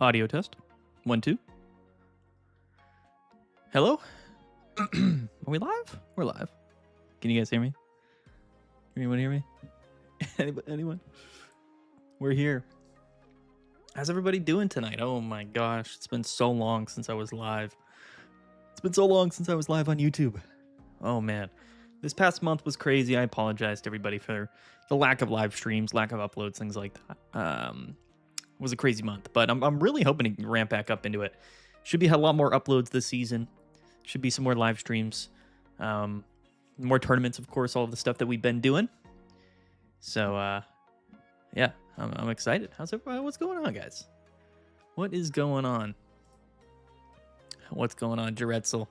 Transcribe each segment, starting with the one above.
Audio test. 1, 2. Hello? Are we live? We're live. Can you guys hear me? Anyone hear me? Anyone? We're here. How's everybody doing tonight? Oh my gosh, it's been so long since I was live. It's been so long since I was live on YouTube. Oh man. This past month was crazy. I apologize to everybody for the lack of live streams, lack of uploads, things like that. It was a crazy month, but I'm really hoping to ramp back up into it. Should be a lot more uploads this season. Should be some more live streams. More tournaments, of course, all of the stuff that we've been doing. So, yeah, I'm excited. How's everybody? What's going on, guys? What is going on? What's going on? Jaretzel,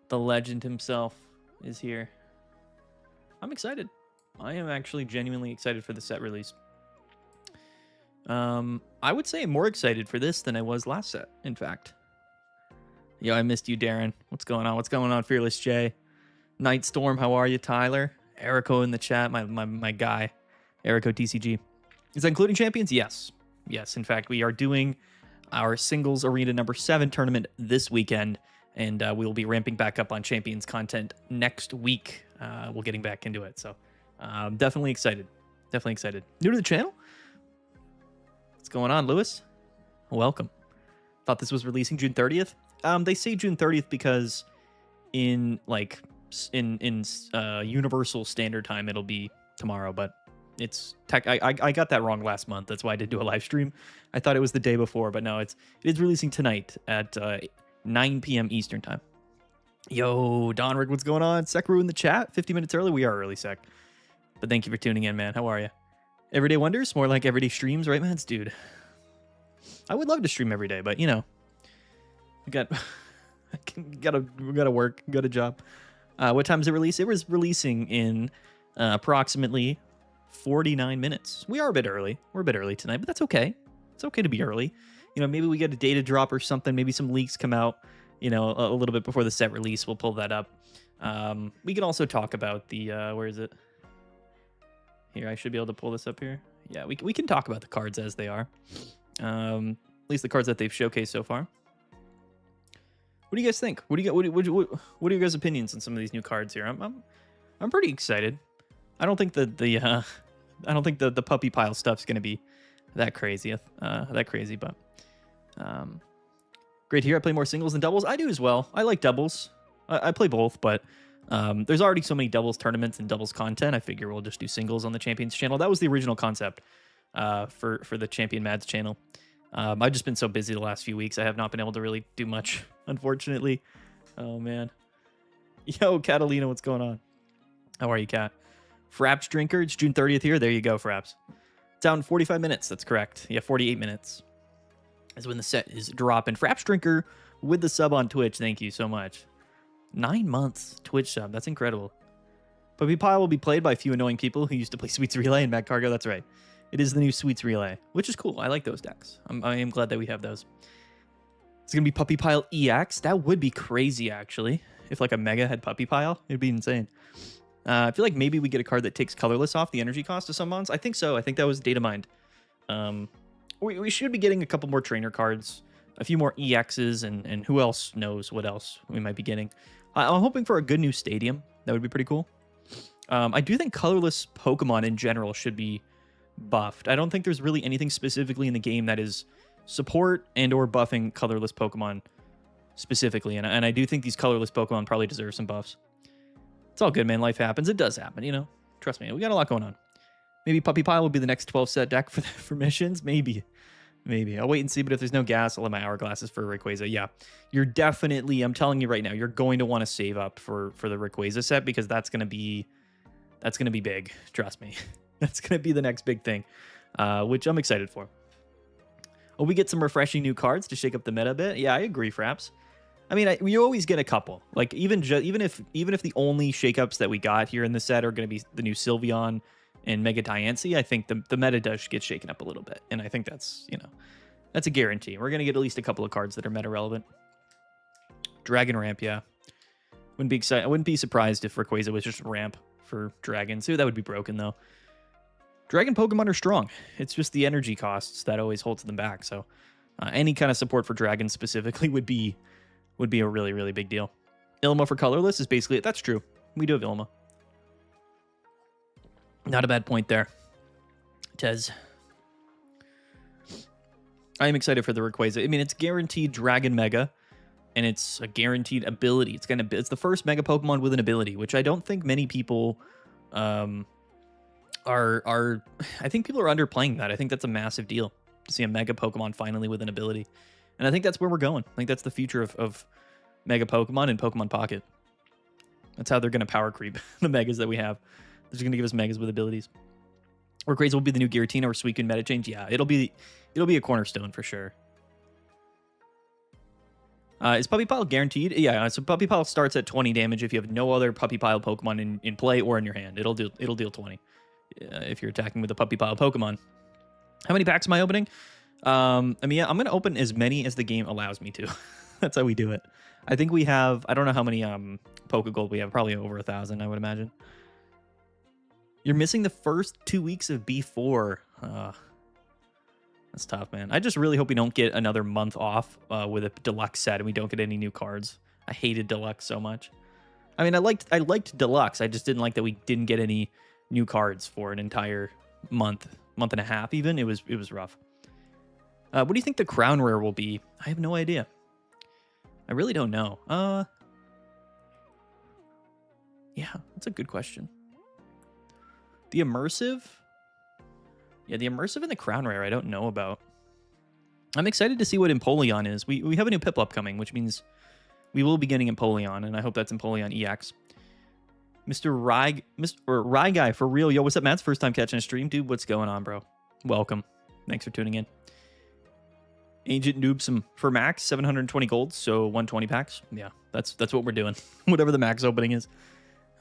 the legend himself, is here. I'm excited. I am actually genuinely excited for the set release. I would say I'm more excited for this than I was last set, in fact. Yo, I missed you, Darren. What's going on? What's going on, Fearless J? Nightstorm, how are you, Tyler? Erico in the chat, my guy. Erico TCG. Is that including champions? Yes. Yes, in fact, we are doing our singles arena number 7 tournament this weekend, and we will be ramping back up on champions content next week. We're getting back into it, so definitely excited. Definitely excited. New to the channel? What's going on, Lewis? Welcome. Thought this was releasing June 30th. They say June 30th because in Universal Standard Time it'll be tomorrow, but it's I got that wrong last month. That's why I did do a live stream. I thought it was the day before, but no, it is releasing tonight at 9 p.m. Eastern Time. Yo, Donrig, what's going on? Sekru in the chat. 50 minutes early. We are early, Sek. But thank you for tuning in, man. How are you? Everyday Wonders? More like everyday streams, right, man? Dude, I would love to stream every day, but, you know, we gotta work, got a job. What time is it released? It was releasing in approximately 49 minutes. We are a bit early. We're a bit early tonight, but that's okay. It's okay to be early. You know, maybe we get a data drop or something. Maybe some leaks come out, you know, a little bit before the set release. We'll pull that up. We can also talk about the, where is it? Here, I should be able to pull this up here. Yeah, we can talk about the cards as they are. At least the cards that they've showcased so far. What do you guys think? What are your guys' opinions on some of these new cards here? I'm pretty excited. I don't think the puppy pile stuff's gonna be that crazy, but great here. I play more singles than doubles. I do as well. I like doubles. I play both, but there's already so many doubles tournaments and doubles content. I figure we'll just do singles on the Champions channel. That was the original concept for the Champion Mads channel. I've just been so busy the last few weeks. I have not been able to really do much, unfortunately. Oh, man. Yo, Catalina, what's going on? How are you, Kat? Fraps Drinker, it's June 30th here. There you go, Fraps. It's out in 45 minutes. That's correct. Yeah, 48 minutes is when the set is dropping. Fraps Drinker with the sub on Twitch. Thank you so much. 9 months Twitch sub. That's incredible. Puppy Pile will be played by a few annoying people who used to play Sweets Relay and Mad Cargo. That's right. It is the new Sweets Relay, which is cool. I like those decks. I am glad that we have those. It's going to be Puppy Pile EX. That would be crazy, actually. If like a Mega had Puppy Pile, it'd be insane. I feel like maybe we get a card that takes colorless off the energy cost of some mons. I think so. I think that was Data Mind. We should be getting a couple more trainer cards, a few more EXs, and who else knows what else we might be getting. I'm hoping for a good new stadium. That would be pretty cool. I do think colorless Pokemon in general should be buffed. I don't think there's really anything specifically in the game that is support and or buffing colorless Pokemon specifically, and I do think these colorless Pokemon probably deserve some buffs. It's all good, man. Life happens. It does happen, you know. Trust me, we got a lot going on. Maybe Puppy Pile will be the next 12 set deck for missions. Maybe. I'll wait and see, but if there's no gas, I'll let my hourglasses for Rayquaza. Yeah, you're definitely, I'm telling you right now, you're going to want to save up for the Rayquaza set because that's gonna be big. Trust me. That's going to be the next big thing, which I'm excited for. Oh, we get some refreshing new cards to shake up the meta a bit. Yeah, I agree, Fraps. I mean, you always get a couple. Like, even if the only shakeups that we got here in the set are going to be the new Sylveon and Mega Diancie, I think the meta does get shaken up a little bit. And I think that's, you know, that's a guarantee. We're going to get at least a couple of cards that are meta relevant. Dragon Ramp, yeah. I wouldn't be surprised if Rayquaza was just ramp for dragons. That would be broken, though. Dragon Pokemon are strong. It's just the energy costs that always holds them back. So Any kind of support for dragons specifically would be a really, really big deal. Ilma for colorless is basically it. That's true. We do have Ilma. Not a bad point there, Tez. I am excited for the Rayquaza. I mean, it's guaranteed Dragon Mega, and it's a guaranteed ability. It's the first Mega Pokemon with an ability, which I don't think many people are. I think people are underplaying that. I think that's a massive deal to see a Mega Pokemon finally with an ability, and I think that's where we're going. I think that's the future of Mega Pokemon and Pokemon Pocket. That's how they're going to power creep the Megas that we have. They're just going to give us Megas with abilities. Rayquaza will be the new Giratina or Suicune meta change. Yeah, it'll be a cornerstone for sure. Is Puppy Pile guaranteed? Yeah, so Puppy Pile starts at 20 damage if you have no other Puppy Pile Pokemon in play or in your hand. It'll deal 20 if you're attacking with a Puppy Pile Pokemon. How many packs am I opening? I mean, yeah, I'm going to open as many as the game allows me to. That's how we do it. I think we have, I don't know how many Pokegold we have, probably over 1,000, I would imagine. You're missing the first 2 weeks of B4. That's tough, man. I just really hope we don't get another month off with a deluxe set and we don't get any new cards. I hated deluxe so much. I mean, I liked deluxe. I just didn't like that we didn't get any new cards for an entire month and a half even. It was rough. What do you think the crown rare will be? I have no idea. I really don't know. Yeah, that's a good question. The immersive? Yeah, the immersive and the crown rare I don't know about. I'm excited to see what Empoleon is. We have a new Piplup coming, which means we will be getting Empoleon, and I hope that's Empoleon EX. Mr. Rye Guy, for real. Yo, what's up, Matt? First time catching a stream. Dude, what's going on, bro? Welcome. Thanks for tuning in. Ancient Noobsome for max, 720 gold, so 120 packs. Yeah, that's what we're doing. Whatever the max opening is.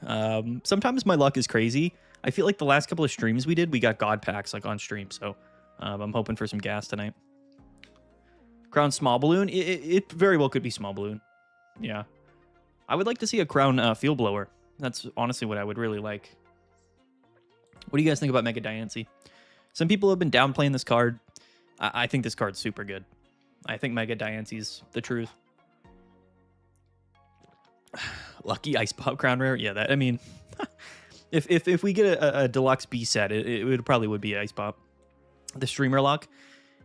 Sometimes my luck is crazy. I feel like the last couple of streams we did, we got God packs like on stream, so I'm hoping for some gas tonight. Crown Small Balloon? It very well could be Small Balloon. Yeah. I would like to see a Crown Field Blower. That's honestly what I would really like. What do you guys think about Mega Diancie? Some people have been downplaying this card. I think this card's super good. I think Mega Diancie's the truth. Lucky Ice Pop Crown Rare? Yeah, that, I mean... If we get a deluxe B set, it probably would be Ice Pop. The Streamer Lock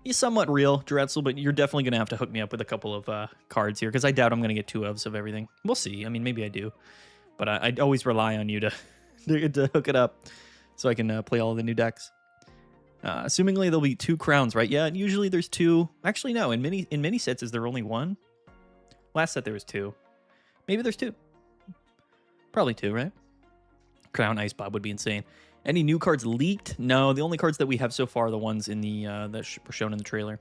is somewhat real, Dretzel, but you're definitely going to have to hook me up with a couple of cards here, because I doubt I'm going to get 2 ofs of everything. We'll see. I mean, maybe I do. But I always rely on you to hook it up so I can play all of the new decks. Assumingly, there'll be 2 crowns, right? Yeah, usually there's 2. Actually, no. In many sets, is there only 1? Last set, there was 2. Maybe there's 2. Probably 2, right? Crown Ice Bob would be insane. Any new cards leaked? No, the only cards that we have so far are the ones in the that were shown in the trailer.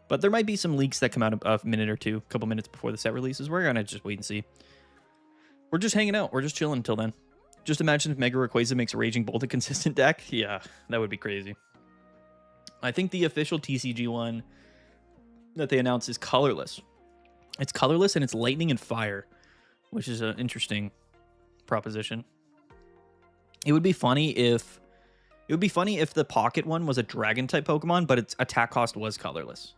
But there might be some leaks that come out a minute or two, a couple minutes before the set releases. We're gonna just wait and see. We're just hanging out. We're just chilling until then. Just imagine if Mega Rayquaza makes a Raging Bolt a consistent deck. Yeah, that would be crazy. I think the official TCG one that they announced is colorless. It's colorless and it's lightning and fire, which is an interesting proposition. It would be funny if the pocket one was a dragon type Pokemon, but its attack cost was colorless.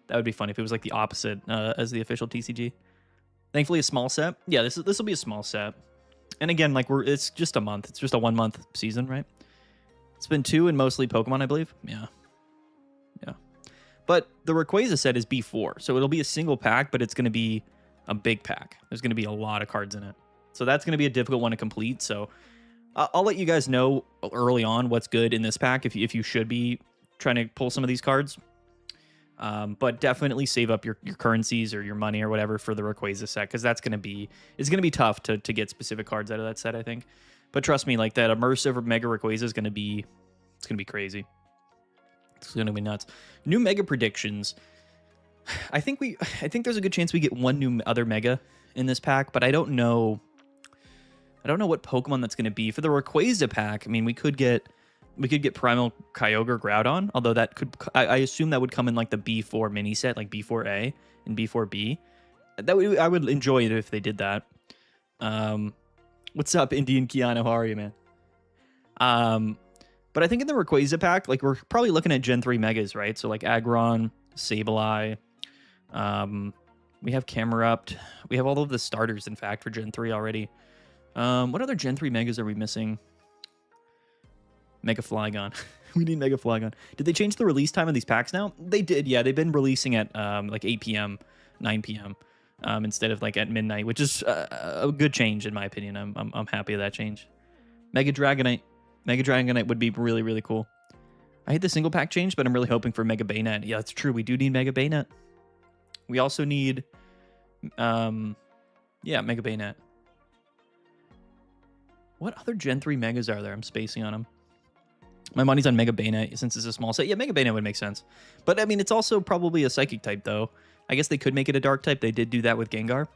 That would be funny if it was like the opposite as the official TCG. Thankfully, a small set. Yeah, this will be a small set. And again, like it's just a month. It's just a 1 month season, right? It's been 2 and mostly Pokemon, I believe. Yeah. But the Rayquaza set is B4, so it'll be a single pack, but it's going to be a big pack. There's going to be a lot of cards in it, so that's going to be a difficult one to complete. So I'll let you guys know early on what's good in this pack if you should be trying to pull some of these cards. But definitely save up your currencies or your money or whatever for the Rayquaza set, because it's gonna be tough to get specific cards out of that set, I think. But trust me, like that immersive Mega Rayquaza is gonna be crazy. It's gonna be nuts. New Mega predictions. I think there's a good chance we get 1 new other Mega in this pack, but I don't know what Pokemon that's going to be. For the Rayquaza pack, I mean, we could get Primal Kyogre Groudon, although that could, I assume that would come in like the B4 mini set, like B4A and B4B. I would enjoy it if they did that. What's up, Indian Keanu? How are you, man? But I think in the Rayquaza pack, like we're probably looking at Gen 3 Megas, right? So like Aggron, Sableye. We have Camerupt. We have all of the starters, in fact, for Gen 3 already. What other Gen 3 Megas are we missing? Mega Flygon. We need Mega Flygon. Did they change the release time of these packs now? They did, yeah. They've been releasing at like 8 p.m., 9 p.m. Instead of like at midnight, which is a good change in my opinion. I'm happy with that change. Mega Dragonite. Mega Dragonite would be really, really cool. I hate the single pack change, but I'm really hoping for Mega Bayonet. Yeah, that's true. We do need Mega Bayonet. We also need, yeah, Mega Bayonet. What other Gen 3 Megas are there? I'm spacing on them. My money's on Mega Bayonet since it's a small set. Yeah, Mega Bayonet would make sense. But, I mean, it's also probably a Psychic type, though. I guess they could make it a Dark type. They did do that with Gengar.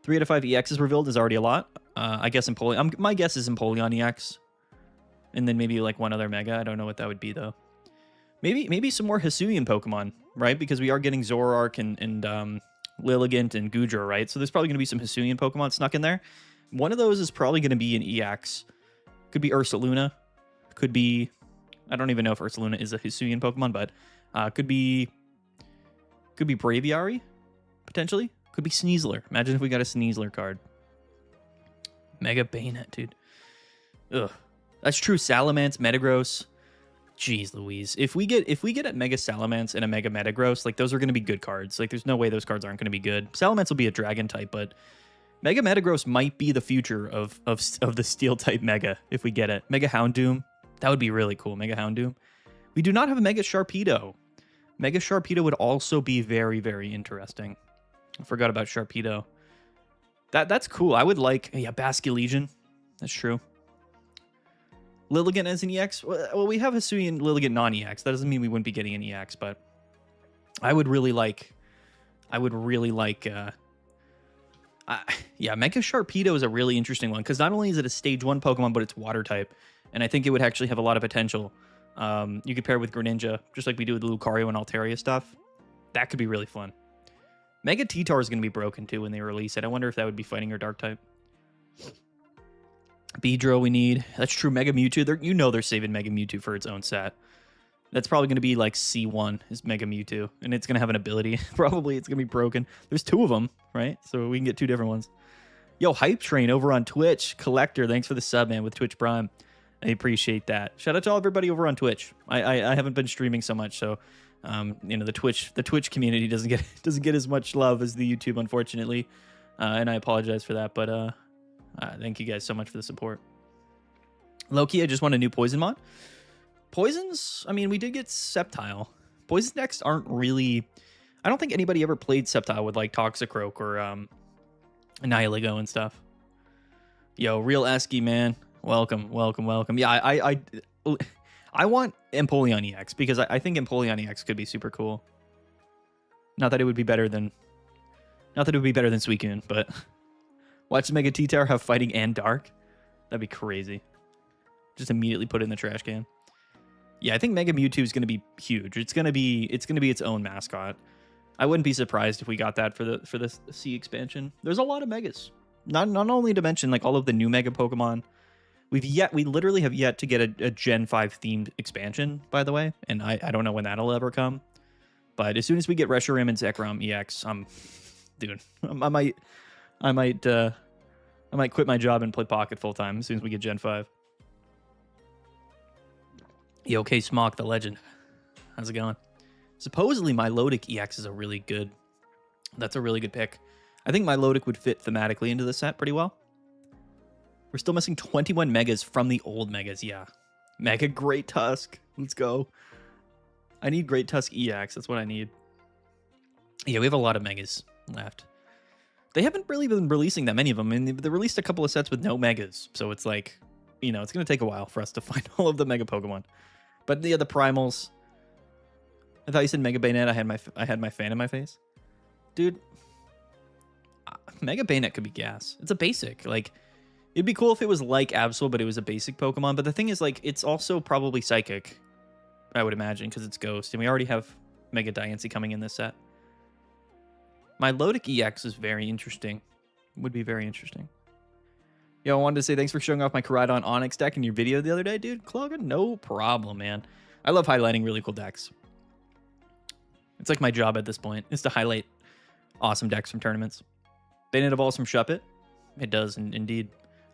3 out of 5 EXs revealed is already a lot. I guess Empoleon. My guess is Empoleon EX. And then maybe, like, one other Mega. I don't know what that would be, though. Maybe some more Hisuian Pokemon, right? Because we are getting Zoroark and Lilligant and Goodra, right? So there's probably going to be some Hisuian Pokemon snuck in there. One of those is probably going to be an EX. Could be Ursaluna. Could be... I don't even know if Ursaluna is a Hisuian Pokemon, but could be Braviary, potentially. Could be Sneasler. Imagine if we got a Sneasler card. Mega Bayonet, dude. Ugh. That's true. Salamence, Metagross. Jeez Louise. If we get a Mega Salamence and a Mega Metagross, like those are going to be good cards. Like there's no way those cards aren't going to be good. Salamence will be a Dragon type, but Mega Metagross might be the future of the Steel type Mega if we get it. Mega Houndoom. That would be really cool. Mega Houndoom. We do not have a Mega Sharpedo. Mega Sharpedo would also be very, very interesting. I forgot about Sharpedo. That's cool. I would like... Yeah, Basculegion. That's true. Lilligant as an EX? Well, we have Hisuian Lilligant non-EX. That doesn't mean we wouldn't be getting an EX, but I would really like... yeah, Mega Sharpedo is a really interesting one, because not only is it a Stage 1 Pokemon, but it's Water type, and I think it would actually have a lot of potential. You could pair it with Greninja, just like we do with the Lucario and Altaria stuff. That could be really fun. Mega T-Tar is going to be broken, too, when they release it. I wonder if that would be fighting or Dark type. Beedrill we need. That's true. Mega Mewtwo. You know they're saving Mega Mewtwo for its own set. That's probably going to be like C1 is Mega Mewtwo. And it's going to have an ability. Probably it's going to be broken. There's 2 of them, right? So we can get 2 different ones. Yo, Hype Train over on Twitch. Collector, thanks for the sub, man, with Twitch Prime. I appreciate that. Shout out to all everybody over on Twitch. I haven't been streaming so much, so you know, the Twitch community doesn't get as much love as the YouTube, unfortunately. And I apologize for that, but thank you guys so much for the support. Loki, I just want a new Poison mod. Poisons, I mean, we did get Sceptile. Poison decks aren't really... I don't think anybody ever played Sceptile with, like, Toxicroak or Nihiligo and stuff. Yo, Real Esky, man. Welcome, welcome, welcome. Yeah, I want Empoleon EX, because I think Empoleon EX could be super cool. Not that it would be better than... Not that it would be better than Suicune, but... Watch Mega T-Tower have Fighting and Dark. That'd be crazy. Just immediately put it in the trash can. Yeah, I think Mega Mewtwo is going to be huge. It's going to be its own mascot. I wouldn't be surprised if we got that for the C expansion. There's a lot of Megas. Not only to mention like all of the new Mega Pokemon. We literally have yet to get a Gen 5 themed expansion, by the way, and I don't know when that'll ever come. But as soon as we get Reshiram and Zekrom EX, dude, I might quit my job and play Pocket full time as soon as we get Gen 5. Yo, K Smock, the legend. How's it going? Supposedly, Milotic EX is a really good... That's a really good pick. I think Milotic would fit thematically into the set pretty well. We're still missing 21 Megas from the old Megas, yeah. Mega Great Tusk. Let's go. I need Great Tusk EX. That's what I need. Yeah, we have a lot of Megas left. They haven't really been releasing that many of them. I mean, they released a couple of sets with no Megas. So it's like, you know, it's going to take a while for us to find all of the Mega Pokemon. But yeah, the Primals. I thought you said Mega Bayonet. I had my fan in my face. Dude, Mega Bayonet could be gas. It's a basic. Like, it'd be cool if it was like Absol, but it was a basic Pokemon. But the thing is, like, it's also probably Psychic, I would imagine, because it's Ghost. And we already have Mega Diancie coming in this set. Milotic EX is very interesting. Would be very interesting. Yo, I wanted to say thanks for showing off my Koraidon Onyx deck in your video the other day, dude. Clogger, no problem, man. I love highlighting really cool decks. It's like my job at this point is to highlight awesome decks from tournaments. Banned Evolves from Shuppet. It does indeed.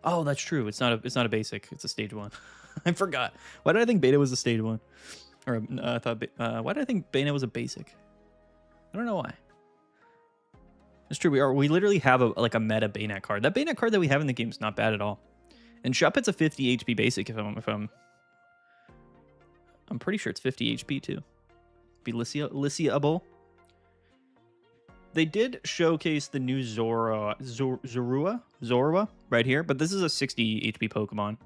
Oh, that's true. It's not a basic. It's a stage 1. I forgot. Why did I think beta was a stage 1? Or I thought. Why did I think beta was a basic? I don't know why. It's true. We literally have a meta Bayonet card. That Bayonet card that we have in the game is not bad at all. And Shuppet's a 50 HP basic. I'm pretty sure it's 50 HP too. Be Lyciable. They did showcase the new Zorua right here, but this is a 60 HP Pokemon.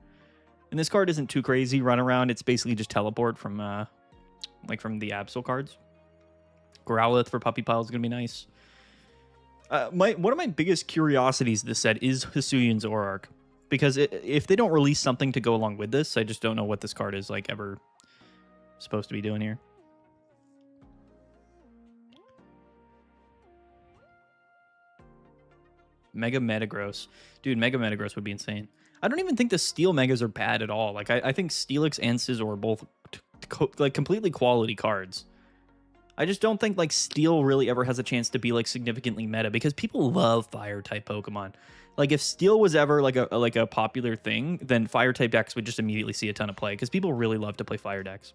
And this card isn't too crazy. Run around, it's basically just teleport from the Absol cards. Growlithe for Puppy Pile is gonna be nice. One of my biggest curiosities this set is Hisuian Zoroark, because if they don't release something to go along with this, I just don't know what this card is like ever supposed to be doing here. Mega Metagross. Dude, Mega Metagross would be insane. I don't even think the Steel Megas are bad at all. Like, I think Steelix and Scizor are both like completely quality cards. I just don't think like Steel really ever has a chance to be like significantly meta, because people love fire type Pokemon. Like if Steel was ever like a popular thing, then fire type decks would just immediately see a ton of play, because people really love to play fire decks.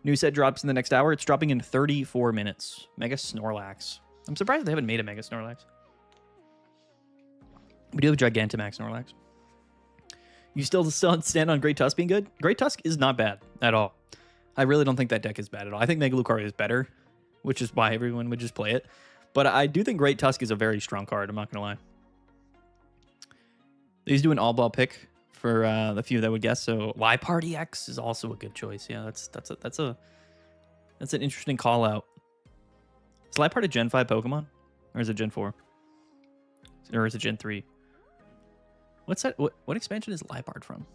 New set drops in the next hour. It's dropping in 34 minutes. Mega Snorlax. I'm surprised they haven't made a Mega Snorlax. We do have Gigantamax Snorlax. You still stand on Great Tusk being good? Great Tusk is not bad at all. I really don't think that deck is bad at all. I think Mega Lucario is better, which is why everyone would just play it. But I do think Great Tusk is a very strong card. I'm not going to lie. These do an all-ball pick for the few that would guess. So Liepard EX is also a good choice. Yeah, that's an interesting call out. Is Liepard a Gen 5 Pokemon? Or is it Gen 4? Or is it Gen 3? What's that? What expansion is Liepard from?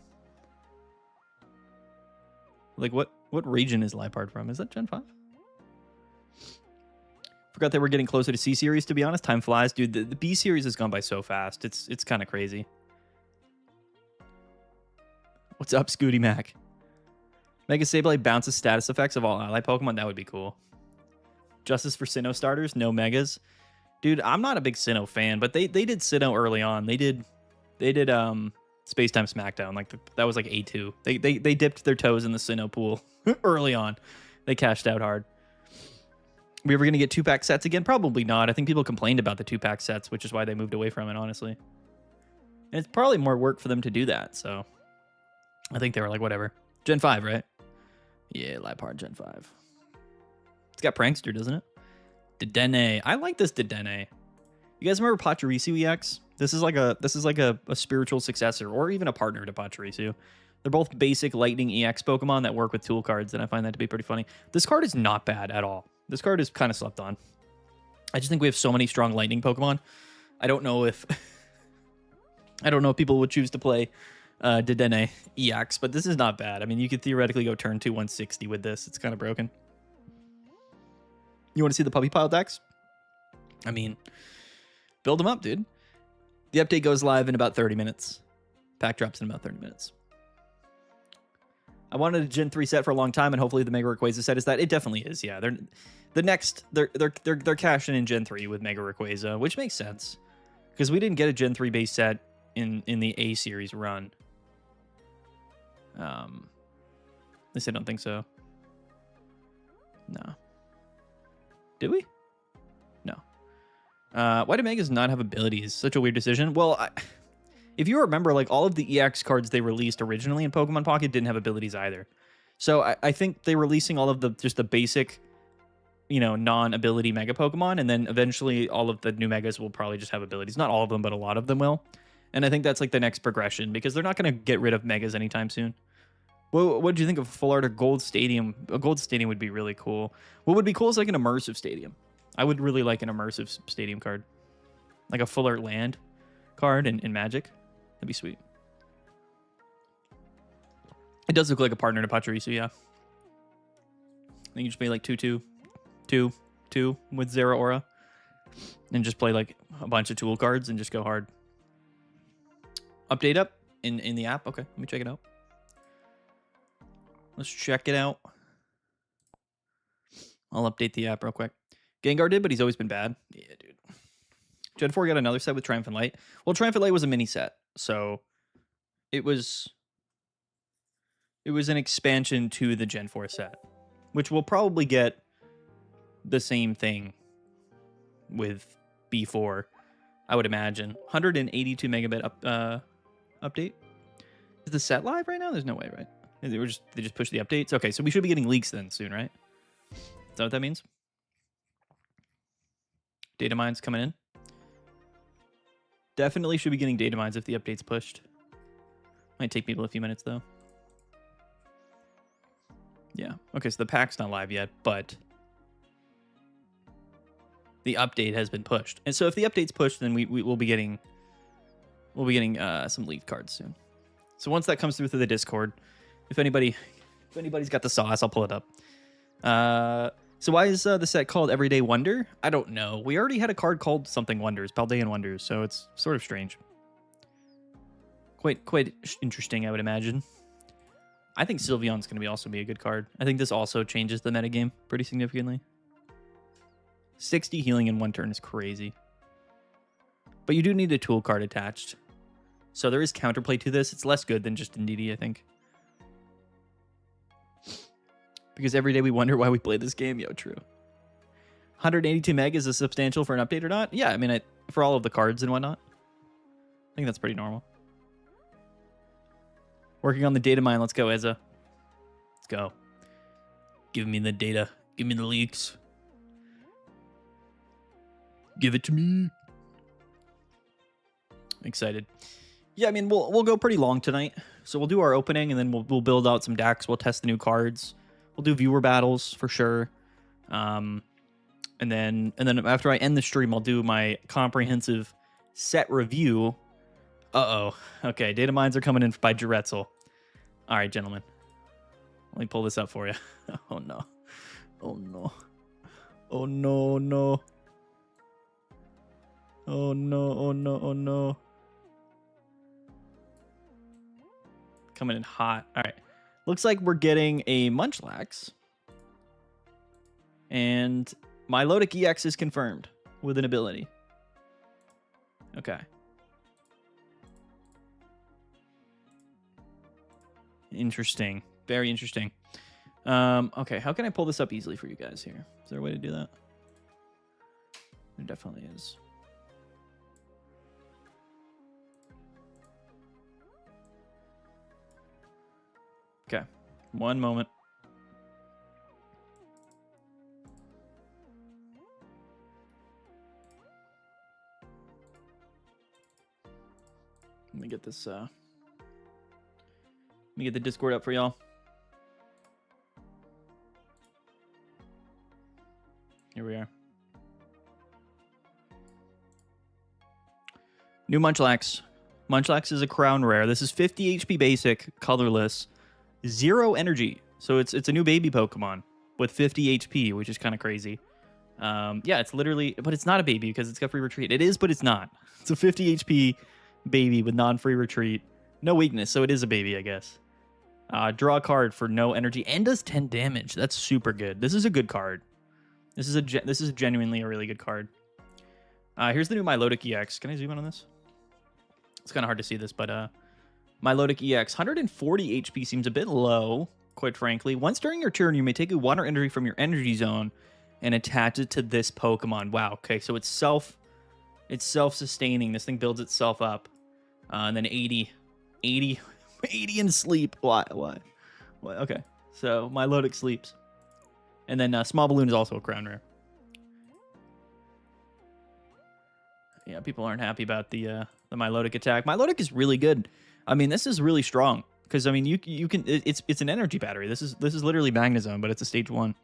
Like, what region is Liepard from? Is that Gen 5? Forgot that we're getting closer to C-Series, to be honest. Time flies. Dude, the B-Series has gone by so fast. It's kind of crazy. What's up, Scooty Mac? Mega Sableye bounces status effects of all ally Pokemon. That would be cool. Justice for Sinnoh starters, no Megas. Dude, I'm not a big Sinnoh fan, but they did Sinnoh early on. They did Space Time Smackdown. Like that was like A2. They dipped their toes in the Sinnoh pool early on. They cashed out hard. We ever gonna get 2-pack sets again? Probably not. I think people complained about the 2-pack sets, which is why they moved away from it, honestly. And it's probably more work for them to do that, so I think they were like, whatever. Gen 5, right? Yeah, Liepard Gen 5. It's got Prankster, doesn't it? Dedenne. I like this Dedenne. You guys remember Pachirisu EX? This is like a spiritual successor, or even a partner to Pachirisu. They're both basic Lightning EX Pokemon that work with tool cards, and I find that to be pretty funny. This card is not bad at all. This card is kind of slept on. I just think we have so many strong Lightning Pokemon. I don't know if people would choose to play Dedenne EX, but this is not bad. I mean, you could theoretically go turn 2 160 with this. It's kind of broken. You want to see the Puppy Pile decks? I mean, build them up, dude. The update goes live in about 30 minutes. Pack drops in about 30 minutes. I wanted a Gen 3 set for a long time, and hopefully the Mega Rayquaza set is that. It definitely is, yeah. They're cashing in Gen 3 with Mega Rayquaza, which makes sense. Because we didn't get a Gen 3 base set in the A series run. At least I don't think so. No. Did we? No. Why do Megas not have abilities? Such a weird decision. Well, if you remember, like all of the EX cards they released originally in Pokemon Pocket didn't have abilities either. So I think they're releasing all of just the basic, non-ability Mega Pokemon, and then eventually all of the new Megas will probably just have abilities. Not all of them, but a lot of them will. And I think that's like the next progression, because they're not going to get rid of Megas anytime soon. What did you think of Full Art or Gold Stadium? A Gold Stadium would be really cool. What would be cool is like an immersive stadium. I would really like an immersive stadium card. Like a Full Art Land card in Magic. That'd be sweet. It does look like a partner to Pachirisu, yeah. I think you just play like 2/2, 2/2 with Zera Aura. And just play like a bunch of tool cards and just go hard. Update up in the app? Okay, let me check it out. Let's check it out. I'll update the app real quick. Gengar did, but he's always been bad. Yeah, dude. Gen 4 got another set with Triumphant Light. Well, Triumphant Light was a mini set, so it was an expansion to the Gen 4 set, which will probably get the same thing with B4, I would imagine. 182 megabit update. Is the set live right now? There's no way, right? They just pushed the updates. Okay, so we should be getting leaks then soon, right? Is that what that means? Data mines coming in. Definitely should be getting data mines if the update's pushed. Might take people a few minutes though. Yeah. Okay, so the pack's not live yet, but the update has been pushed. And so if the update's pushed, then we'll be getting some leaked cards soon. So once that comes through the Discord, if anybody's got the sauce, I'll pull it up. So why is the set called Everyday Wonder? I don't know. We already had a card called something Wonders, Paldean Wonders, so it's sort of strange. Quite interesting, I would imagine. I think Sylveon's going to also be a good card. I think this also changes the metagame pretty significantly. 60 healing in one turn is crazy. But you do need a tool card attached. So there is counterplay to this. It's less good than just Indeedee, I think. Because every day we wonder why we play this game. Yo, true. 182 meg is this substantial for an update or not? Yeah, I mean, for all of the cards and whatnot. I think that's pretty normal. Working on the data mine. Let's go, Ezza. Let's go. Give me the data. Give me the leaks. Give it to me. Excited. Yeah, I mean, we'll go pretty long tonight. So we'll do our opening, and then we'll build out some decks. We'll test the new cards. We'll do viewer battles for sure. And then after I end the stream, I'll do my comprehensive set review. Uh-oh. Okay, data mines are coming in by Juretzel. All right, gentlemen. Let me pull this up for you. Oh, no. Oh, no. Oh, no, no. Oh, no, oh, no, oh, no. Coming in hot. All right. Looks like we're getting a Munchlax. And Milotic EX is confirmed with an ability. Okay. Interesting. Very interesting. Okay, how can I pull this up easily for you guys here? Is there a way to do that? There definitely is. Okay, one moment. Let me get this, let me get the Discord up for y'all. Here we are. New Munchlax. Munchlax is a crown rare. This is 50 HP basic, colorless, 0 energy. So it's a new baby Pokemon with 50 HP, which is kind of crazy. Yeah, it's literally, but it's not a baby because it's got free retreat. It is, but it's not. It's a 50 HP baby with non-free retreat. No weakness, so it is a baby, I guess. Draw a card for no energy and does 10 damage. That's super good. This is a good card. This is genuinely a really good card. Here's the new Milotic EX. Can I zoom in on this? It's kind of hard to see this, but Milotic EX. 140 HP seems a bit low, quite frankly. Once during your turn, you may take a water energy from your energy zone and attach it to this Pokemon. Wow, okay, so it's self-sustaining. This thing builds itself up. And then 80 in sleep. Why? Okay, so Milotic sleeps. And then Small Balloon is also a crown rare. Yeah, people aren't happy about the Milotic attack. Milotic is really good. I mean, this is really strong because I mean, you can it's an energy battery. This is literally Magnezone, but it's a stage 1.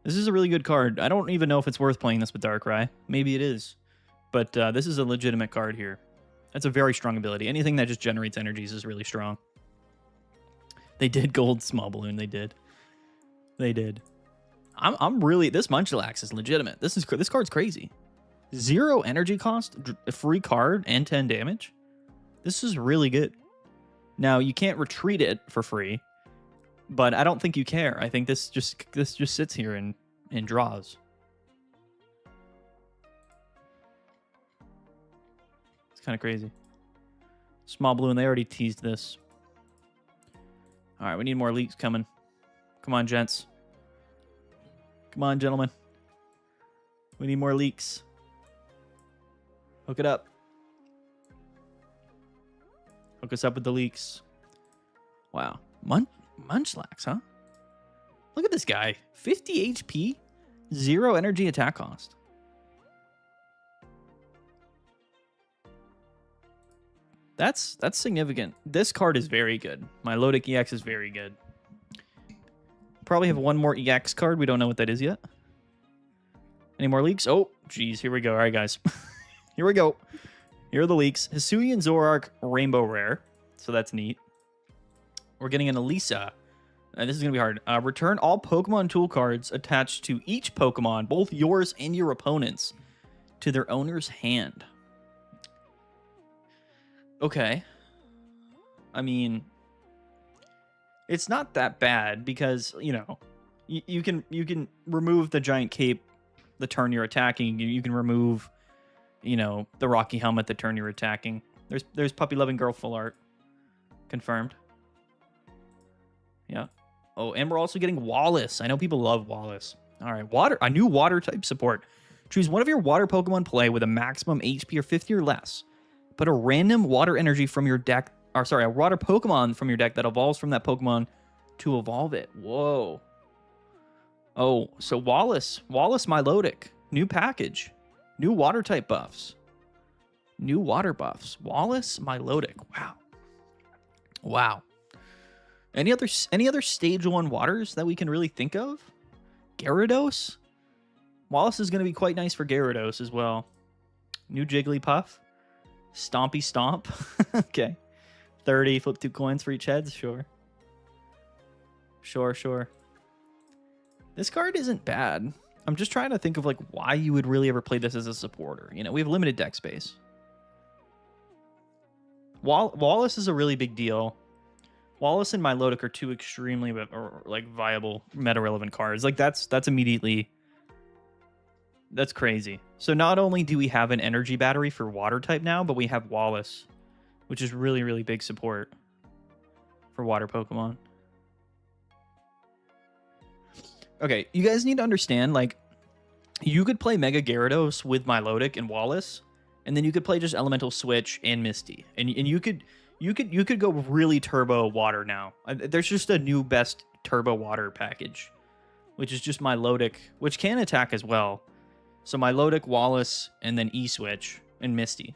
This is a really good card. I don't even know if it's worth playing this with Darkrai. Maybe it is, but this is a legitimate card here. That's a very strong ability. Anything that just generates energies is really strong. They did gold Small Balloon. They did. I'm really, this Munchlax is legitimate. This card's crazy. 0 energy cost, a free card, and 10 damage. This is really good. Now, you can't retreat it for free, But I don't think you care. I think this just sits here and draws. It's kind of crazy. Small blue, and they already teased this. All right, we need more leaks coming. Come on, gents. Come on, gentlemen. We need more leaks. Hook it up. Hook us up with the leaks. Wow. Munchlax, huh? Look at this guy. 50 HP, 0 energy attack cost. That's significant. This card is very good. My Milotic EX is very good. Probably have one more EX card. We don't know what that is yet. Any more leaks? Oh, geez. Here we go. All right, guys. Here we go. Here are the leaks. Hisuian Zoroark Rainbow Rare. So that's neat. We're getting an Elisa. This is going to be hard. Return all Pokemon tool cards attached to each Pokemon, both yours and your opponent's, to their owner's hand. Okay. I mean, it's not that bad because, you know, you can remove the giant cape the turn you're attacking. You can remove, you know, the Rocky helmet the turn you're attacking. There's Puppy Loving Girl full art. Confirmed. Yeah. Oh, and we're also getting Wallace. I know people love Wallace. All right, water. A new water type support. Choose one of your water Pokemon play with a maximum HP or 50 or less. Put a random water energy from your deck, or sorry, a water Pokemon from your deck that evolves from that Pokemon to evolve it. Whoa. Oh, so Wallace Milotic. New package. New water type buffs. New water buffs. Wallace Milotic. Wow. Wow. Any other stage 1 waters that we can really think of? Gyarados? Wallace is going to be quite nice for Gyarados as well. New Jigglypuff. Stompy Stomp. Okay. 30, flip 2 coins for each head. Sure. Sure. This card isn't bad. I'm just trying to think of like why you would really ever play this as a supporter. You know, we have limited deck space. Wallace is a really big deal. Wallace and Milotic are two extremely viable meta relevant cards. Like that's immediately. That's crazy. So not only do we have an energy battery for water type now, but we have Wallace, which is really, really big support for water Pokemon. Okay, you guys need to understand, like, you could play Mega Gyarados with Milotic and Wallace, and then you could play just Elemental Switch and Misty. And you could go really turbo water now. There's just a new best turbo water package, which is just Milotic, which can attack as well. So Milotic, Wallace, and then E-Switch and Misty.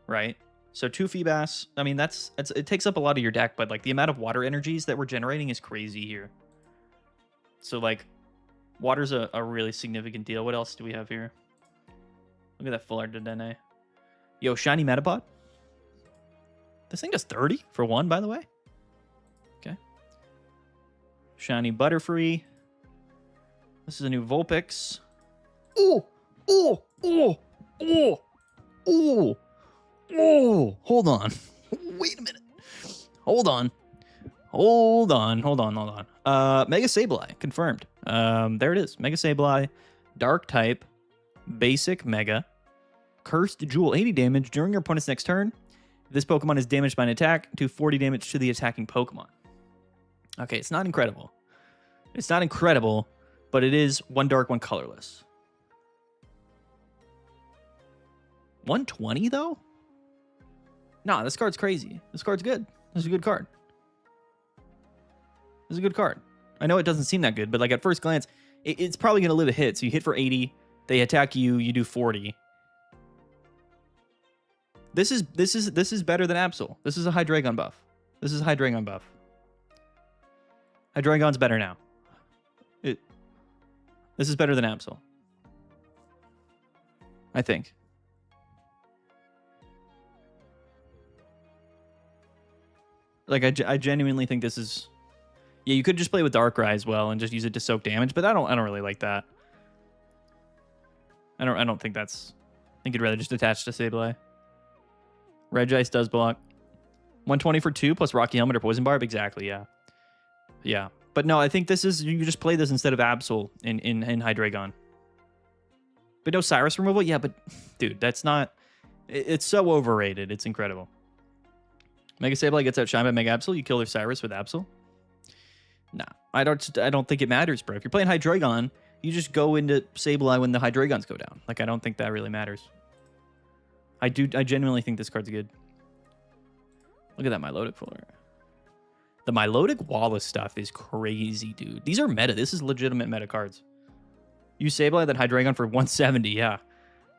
Right? So 2 Feebas. I mean, it takes up a lot of your deck, but like the amount of water energies that we're generating is crazy here. So like, water's a really significant deal. What else do we have here? Look at that full art Dedenne. Yo, shiny Metapod. This thing does 30 for 1, by the way. Okay. Shiny Butterfree. This is a new Vulpix. Oh! Hold on. Wait a minute. Hold on. Mega Sableye, confirmed. There it is. Mega Sableye, Dark type, Basic Mega, Cursed Jewel, 80 damage during your opponent's next turn. If this Pokemon is damaged by an attack, do 40 damage to the attacking Pokemon. Okay, it's not incredible. It's not incredible, but it is 1 dark, 1 colorless. 120 though? Nah, this card's crazy. This card's good. This is a good card. This is a good card. I know it doesn't seem that good, but like at first glance, it's probably going to live a hit. So you hit for 80, they attack you, you do 40. This is better than Absol. This is a Hydreigon buff. Hydreigon's better now. This is better than Absol. I think. Like I genuinely think this is. Yeah, you could just play with Darkrai as well and just use it to soak damage, but I don't really like that. I don't think that's. I think you'd rather just attach to Sableye. Regice does block. 120 for 2 plus Rocky Helmet or Poison Barb. Exactly, yeah. Yeah. But no, I think this is, you just play this instead of Absol in Hydreigon. But no Cyrus removal? Yeah, but dude, that's not, it's so overrated. It's incredible. Mega Sableye gets outshine by Mega Absol. You kill their Cyrus with Absol? Nah, I don't think it matters, bro. If you're playing Hydreigon, you just go into Sableye when the Hydreigons go down. Like, I don't think that really matters. I genuinely think this card's good. Look at that Milotic fuller. The Milotic Wallace stuff is crazy, dude. These are meta. This is legitimate meta cards. Use Sableye, then Hydreigon for 170. Yeah,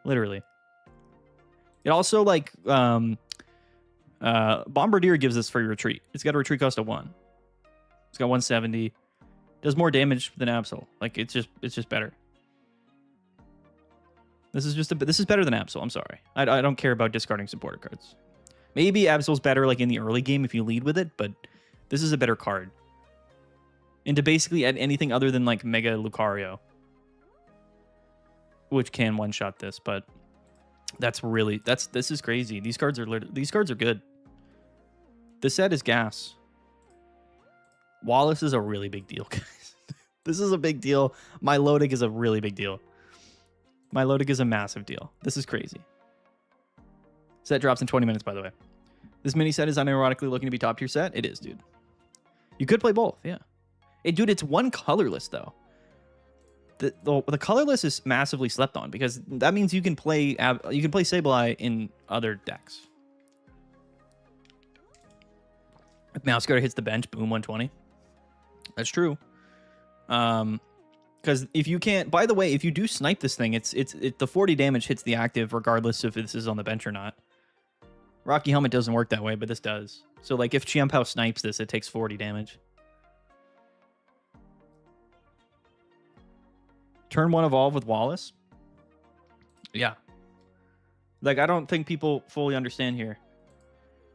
literally. It also, like, Bombardier gives this free retreat. It's got a retreat cost of 1. It's got 170. Does more damage than Absol. Like, it's just better. This is better than Absol. I'm sorry. I don't care about discarding supporter cards. Maybe Absol's better, like, in the early game if you lead with it, but this is a better card. And to basically add anything other than, like, Mega Lucario, which can one-shot this, but this is crazy. These cards are good. This set is gas. Wallace is a really big deal, guys. This is a big deal. Milotic is a really big deal. Milotic is a massive deal. This is crazy. Set drops in 20 minutes, by the way. This mini set is unironically looking to be top tier set. It is, dude. You could play both, yeah. Dude, it's one colorless, though. The colorless is massively slept on because that means you can play Sableye in other decks. If Mouse Guard hits the bench, boom, 120. That's true. Because if you can't, by the way, if you do snipe this thing, the 40 damage hits the active regardless if this is on the bench or not. Rocky Helmet doesn't work that way, but this does. So, like, if Chiampao snipes this, it takes 40 damage. Turn 1 evolve with Wallace. Yeah. Like, I don't think people fully understand here.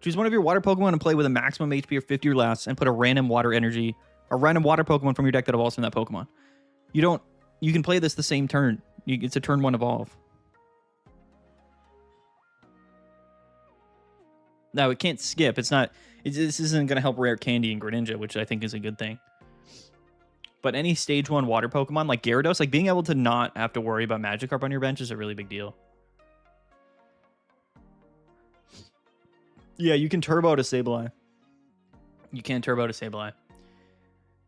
Choose one of your water Pokemon and play with a maximum HP of 50 or less and put a random water Pokemon from your deck that evolves from that Pokemon. You can play this the same turn. It's a turn 1 evolve. Now, it can't skip. This isn't going to help Rare Candy and Greninja, which I think is a good thing. But any stage 1 water Pokemon like Gyarados, like being able to not have to worry about Magikarp on your bench is a really big deal. Yeah, you can turbo to Sableye. You can turbo to Sableye.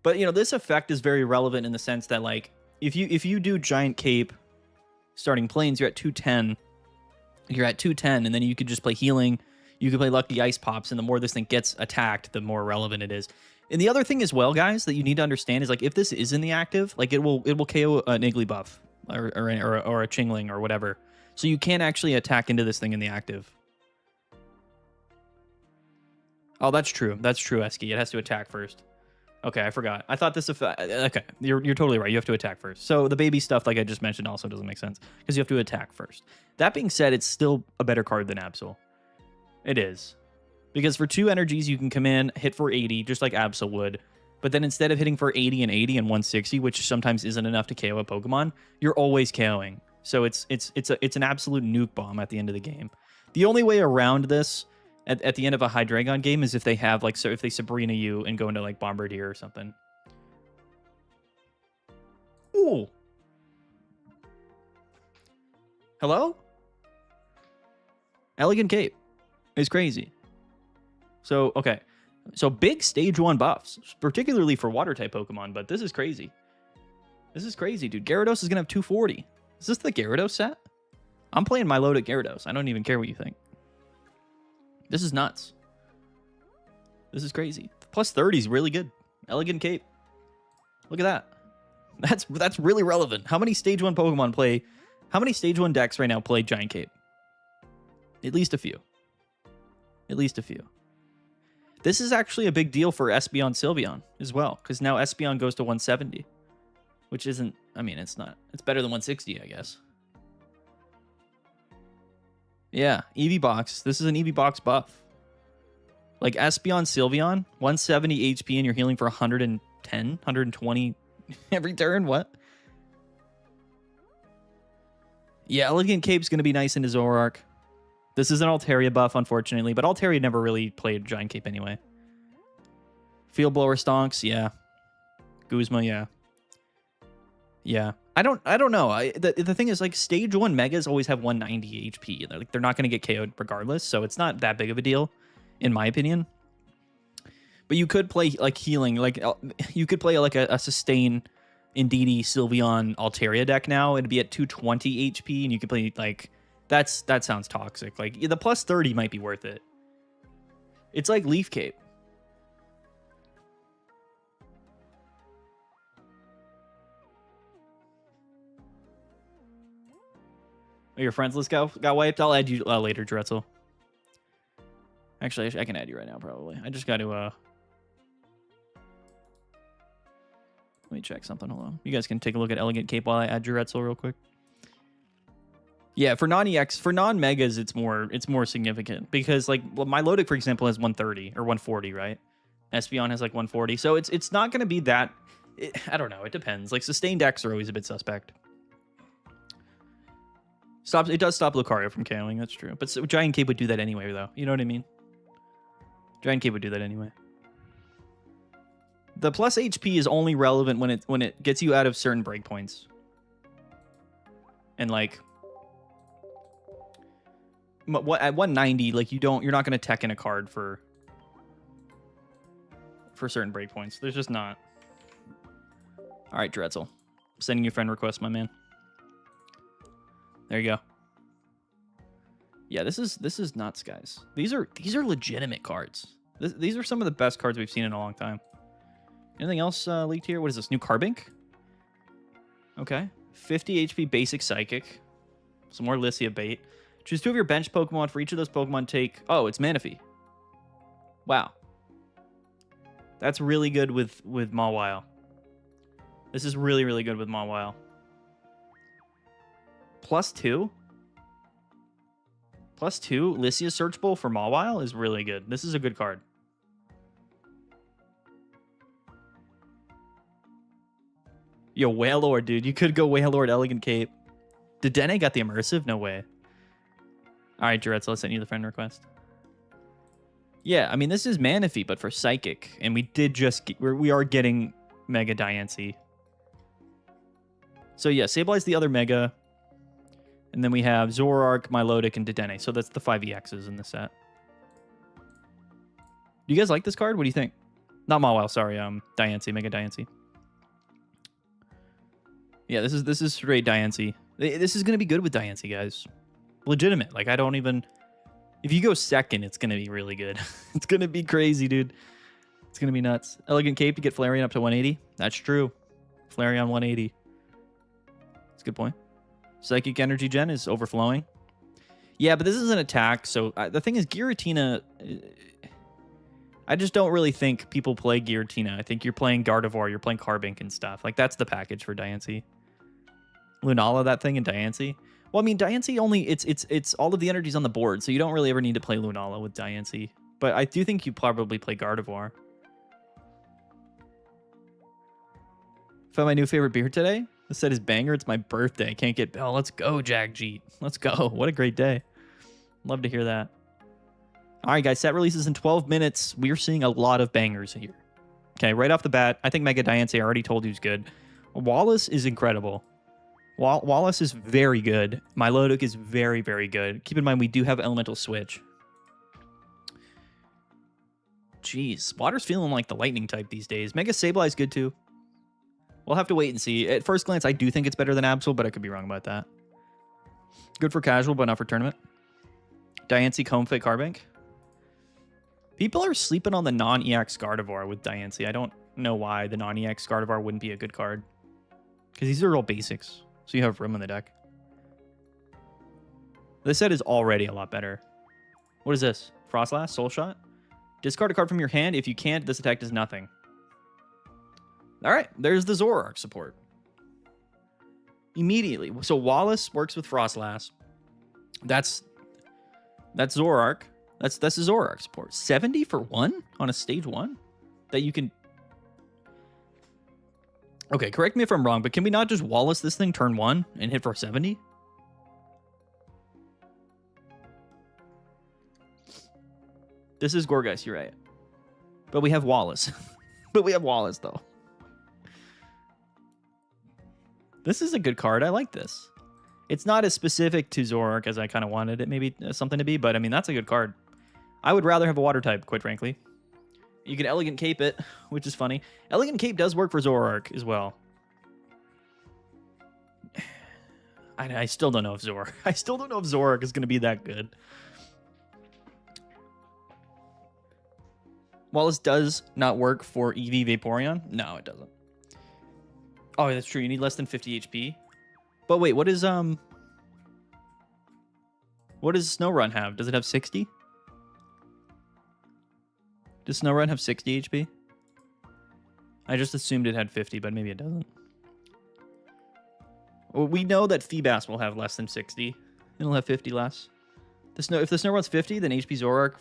But, you know, this effect is very relevant in the sense that, like, if you do Giant Cape starting planes, you're at 210. You're at 210, and then you could just play healing. You can play Lucky Ice Pops, and the more this thing gets attacked, the more relevant it is. And the other thing as well, guys, that you need to understand is, like, if this is in the active, like, it will KO an Igglybuff or a Chingling or whatever. So you can't actually attack into this thing in the active. Oh, that's true. That's true, Eski. It has to attack first. Okay, I forgot. I thought this effect... Okay, you're totally right. You have to attack first. So the baby stuff, like I just mentioned, also doesn't make sense because you have to attack first. That being said, it's still a better card than Absol. It is. Because for 2 energies, you can come in, hit for 80, just like Absol would. But then instead of hitting for 80 and 80 and 160, which sometimes isn't enough to KO a Pokemon, you're always KOing. So it's an absolute nuke bomb at the end of the game. The only way around this at the end of a Hydreigon game is if they have, like, so if they Sabrina you and go into, like, Bombardier or something. Ooh. Hello? Elegant Cape is crazy. So, okay. So big stage 1 buffs, particularly for water-type Pokemon, but this is crazy. This is crazy, dude. Gyarados is going to have 240. Is this the Gyarados set? I'm playing Milotic Gyarados. I don't even care what you think. This is nuts. This is crazy. Plus 30 is really good. Elegant Cape. Look at that. That's really relevant. How many stage 1 Pokemon play... How many stage 1 decks right now play Giant Cape? At least a few. At least a few. This is actually a big deal for Espeon Sylveon as well, because now Espeon goes to 170, which isn't... I mean, it's not... It's better than 160, I guess. Yeah, EV Box. This is an EV Box buff. Like, Espeon Sylveon, 170 HP, and you're healing for 110, 120 every turn? What? Yeah, Elegant Cape's going to be nice into Zoroark. This is an Altaria buff, unfortunately, but Altaria never really played Giant Cape anyway. Field Blower Stonks, yeah. Guzma, yeah. Yeah. I don't know. The thing is, like, stage 1 megas always have 190 HP. They're not going to get KO'd regardless, so it's not that big of a deal, in my opinion. But you could play, like, healing. Like, you could play, like, a sustain Indeedee, Sylveon, Altaria deck now. It'd be at 220 HP, and you could play, like... That sounds toxic. Like, the plus 30 might be worth it. It's like Leaf Cape. Oh, your friends list got wiped? I'll add you later, Dretzel. Actually, I can add you right now, probably. I just got to... Let me check something. Hold on. You guys can take a look at Elegant Cape while I add Dretzel real quick. Yeah, for non-EX, for non-megas, it's more significant. Because, like, well, my Lodic, for example, has 130 or 140, right? Espeon has, like, 140. So it's not going to be that... I don't know. It depends. Like, sustained decks are always a bit suspect. It does stop Lucario from KOing, that's true. But Giant Cape would do that anyway, though. You know what I mean? Giant Cape would do that anyway. The plus HP is only relevant when it gets you out of certain breakpoints. And, like... at 190, like, you're not going to tech in a card for certain breakpoints. There's just not. All right, Dretzel. Sending you a friend request, my man. There you go. Yeah, this is nuts, guys. These are legitimate cards. These are some of the best cards we've seen in a long time. Anything else leaked here? What is this? New Carbink? Okay. 50 HP basic Psychic. Some more Lycia bait. Choose 2 of your bench Pokemon. For each of those Pokemon, take... Oh, it's Manaphy. Wow. That's really good with Mawile. This is really, really good with Mawile. +2? +2? Lycia Search Bowl for Mawile is really good. This is a good card. Yo, Wailord, dude. You could go Wailord Elegant Cape. Did Dene got the immersive? No way. All right, Jared, so I'll send you the friend request. Yeah, I mean, this is Manaphy, but for Psychic. And we did just... we are getting Mega Diancie. So yeah, Sableye the other Mega. And then we have Zoroark, Milotic, and Dedenne. So that's the 5 EXs in the set. Do you guys like this card? What do you think? Not Mawile, sorry. Diancie, Mega Diancie. Yeah, this is straight Diancie. This is going to be good with Diancie, guys. Legitimate. Like, I don't even... If you go second, it's going to be really good. It's going to be crazy, dude. It's going to be nuts. Elegant Cape to get Flareon up to 180. That's true. Flareon 180. That's a good point. Psychic Energy Gen is overflowing. Yeah, but this is an attack. So the thing is, Giratina... I just don't really think people play Giratina. I think you're playing Gardevoir, you're playing Carbink and stuff. Like, that's the package for Diancie. Lunala, that thing, and Diancie. Well, I mean, Diancie only... It's all of the energies on the board, so you don't really ever need to play Lunala with Diancie. But I do think you probably play Gardevoir. Found my new favorite beer today. This set is banger. It's my birthday. Can't get... Oh, let's go, Jagjeet. Let's go. What a great day. Love to hear that. All right, guys. Set releases in 12 minutes. We're seeing a lot of bangers here. Okay, right off the bat, I think Mega Diancie, I already told you, is good. Wallace is incredible. Wallace is very good. Milotic is very, very good. Keep in mind, we do have Elemental Switch. Jeez, Water's feeling like the lightning type these days. Mega Sableye is good, too. We'll have to wait and see. At first glance, I do think it's better than Absol, but I could be wrong about that. Good for casual, but not for tournament. Diancie, Comfey, Carbink. People are sleeping on the non-EX Gardevoir with Diancie. I don't know why the non-EX Gardevoir wouldn't be a good card. Because these are all basics, so you have room in the deck. This set is already a lot better. What is this? Frostlass? Soul Shot? Discard a card from your hand. If you can't, this attack does nothing. All right, there's the Zoroark support. Immediately. So Wallace works with Frostlass. That's Zoroark. That's the Zoroark support. 70 for 1 on a stage 1? That you can... Okay, correct me if I'm wrong, but can we not just Wallace this thing turn 1 and hit for 70? This is Gorgeist, you're right. But we have Wallace. But we have Wallace, though. This is a good card. I like this. It's not as specific to Zoroark as I kind of wanted it maybe something to be, but I mean, that's a good card. I would rather have a water type, quite frankly. You can Elegant Cape it, which is funny. Elegant Cape does work for Zoroark as well. I still don't know if Zoroark. I still don't know if Zoroark is going to be that good. While this does not work for EV Vaporeon, no, it doesn't. Oh, that's true. You need less than 50 HP. But wait, what does Snorunt have? Does it have 60? Does Snorunt have 60 HP? I just assumed it had 50, but maybe it doesn't. Well, we know that Feebas will have less than 60. It'll have 50 less. If the Snorunt's 50, then HP Zoroark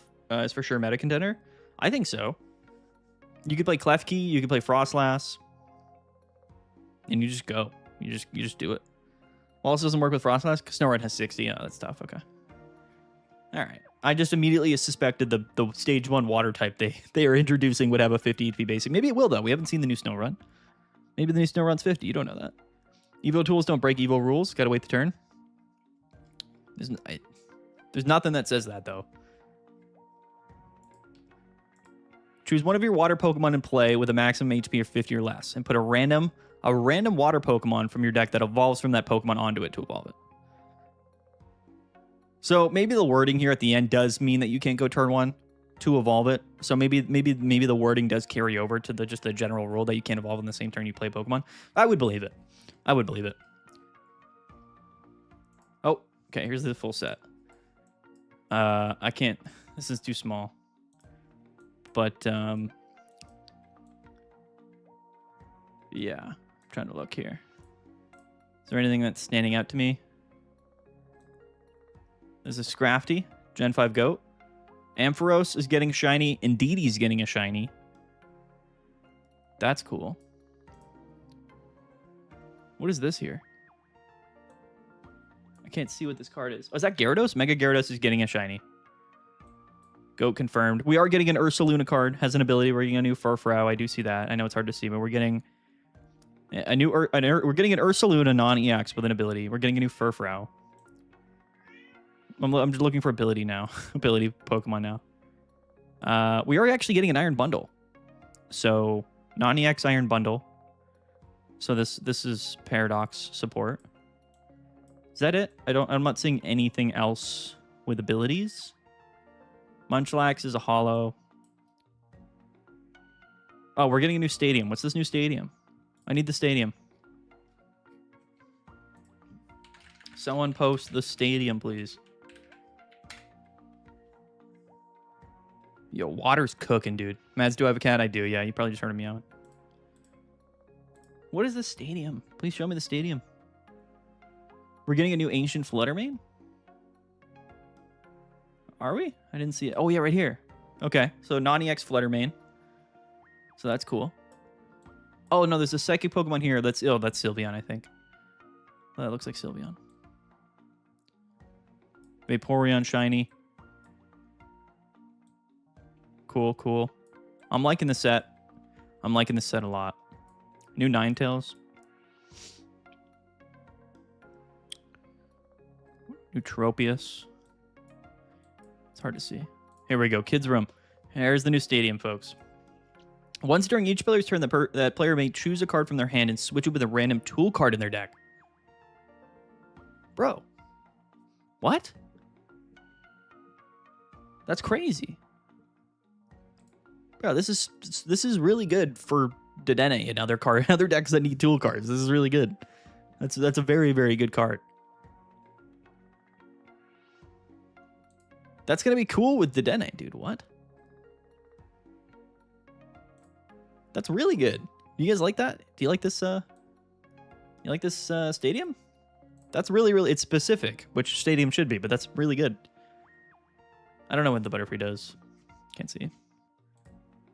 is for sure meta contender. I think so. You could play Klefki, you could play Frostlass, and you just go. You just do it. Well, this doesn't work with Frostlass because Snorunt has 60. Oh, that's tough. Okay. All right. I just immediately suspected the stage 1 water type they are introducing would have a 50 HP basic. Maybe it will, though. We haven't seen the new Snorunt. Maybe the new Snorunt's 50. You don't know that. Evo tools don't break Evo rules. Gotta wait the turn. There's nothing that says that, though. Choose one of your water Pokemon in play with a maximum HP of 50 or less, and put a random water Pokemon from your deck that evolves from that Pokemon onto it to evolve it. So maybe the wording here at the end does mean that you can't go turn 1 to evolve it. So maybe the wording does carry over to just the general rule that you can't evolve in the same turn you play Pokemon. I would believe it. I would believe it. Oh, okay. Here's the full set. I can't. This is too small. But yeah, I'm trying to look here. Is there anything that's standing out to me? There's a Scrafty, Gen 5 Goat. Ampharos is getting a shiny. Indeedee getting a shiny. That's cool. What is this here? I can't see what this card is. Oh, is that Gyarados? Mega Gyarados is getting a shiny. Goat confirmed. We are getting an Ursaluna card. Has an ability. We're getting a new Furfrou. I do see that. I know it's hard to see, but we're getting a new we're getting an Ursaluna non-EX with an ability. We're getting a new Furfrou. I'm just looking for ability now. Ability Pokemon now. We are actually getting an Iron Bundle. So non-EX Iron Bundle. So this is Paradox support. Is that it? I'm not seeing anything else with abilities. Munchlax is a holo. Oh, we're getting a new stadium. What's this new stadium? I need the stadium. Someone post the stadium, please. Yo, water's cooking, dude. Mads, do I have a cat? I do. Yeah, you probably just heard me out. What is the stadium? Please show me the stadium. We're getting a new Ancient Fluttermane? Are we? I didn't see it. Oh, yeah, right here. Okay, so non-EX Fluttermane. So that's cool. Oh, no, there's a Psychic Pokemon here. That's Sylveon, I think. Oh, that looks like Sylveon. Vaporeon shiny. Cool, cool. I'm liking the set. I'm liking the set a lot. New Ninetales. New Tropius. It's hard to see. Here we go. Kids Room. Here's the new stadium, folks. Once during each player's turn, that player may choose a card from their hand and switch it with a random tool card in their deck. Bro. What? That's crazy. Bro, this is really good for Dedenne and other decks that need tool cards. This is really good. That's a very, very good card. That's gonna be cool with Dedenne, dude. What? That's really good. You guys like that? Do you like this? Stadium? That's really, really. It's specific, which stadium should be, but that's really good. I don't know what the Butterfree does. Can't see.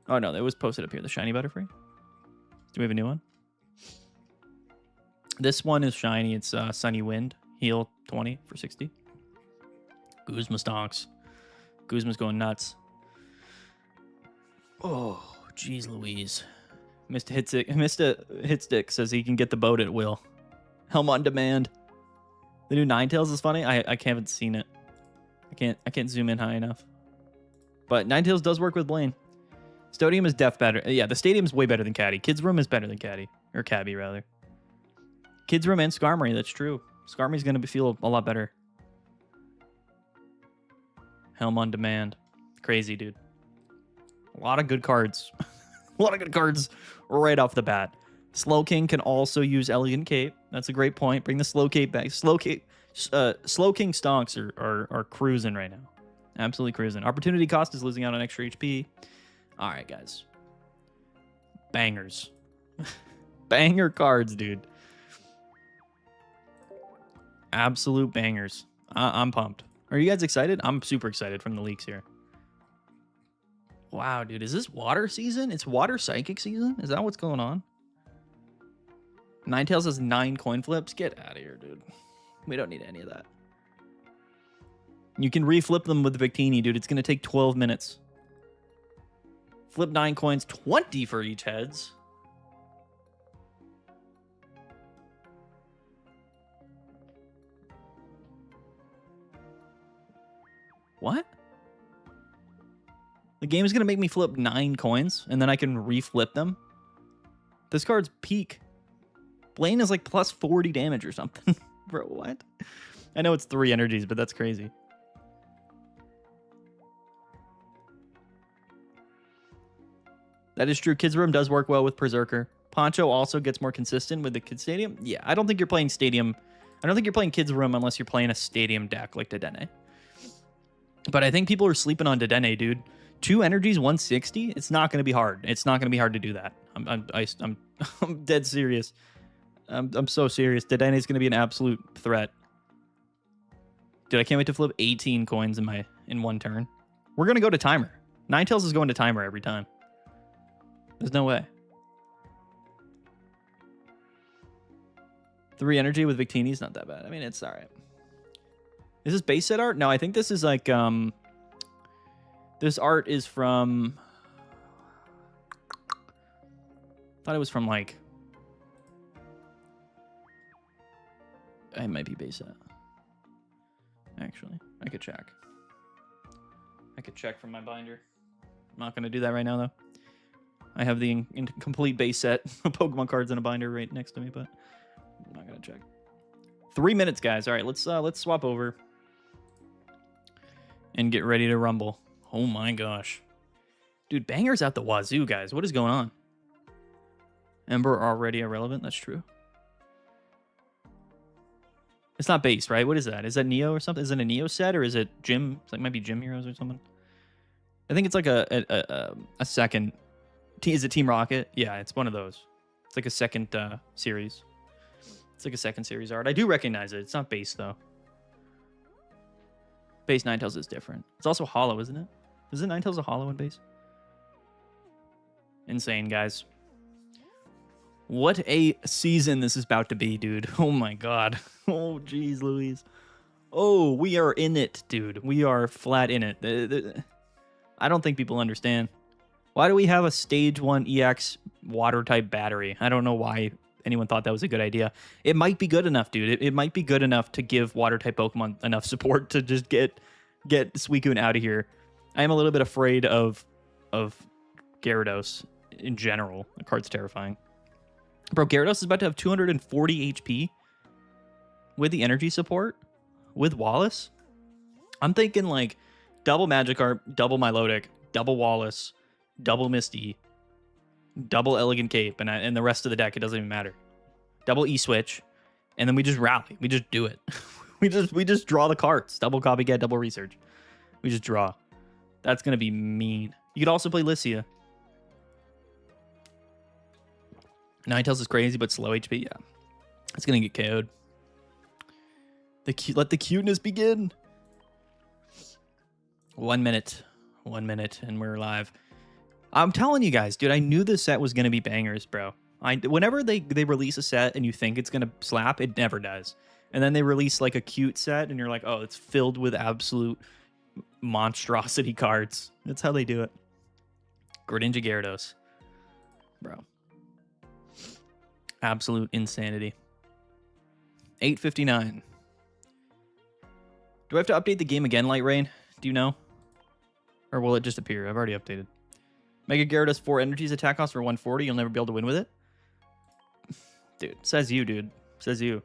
Oh no, it was posted up here. The shiny Butterfree. Do we have a new one? This one is shiny. It's Sunny Wind. Heal 20 for 60. Guzma stonks. Guzma's going nuts. Oh, jeez Louise. Mr. Hitstick says he can get the boat at will. Helm on Demand. The new Ninetales is funny. I haven't seen it. I can't zoom in high enough. But Ninetales does work with Blaine. Stadium is better. Yeah, the Stadium's way better than Caddy. Kids Room is better than Caddy. Or Cabby, rather. Kids Room and Skarmory, that's true. Skarmory's going to feel a lot better. Helm on Demand. Crazy, dude. A lot of good cards. A lot of good cards right off the bat. Slowking can also use Elegant Cape. That's a great point. Bring the Slowking back. Slowking stonks are cruising right now. Absolutely cruising. Opportunity cost is losing out on extra HP. All right, guys. Bangers. Banger cards, dude. Absolute bangers. I'm pumped. Are you guys excited? I'm super excited from the leaks here. Wow, dude. Is this water season? It's water psychic season? Is that what's going on? Ninetales has 9 coin flips. Get out of here, dude. We don't need any of that. You can reflip them with Victini, dude. It's going to take 12 minutes. Flip 9 coins, 20 for each heads. What? The game is going to make me flip 9 coins, and then I can reflip them? This card's peak. Blaine is like plus 40 damage or something. Bro, what? I know it's 3 energies, but that's crazy. That is true. Kids Room does work well with Berserker. Poncho also gets more consistent with the Kids Stadium. Yeah, I don't think you're playing Stadium. I don't think you're playing Kids Room unless you're playing a Stadium deck like Dedenne. But I think people are sleeping on Dedenne, dude. 2 energies, 160. It's not going to be hard. It's not going to be hard to do that. I'm dead serious. I'm so serious. Dedenne is going to be an absolute threat. Dude, I can't wait to flip 18 coins in one turn. We're going to go to timer. Ninetales is going to timer every time. There's no way. 3 energy with Victini is not that bad. I mean, it's all right. Is this base set art? No, I think this is like this art is from. I thought it was from like. It might be base set. Actually, I could check. I could check from my binder. I'm not gonna do that right now though. I have the complete base set of Pokemon cards in a binder right next to me, but I'm not gonna check. 3 minutes, guys. All right, let's swap over and get ready to rumble. Oh my gosh, dude, bangers out the wazoo, guys. What is going on? Ember already irrelevant. That's true. It's not base, right? What is that? Is that Neo or something? Is it a Neo set or is it Gym? It's like might be Gym Heroes or something. I think it's like a second. Is it Team Rocket? Yeah, it's one of those. It's like a second series. It's like a second series art. I do recognize it. It's not base, though. Base Ninetales is different. It's also hollow, isn't it? Isn't Ninetales a hollow in base? Insane, guys. What a season this is about to be, dude. Oh, my God. Oh, jeez, Louise. Oh, we are in it, dude. We are flat in it. I don't think people understand. Why do we have a Stage 1 EX water-type battery? I don't know why anyone thought that was a good idea. It might be good enough, dude. It might be good enough to give water-type Pokemon enough support to just get Suicune out of here. I am a little bit afraid of Gyarados in general. The card's terrifying. Bro, Gyarados is about to have 240 HP with the energy support, with Wallace. I'm thinking like double Magikarp, double Milotic, double Wallace, double Misty, double Elegant Cape, and the rest of the deck, it doesn't even matter. Double E-Switch, and then we just rally. We just do it. we just draw the cards. Double Copycat, double Research. We just draw. That's going to be mean. You could also play Lycia. Ninetales is crazy, but slow HP, yeah. It's going to get KO'd. Let the cuteness begin. 1 minute. 1 minute, and we're live. I'm telling you guys, dude, I knew this set was going to be bangers, bro. Whenever they release a set and you think it's going to slap, it never does. And then they release like a cute set and you're like, oh, it's filled with absolute monstrosity cards. That's how they do it. Greninja Gyarados. Bro. Absolute insanity. 8:59. Do I have to update the game again, Light Rain? Do you know? Or will it just appear? I've already updated. Mega Gyarados 4 energies attack cost for 140. You'll never be able to win with it? Dude, says you, dude. Says you.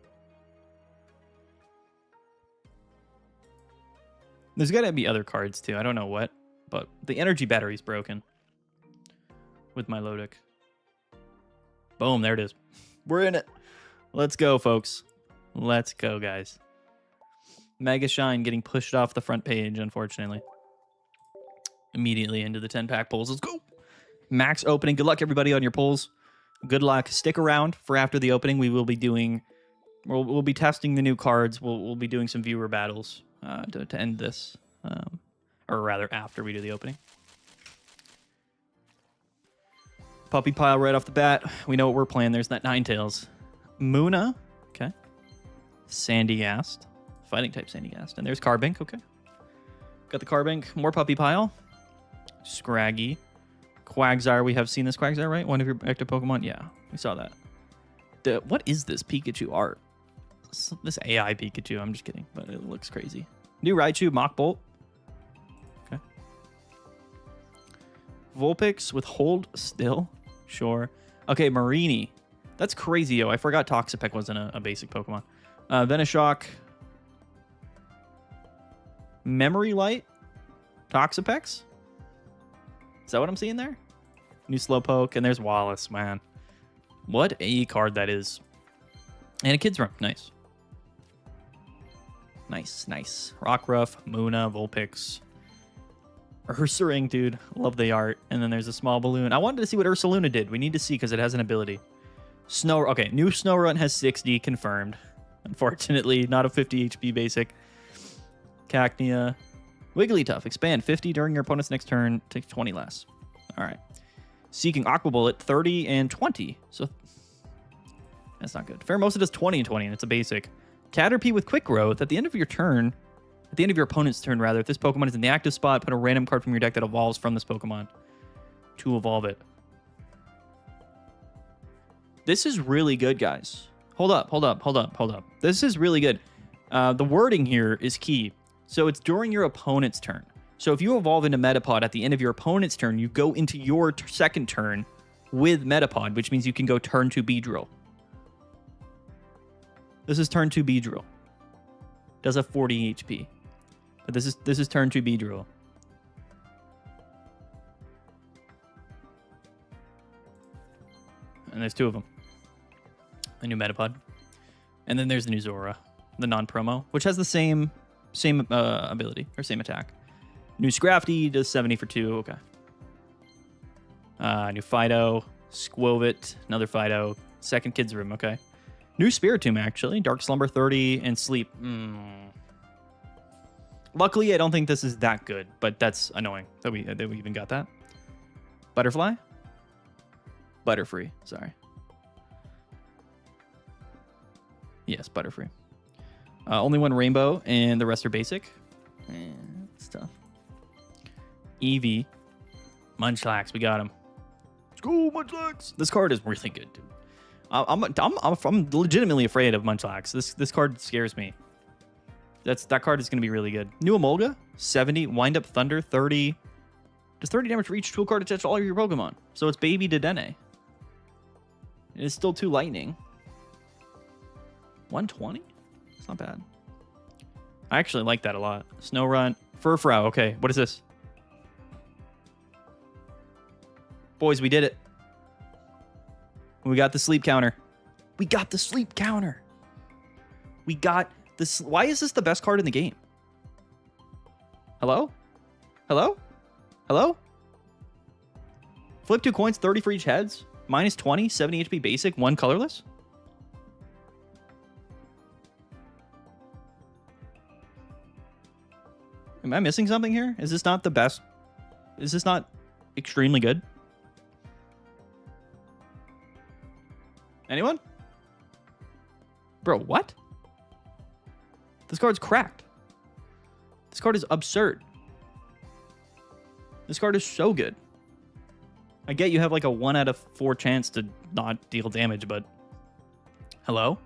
There's got to be other cards, too. I don't know what. But the energy battery's broken. With my Lodic. Boom, there it is. We're in it. Let's go, folks. Let's go, guys. Mega Shine getting pushed off the front page, unfortunately. Immediately into the 10-pack pulls. Let's go. Max opening. Good luck, everybody, on your pulls. Good luck. Stick around for after the opening. We will be doing... We'll be testing the new cards. We'll be doing some viewer battles to end this. Or rather, after we do the opening. Puppy pile right off the bat. We know what we're playing. There's that Ninetales. Muna. Okay. Sandygast. Fighting type Sandygast. And there's Carbink. Okay. Got the Carbink. More puppy pile. Scraggy. Quagsire. We have seen this Quagsire, right? One of your active Pokemon? Yeah. We saw that. What is this Pikachu art? This AI Pikachu. I'm just kidding. But it looks crazy. New Raichu. Mach Bolt. Okay. Vulpix with Hold Still. Sure. Okay, Marini. That's crazy, yo. I forgot Toxapex wasn't a basic Pokemon. Venoshock. Memory Light. Toxapex? Is that what I'm seeing there? New Slowpoke. And there's Wallace, man. What a card that is. And a Kid's Room. Nice. Nice, nice. Rockruff, Muna, Vulpix. Ursaring, dude. Love the art. And then there's a small balloon. I wanted to see what Ursaluna did. We need to see because it has an ability. Snow. Okay, new Snorunt has 60 confirmed. Unfortunately, not a 50 HP basic. Cacnea. Wigglytuff. Expand 50 during your opponent's next turn. Takes 20 less. All right. Seeking Aqua Bullet 30 and 20. So that's not good. Pheromosa does 20 and 20, and it's a basic. Caterpie with Quick Growth at the end of your turn. At the end of your opponent's turn, rather, if this Pokemon is in the active spot, put a random card from your deck that evolves from this Pokemon to evolve it. This is really good, guys. Hold up. This is really good. The wording here is key. So it's during your opponent's turn. So if you evolve into Metapod at the end of your opponent's turn, you go into your second turn with Metapod, which means you can go turn 2 Beedrill. This is turn 2 Beedrill. Does have 40 HP. But this is turn 2 Beedrill. And there's 2 of them. The new Metapod. And then there's the new Zora, the non-promo, which has the same ability, or same attack. New Scrafty does 70 for 2. Okay. New Fido, Squovit, another Fido, second Kid's Room. Okay. New Spiritomb, actually. Dark Slumber 30 and Sleep. Luckily, I don't think this is that good, but that's annoying that we even got that. Butterfly? Butterfree, sorry. Yes, Butterfree. Only one Rainbow, and the rest are basic. It's tough. Eevee. Munchlax, we got him. Let's go, Munchlax! This card is really good, dude. I'm legitimately afraid of Munchlax. This card scares me. That card is going to be really good. New Emolga, 70. Wind Up Thunder, 30. Does 30 damage for each tool card attach to all of your Pokemon. So it's Baby Dedenne. It is still 2 lightning. 120? It's not bad. I actually like that a lot. Snorunt. Furfrou. Okay, what is this? Boys, we did it. We got the sleep counter. We got the sleep counter. We got this. Why is this the best card in the game? Hello? Hello? Hello? Flip 2 coins, 30 for each heads. Minus 20, 70 HP basic, 1 colorless. Am I missing something here? Is this not the best? Is this not extremely good? Anyone? Bro, what? This card's cracked. This card is absurd. This card is so good. I get you have like a 1 out of 4 chance to not deal damage, but... Hello?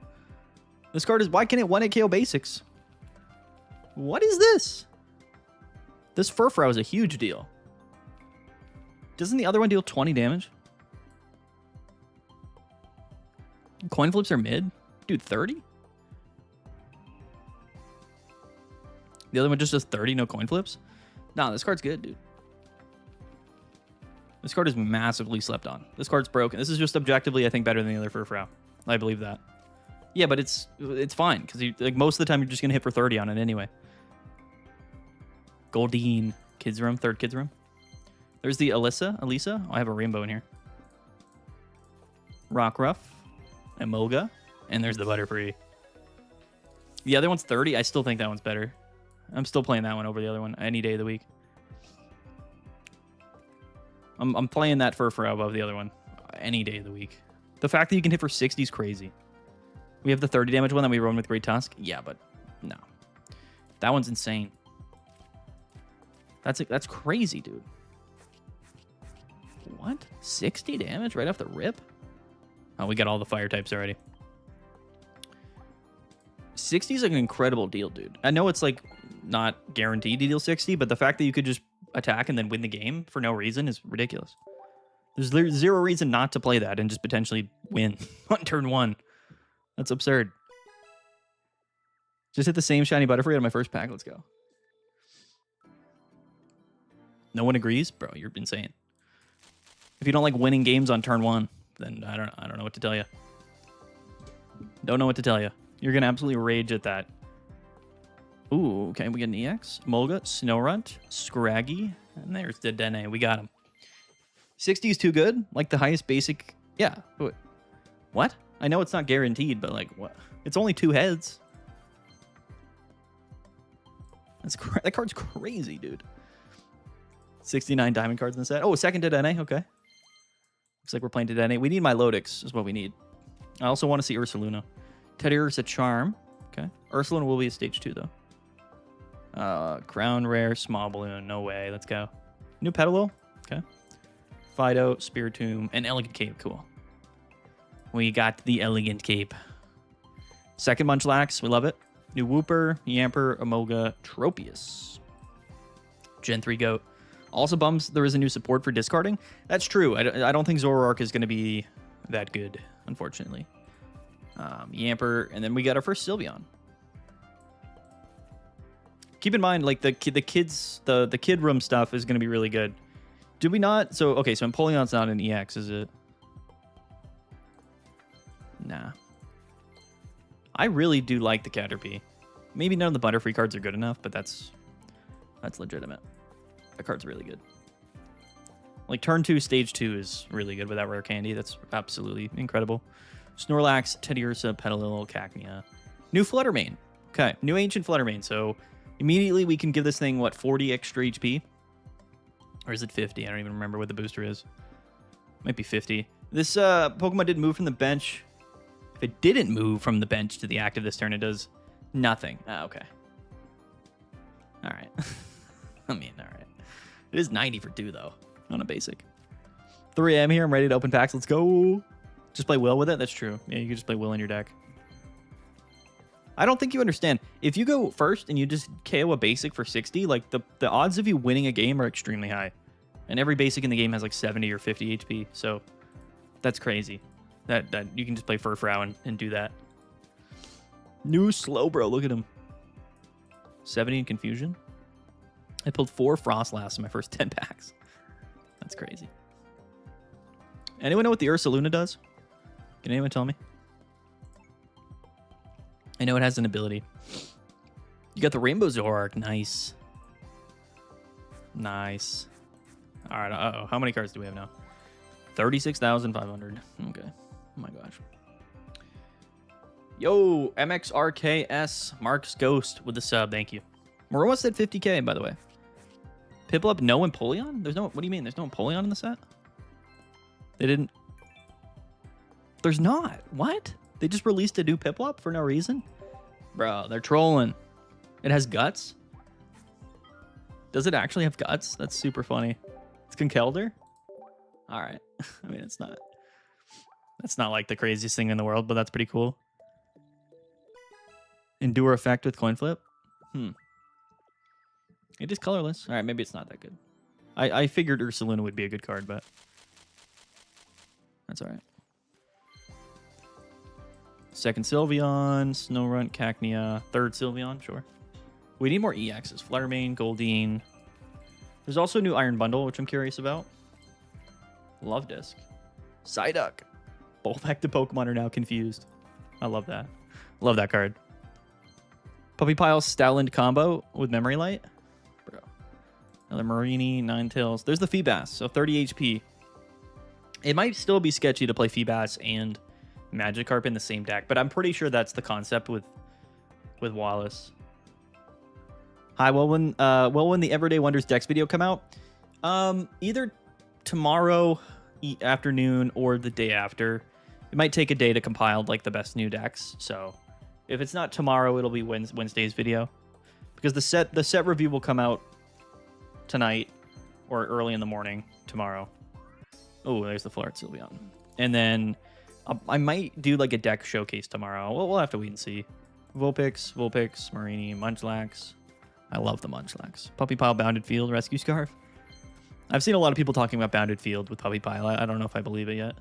This card is... Why can't it 1-hit KO basics? What is this? This Furfrou is a huge deal. Doesn't the other one deal 20 damage? Coin flips are mid? Dude, 30? The other one just does 30, no coin flips? Nah, this card's good, dude. This card is massively slept on. This card's broken. This is just objectively, I think, better than the other Furfrou. I believe that. Yeah, but it's fine, because like most of the time you're just going to hit for 30 on it anyway. Goldeen. Kids room. Third kids room. There's the Elisa. Oh, I have a rainbow in here. Rockruff. Emolga. And there's the Butterfree. The other one's 30. I still think that one's better. I'm still playing that one over the other one any day of the week. I'm playing that Furfrou above the other one any day of the week. The fact that you can hit for 60 is crazy. We have the 30 damage one that we run with Great Tusk. Yeah, but no. That one's insane. That's crazy, dude. What? 60 damage right off the rip? Oh, we got all the fire types already. 60 is like an incredible deal, dude. I know it's like not guaranteed to deal 60, but the fact that you could just attack and then win the game for no reason is ridiculous. There's zero reason not to play that and just potentially win on turn 1. That's absurd. Just hit the same shiny Butterfree on my first pack. Let's go. No one agrees? Bro, you're insane. If you don't like winning games on turn 1, then I don't know what to tell you. Don't know what to tell you. You're going to absolutely rage at that. Ooh, okay, we get an EX. Molga, Snorunt, Scraggy, and there's the Dene. We got him. 60 is too good? Like the highest basic... Yeah. What? I know it's not guaranteed, but like, what? It's only 2 heads. That card's crazy, dude. 69 diamond cards in the set. Oh, second to Dene. Okay. Looks like we're playing to Dene. We need Milotics is what we need. I also want to see Ursaluna. Teddiursa Charm. Okay. Ursaluna will be a stage 2, though. Crown Rare, Small Balloon. No way. Let's go. New Petalil. Okay. Fido, Spiritomb, and Elegant Cape. Cool. We got the Elegant Cape. Second Munchlax. We love it. New Wooper, Yamper, Emolga, Tropius. Gen 3 Goat. Also bums there is a new support for discarding. That's true. I don't think Zoroark is going to be that good, unfortunately. Yamper, and then we got our first Sylveon. Keep in mind, like the kid room stuff is going to be really good. Did we not? So okay, so Empoleon's not an EX, is it? Nah. I really do like the Caterpie. Maybe none of the Butterfree cards are good enough, but that's legitimate. That card's really good. Like turn 2, stage 2 is really good with that rare candy. That's absolutely incredible. Snorlax, Teddiursa, Petalil, Cacnea. New Fluttermane. Okay, new Ancient Fluttermane. So immediately we can give this thing, what, 40 extra HP? Or is it 50? I don't even remember what the booster is. Might be 50. This Pokemon didn't move from the bench. If it didn't move from the bench to the active this turn, it does nothing. Ah, okay. All right. I mean, all right. It is 90 for 2, though, on a basic. 3 AM here. I'm ready to open packs. Let's go. Just play Will with it? That's true. Yeah, you can just play Will in your deck. I don't think you understand. If you go first and you just KO a basic for 60, like the odds of you winning a game are extremely high. And every basic in the game has like 70 or 50 HP. So that's crazy. That you can just play Furfrou and do that. New Slowbro. Look at him. 70 in Confusion. I pulled 4 Frostlass in my first 10 packs. That's crazy. Anyone know what the Ursaluna does? Can anyone tell me? I know it has an ability. You got the Rainbow Zoroark. Nice. Nice. All right. Uh-oh. How many cards do we have now? 36,500. Okay. Oh my gosh. Yo, MXRKS. Mark's Ghost with the sub. Thank you. We're almost at 50K, by the way. Piplup, no Empoleon? There's no... What do you mean? There's no Empoleon in the set? They didn't... There's not. What? They just released a new Piplup for no reason? Bro, they're trolling. It has guts? Does it actually have guts? That's super funny. It's Conkeldurr? Alright. I mean, it's not... That's not like the craziest thing in the world, but that's pretty cool. Endure effect with coin flip. It is colorless. All right, maybe it's not that good. I figured Ursaluna would be a good card, but that's all right. Second Sylveon, Snorunt, Cacnea. Third Sylveon, sure. We need more EXs. Fluttermane, Goldeen. There's also a new Iron Bundle, which I'm curious about. Love Disc. Psyduck. Both active Pokemon are now confused. I love that. Love that card. Puppy Pile Stoutland combo with Memory Light. Bro. Another Marini, Ninetales. There's the Feebas, so 30 HP. It might still be sketchy to play Feebas and Magikarp in the same deck, but I'm pretty sure that's the concept with Wallace. Hi, well when the Everyday Wonders Dex video come out? Either tomorrow afternoon or the day after. It might take a day to compile like the best new decks, so if it's not tomorrow, it'll be Wednesday's video, because the set review will come out tonight or early in the morning tomorrow. Oh, there's the Flart Sylveon, and then I might do like a deck showcase tomorrow. We'll have to wait and see. Vulpix, Marini, Munchlax. I love the Munchlax. Puppy Pile, Bounded Field, Rescue Scarf. I've seen a lot of people talking about Bounded Field with Puppy Pile. I don't know if I believe it yet.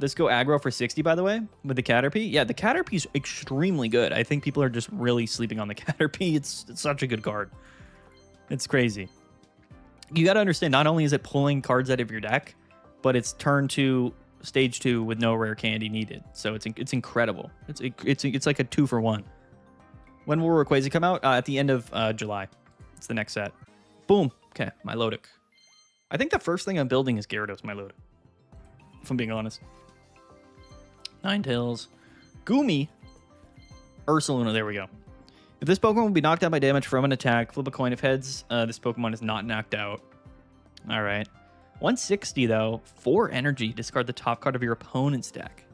This go aggro for 60, by the way, with the Caterpie. Yeah, the Caterpie's extremely good. I think people are just really sleeping on the Caterpie. It's such a good card. It's crazy. You got to understand, not only is it pulling cards out of your deck, but it's turn 2, stage 2 with no rare candy needed. So it's incredible. It's like a 2-for-1. When will Rayquaza come out? At the end of July. It's the next set. Boom. Okay, Milotic. I think the first thing I'm building is Gyarados Milotic, if I'm being honest. Ninetales. Goomy. Ursaluna, there we go. If this Pokemon will be knocked out by damage from an attack, flip a coin. If heads, this Pokemon is not knocked out. All right. 160, though. 4 energy. Discard the top card of your opponent's deck.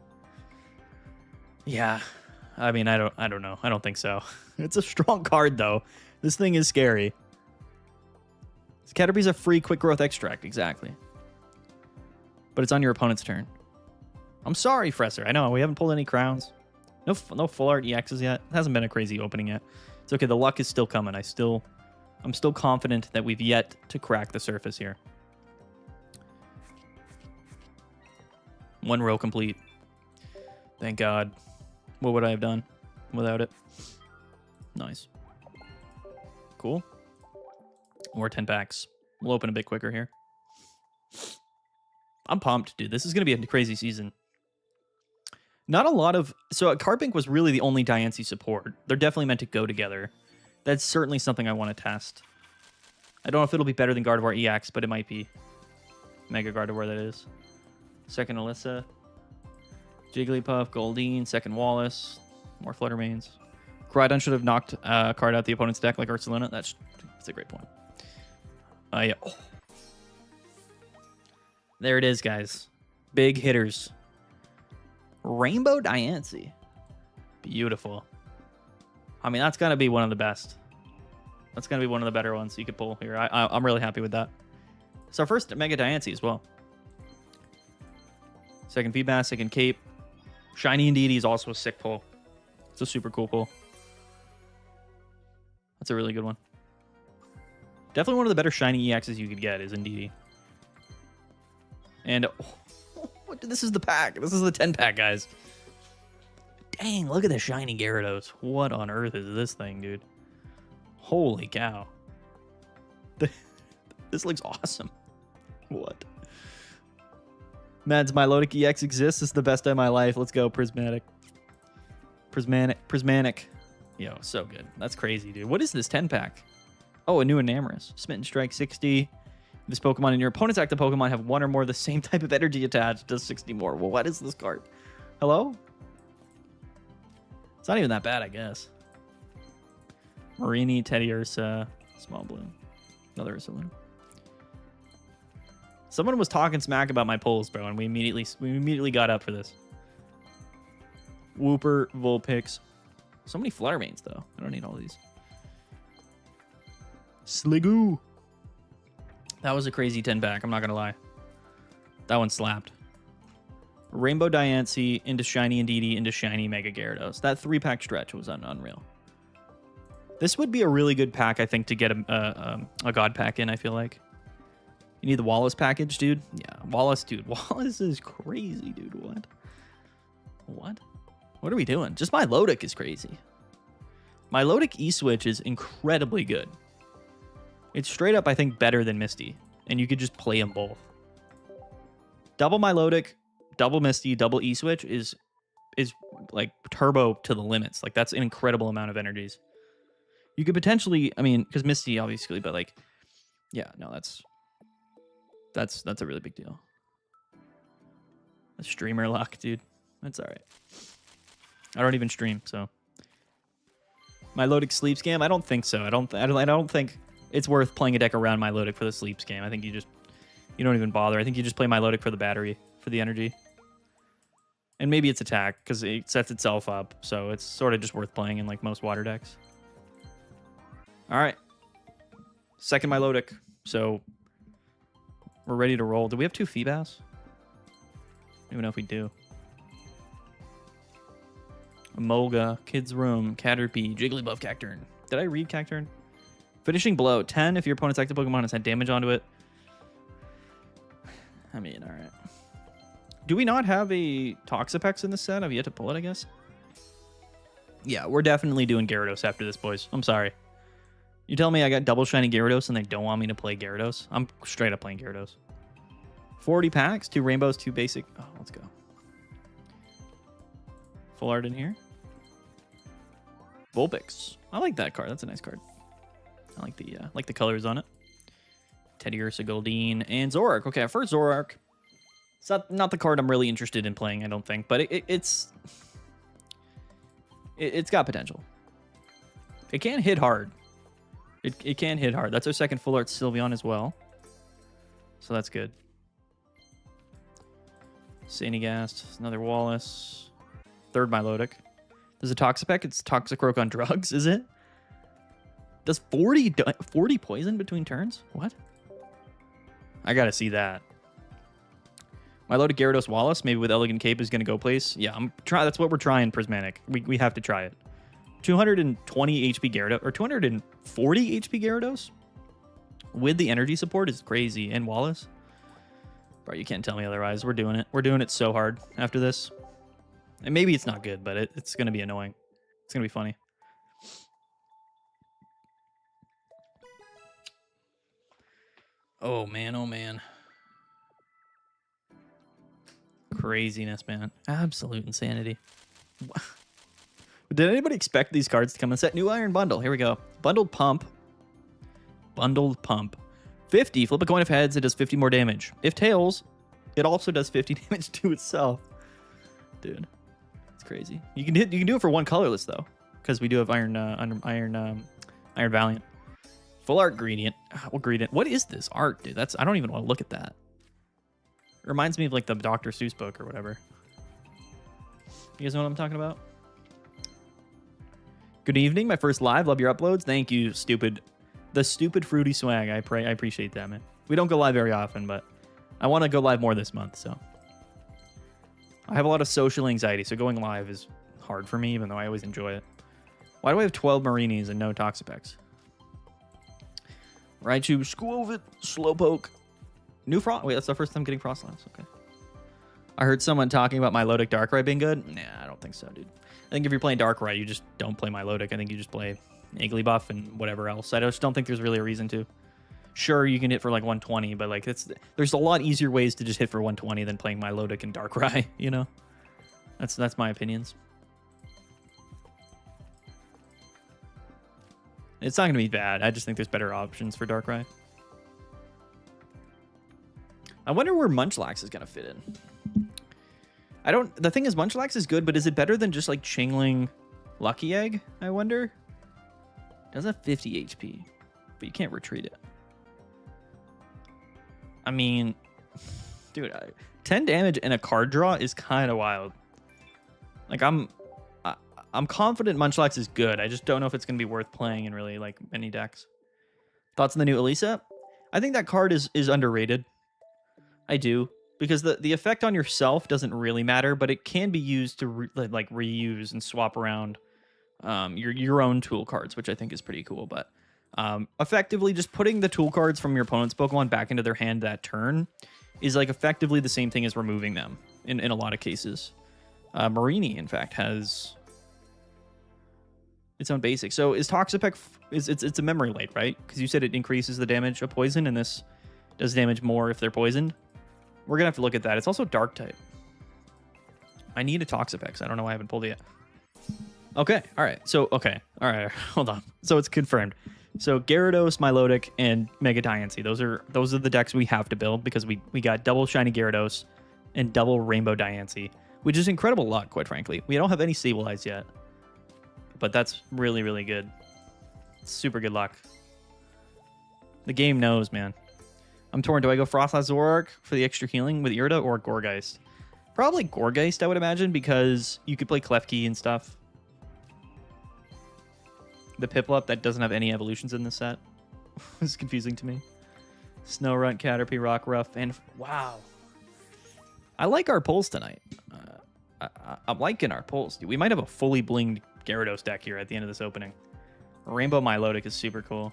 Yeah. I mean, I don't know. I don't think so. It's a strong card, though. This thing is scary. Caterpie's a free quick growth extract, exactly. But it's on your opponent's turn. I'm sorry, Fresser. I know, we haven't pulled any crowns. No full art EXs yet. It hasn't been a crazy opening yet. It's okay, the luck is still coming. I'm still confident that we've yet to crack the surface here. 1 row complete. Thank God. What would I have done without it? Nice. Cool. More 10 packs. We'll open a bit quicker here. I'm pumped, dude. This is going to be a crazy season. Not a lot of... So Carbink was really the only Diancie support. They're definitely meant to go together. That's certainly something I want to test. I don't know if it'll be better than Gardevoir EX, but it might be. Mega Gardevoir, that is. Second Alyssa. Jigglypuff, Goldeen, second Wallace. More Fluttermanes. Koraidon should have knocked a card out the opponent's deck like Ursaluna. That's a great point. Yeah. Oh. There it is, guys. Big hitters. Rainbow Diancie. Beautiful. I mean, that's going to be one of the best. That's going to be one of the better ones you could pull here. I'm really happy with that. It's our first Mega Diancie as well. Second Feebas, second Cape. Shiny Indeedee is also a sick pull. It's a super cool pull. That's a really good one. Definitely one of the better shiny EXs you could get is Indeedee. And this is the pack. This is the 10-pack, guys. Dang, look at the shiny Gyarados. What on earth is this thing, dude? Holy cow. This looks awesome. What? Mad's Milotic EX exists. This is the best day of my life. Let's go, Prismatic. Prismatic. Yo, so good. That's crazy, dude. What is this 10-pack? Oh, a new Enamorous. Smitten Strike 60. This Pokemon and your opponent's active Pokemon have 1 or more of the same type of energy attached. Does 60 more. Well, what is this card? Hello? It's not even that bad, I guess. Marini, Teddy Ursa, Small Bloom. Another Ursaluna. Someone was talking smack about my pulls, bro, and we immediately got up for this. Wooper, Vulpix. So many Fluttermanes, though. I don't need all these. Sliggoo. That was a crazy 10-pack, I'm not going to lie. That one slapped. Rainbow Diancie into shiny Indeedee into shiny Mega Gyarados. That 3-pack stretch was unreal. This would be a really good pack, I think, to get a God pack in, I feel like. You need the Wallace package, dude? Yeah, Wallace, dude. Wallace is crazy, dude. What? What? What are we doing? Just my Milotic is crazy. My Milotic E-Switch is incredibly good. It's straight up, I think, better than Misty. And you could just play them both. Double Milotic, double Misty, double E-Switch is like turbo to the limits. Like, that's an incredible amount of energies. You could potentially, I mean, because Misty, obviously, but like, yeah, no, that's a really big deal. A streamer luck, dude. That's all right. I don't even stream, so. Milotic sleep scam? I don't think so. I don't think it's worth playing a deck around Milotic for the sleep scam. I think you don't even bother. I think you just play Milotic for the battery, for the energy. And maybe it's attack, because it sets itself up, so it's sort of just worth playing in like most water decks. All right. Second Milotic. So we're ready to roll. Do we have 2 Feebas? I don't even know if we do. Emolga, Kid's Room, Caterpie, Jigglypuff, Cacturn. Did I read Cacturn? Finishing Blow. 10 if your opponent's active Pokemon has had damage onto it. I mean, all right. Do we not have a Toxapex in this set? I've yet to pull it, I guess. Yeah, we're definitely doing Gyarados after this, boys. I'm sorry. You tell me I got double shiny Gyarados and they don't want me to play Gyarados? I'm straight up playing Gyarados. 40 packs, 2 rainbows, 2 basic. Oh, let's go. Full art in here. Vulpix. I like that card. That's a nice card. I like the colors on it. Teddy Ursa, Goldeen, and Zoroark. Okay, first Zoroark. It's not the card I'm really interested in playing, I don't think, but it's got potential. It can hit hard. It can hit hard. That's our second full art Sylveon as well. So that's good. Sanigast, another Wallace. Third Milotic. There's a Toxapex. It's Toxicroak on drugs, is it? Does 40 poison between turns? What? I gotta see that. Milotic Gyarados Wallace, maybe with Elegant Cape is gonna go place. Yeah, that's what we're trying, Prismatic. We have to try it. 220 HP Gyarados, or 240 HP Gyarados with the energy support is crazy. And Wallace, bro, you can't tell me otherwise. We're doing it. We're doing it so hard after this. And maybe it's not good, but it's going to be annoying. It's going to be funny. Oh, man. Oh, man. Craziness, man. Absolute insanity. Did anybody expect these cards to come in set? New Iron Bundle. Here we go. Bundled Pump. Bundled Pump. 50. Flip a coin if heads. It does 50 more damage. If tails, it also does 50 damage to itself. Dude. Crazy. You can do it for one colorless though, because we do have Iron Valiant. Full art Gradient. What Gradient? What is this art, dude? I don't even want to look at that. It reminds me of like the Dr. Seuss book or whatever. You guys know what I'm talking about? Good evening, my first live. Love your uploads. Thank you, the stupid fruity swag. I appreciate that, man. We don't go live very often, but I want to go live more this month, so. I have a lot of social anxiety, so going live is hard for me, even though I always enjoy it. Why do I have 12 Marinis and no Toxapex? Raichu, Squovit, Slowpoke, New Frost. Wait, that's the first time getting Frostlass. Okay. I heard someone talking about Milotic Darkrai being good. Nah, I don't think so, dude. I think if you're playing Darkrai, you just don't play Milotic. I think you just play Igglybuff and whatever else. I just don't think there's really a reason to. Sure, you can hit for like 120, but like there's a lot easier ways to just hit for 120 than playing Milotic and Darkrai, you know? That's my opinions. It's not going to be bad. I just think there's better options for Darkrai. I wonder where Munchlax is going to fit in. The thing is, Munchlax is good, but is it better than just like Chingling Lucky Egg? I wonder. It does have 50 HP, but you can't retreat it. I mean, dude, 10 damage and a card draw is kind of wild. Like, I'm confident Munchlax is good. I just don't know if it's going to be worth playing in really, like, many decks. Thoughts on the new Elisa? I think that card is underrated. I do. because the effect on yourself doesn't really matter, but it can be used to like reuse and swap around your own tool cards, which I think is pretty cool. But effectively, just putting the tool cards from your opponent's Pokemon back into their hand that turn is like effectively the same thing as removing them in a lot of cases. Marini, in fact, has its own basic. So is Toxapex, it's a memory light, right? Because you said it increases the damage of poison, and this does damage more if they're poisoned. We're gonna have to look at that. It's also dark type. I need a Toxapex. I don't know why I haven't pulled it yet. Okay, all right. So, okay, all right, hold on. So it's confirmed. So Gyarados, Milotic, and Mega Diancie. Those are the decks we have to build because we got double Shiny Gyarados and double Rainbow Diancie, which is incredible luck, quite frankly. We don't have any Stabilize yet, but that's really, really good. Super good luck. The game knows, man. I'm torn. Do I go Frostlass Zoroark for the extra healing with Irida or Gourgeist? Probably Gourgeist, I would imagine, because you could play Klefki and stuff. The Piplup that doesn't have any evolutions in this set is confusing to me. Snorunt, Caterpie, Rockruff, and wow. I like our pulls tonight. I'm liking our pulls, dude. We might have a fully blinged Gyarados deck here at the end of this opening. Rainbow Milotic is super cool.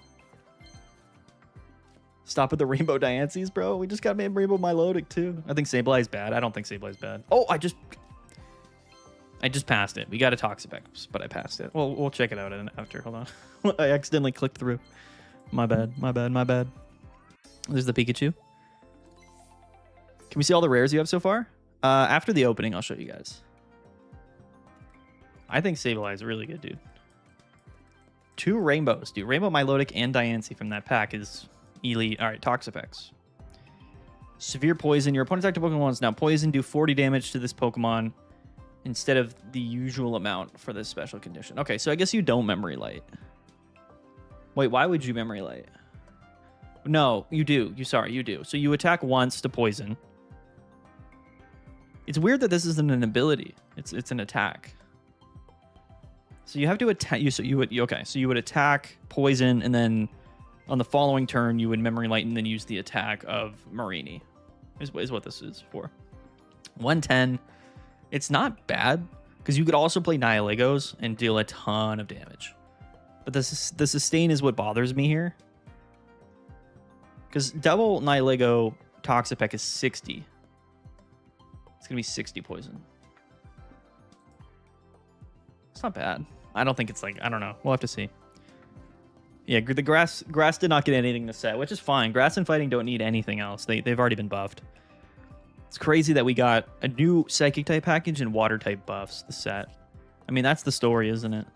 Stop at the Rainbow Diancies, bro. We just got made Rainbow Milotic too. I think Sableye is bad. I don't think Sableye is bad. Oh, I just passed it. We got a Toxapex, but I passed it. Well, we'll check it out after. Hold on. I accidentally clicked through. My bad. There's the Pikachu. Can we see all the rares you have so far? After the opening, I'll show you guys. I think Sableye is really good, dude. 2 rainbows, dude. Rainbow Milotic and Diancie from that pack is elite. All right, Toxapex. Severe Poison. Your opponent's active Pokemon is now poison. Do 40 damage to this Pokemon instead of the usual amount for this special condition. Okay, so I guess you don't Memory Light. Wait, why would you Memory Light? No, you do. You do. So you attack once to poison. It's weird that this isn't an ability. It's an attack. So you have to attack. So you would attack poison, and then on the following turn you would Memory Light and then use the attack of Marini. Is what this is for. 110. It's not bad because you could also play Nihiligos and deal a ton of damage. But the sustain is what bothers me here. Because double Nihiligo Toxapex is 60. It's going to be 60 poison. It's not bad. I don't think it's like, I don't know. We'll have to see. Yeah, the grass did not get anything to set, which is fine. Grass and fighting don't need anything else. They've already been buffed. It's crazy that we got a new Psychic type package and Water type buffs, the set. I mean, that's the story, isn't it?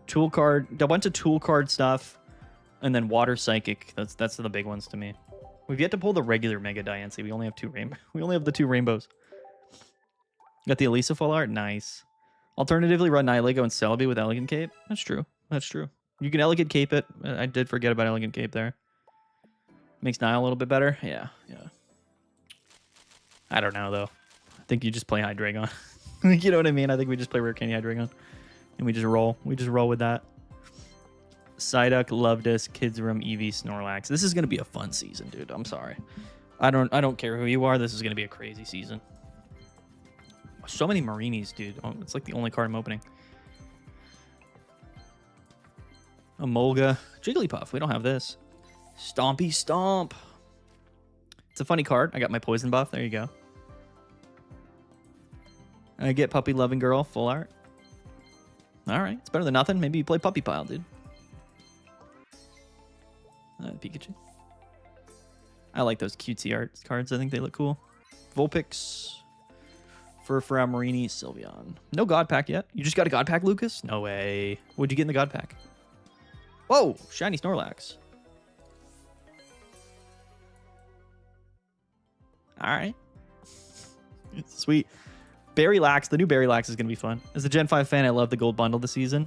Tool card, a bunch of tool card stuff, and then Water Psychic. That's the big ones to me. We've yet to pull the regular Mega Diancie. We only have we only have the 2 rainbows. Got the Elisa full art? Nice. Alternatively, run Nihiligo and Celebi with Elegant Cape. That's true. You can Elegant Cape it. I did forget about Elegant Cape there. Makes Nile a little bit better. Yeah. I don't know, though. I think you just play Hydreigon. You know what I mean? I think we just play Rare Candy Hydreigon. And we just roll. We just roll with that. Psyduck, Lovedus, Kids Room, Eevee, Snorlax. This is going to be a fun season, dude. I'm sorry. I don't care who you are. This is going to be a crazy season. So many Marinis, dude. Oh, it's like the only card I'm opening. Emolga. Jigglypuff. We don't have this. Stompy Stomp. It's a funny card. I got my poison buff. There you go. I get Puppy Loving Girl. Full art. Alright. It's better than nothing. Maybe you play Puppy Pile, dude. Pikachu. I like those cutesy art cards. I think they look cool. Vulpix. Furfrou, Marini, Sylveon. No God Pack yet. You just got a God Pack, Lucas? No way. What'd you get in the God Pack? Whoa! Shiny Snorlax. Alright. Sweet. Berry Lax. The new Berry Lax is going to be fun. As a Gen 5 fan, I love the gold bundle this season.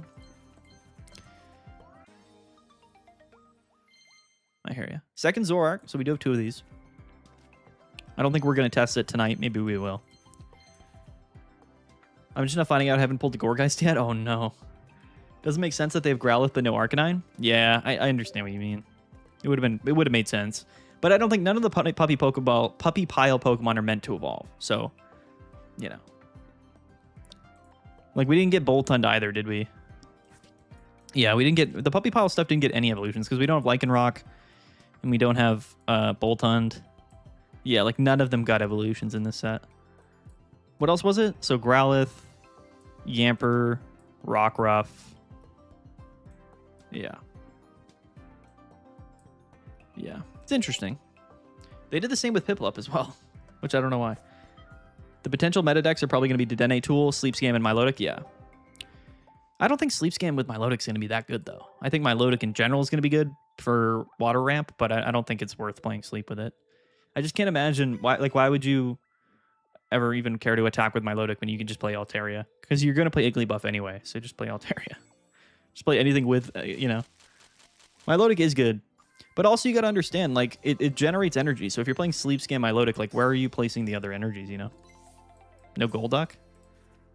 I hear you. Second Zoroark. So we do have 2 of these. I don't think we're going to test it tonight. Maybe we will. I'm just not finding out I haven't pulled the Gourgeist yet. Oh, no. Doesn't make sense that they have Growlithe but no Arcanine? Yeah, I understand what you mean. It would have made sense. But I don't think none of the puppy pile Pokemon are meant to evolve. So, you know. Like, we didn't get Boltund either, did we? Yeah, we didn't get... The puppy pile stuff didn't get any evolutions because we don't have Lycanroc and we don't have Boltund. Yeah, like, none of them got evolutions in this set. What else was it? So, Growlithe, Yamper, Rockruff. Yeah. Yeah. It's interesting. They did the same with Piplup as well, which I don't know why. The potential meta decks are probably going to be Dedenne Tool, Sleep Scam, and Milotic. Yeah. I don't think Sleep Scam with Milotic is going to be that good, though. I think Milotic in general is going to be good for Water Ramp, but I don't think it's worth playing Sleep with it. I just can't imagine why would you ever even care to attack with Milotic when you can just play Altaria? Because you're going to play Igglybuff anyway, so just play Altaria. Just play anything with, you know. Milotic is good. But also you got to understand, like, it generates energy. So if you're playing Sleep Scam Milotic, like, where are you placing the other energies, you know? No Golduck?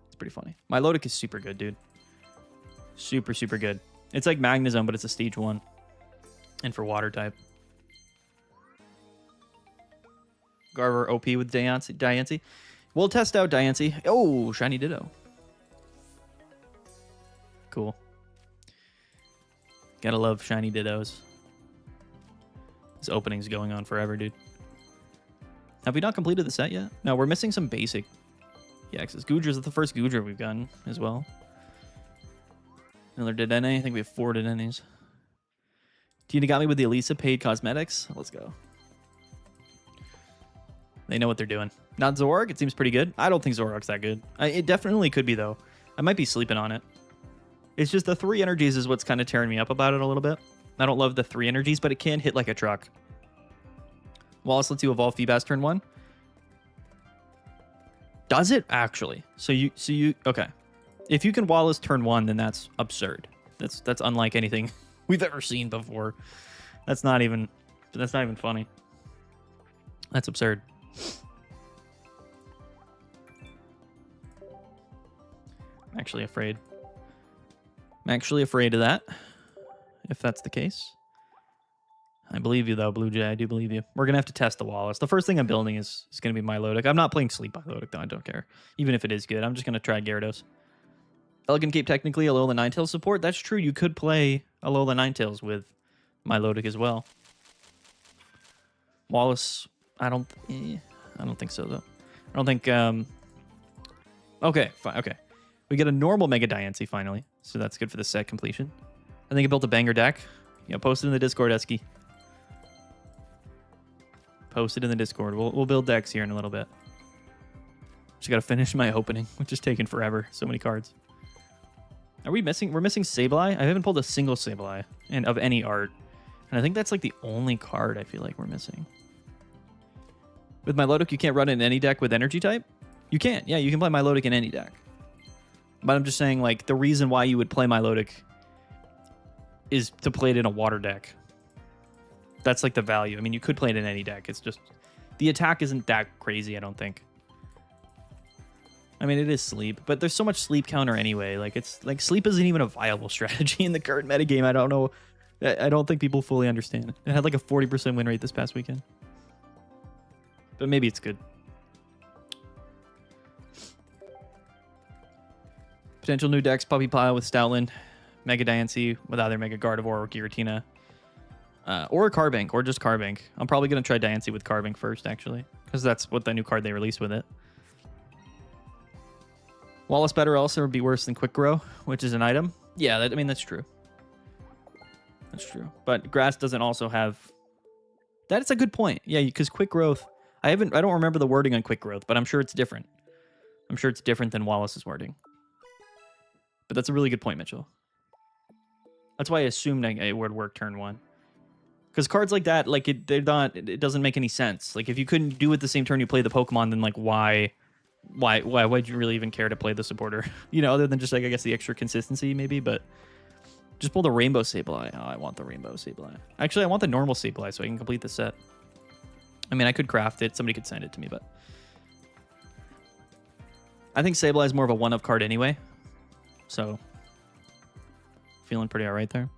It's pretty funny. Milotic is super good, dude. Super, super good. It's like Magnezone, but it's a stage 1. And for water type. Garver OP with Diancie. We'll test out Diancie. Oh, Shiny Ditto. Cool. Gotta love Shiny Dittos. This opening's going on forever, dude. Have we not completed the set yet? No, we're missing some basic EXs. Goodra is the first Goodra we've gotten as well. Another Dedenne. I think we have 4 Dedennes. Tina got me with the Elisa paid cosmetics. Let's go. They know what they're doing. Not Zoroark. It seems pretty good. I don't think Zoroark's that good. It definitely could be, though. I might be sleeping on it. It's just the 3 energies is what's kind of tearing me up about it a little bit. I don't love the 3 energies, but it can hit like a truck. Wallace lets you evolve Feebas turn 1. Does it actually? So you okay. If you can Wallace turn 1, then that's absurd. That's unlike anything we've ever seen before. That's not even funny. That's absurd. I'm actually afraid. I'm actually afraid of that. If that's the case. I believe you, though, Blue Jay. I do believe you. We're going to have to test the Wallace. The first thing I'm building is going to be Milotic. I'm not playing Sleep Milotic, though. I don't care. Even if it is good. I'm just going to try Gyarados. Elegant Cape, technically, Alola Ninetales support. That's true. You could play Alola Ninetales with Milotic as well. Wallace, I don't think so, though. I don't think... Okay, fine. Okay. We get a normal Mega Diancie, finally. So that's good for the set completion. I think I built a banger deck. Yeah, post it in the Discord, Esky. Post it in the Discord. We'll build decks here in a little bit. Just got to finish my opening, which is taking forever. So many cards. Are we missing? We're missing Sableye. I haven't pulled a single Sableye and of any art. And I think that's like the only card I feel like we're missing. With Milotic, you can't run it in any deck with energy type? You can't. Yeah, you can play Milotic in any deck. But I'm just saying, like, the reason why you would play Milotic is to play it in a water deck. That's like the value. I mean, you could play it in any deck. It's just the attack isn't that crazy, I don't think. I mean, it is sleep, but there's so much sleep counter anyway. Like, it's like sleep isn't even a viable strategy in the current metagame. I don't know. I don't think people fully understand. It had like a 40% win rate this past weekend. But maybe it's good. Potential new decks, Puppy Pile with Stoutland, Mega Diancie with either Mega Gardevoir or Giratina. Or a Carbank, or just Carbank. I'm probably going to try Diancie with Carbank first, actually. Because that's what the new card they released with it. Wallace better also be worse than Quick Grow, which is an item. Yeah, I mean, that's true. That's true. But Grass doesn't also have... That is a good point. Yeah, because Quick Growth... I don't remember the wording on Quick Growth, but I'm sure it's different. I'm sure it's different than Wallace's wording. But that's a really good point, Mitchell. That's why I assumed it would work turn 1. Because cards like that, like, it doesn't make any sense. Like, if you couldn't do it the same turn you play the Pokemon, then, like, why'd you really even care to play the supporter? You know, other than just, like, I guess the extra consistency, maybe, but just pull the Rainbow Sableye. Oh, I want the Rainbow Sableye. Actually, I want the normal Sableye so I can complete the set. I mean, I could craft it. Somebody could send it to me, but I think Sableye is more of a one-of card anyway. So, feeling pretty all right there.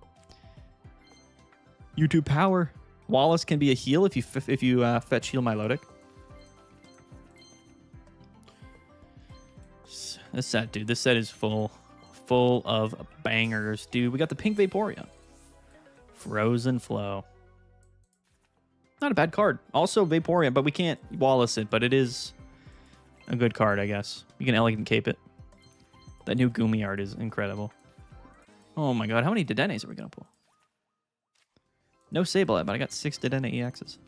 YouTube power. Wallace can be a heal if you fetch heal Milotic. This set, dude. This set is full of bangers, dude. We got the pink Vaporeon. Frozen Flow. Not a bad card. Also Vaporeon, but we can't Wallace it, but it is a good card, I guess. You can Elegant Cape it. That new Goomy art is incredible. Oh my god, how many Dedennes are we going to pull? No Sableye, but I got 6 Dedenne EXs.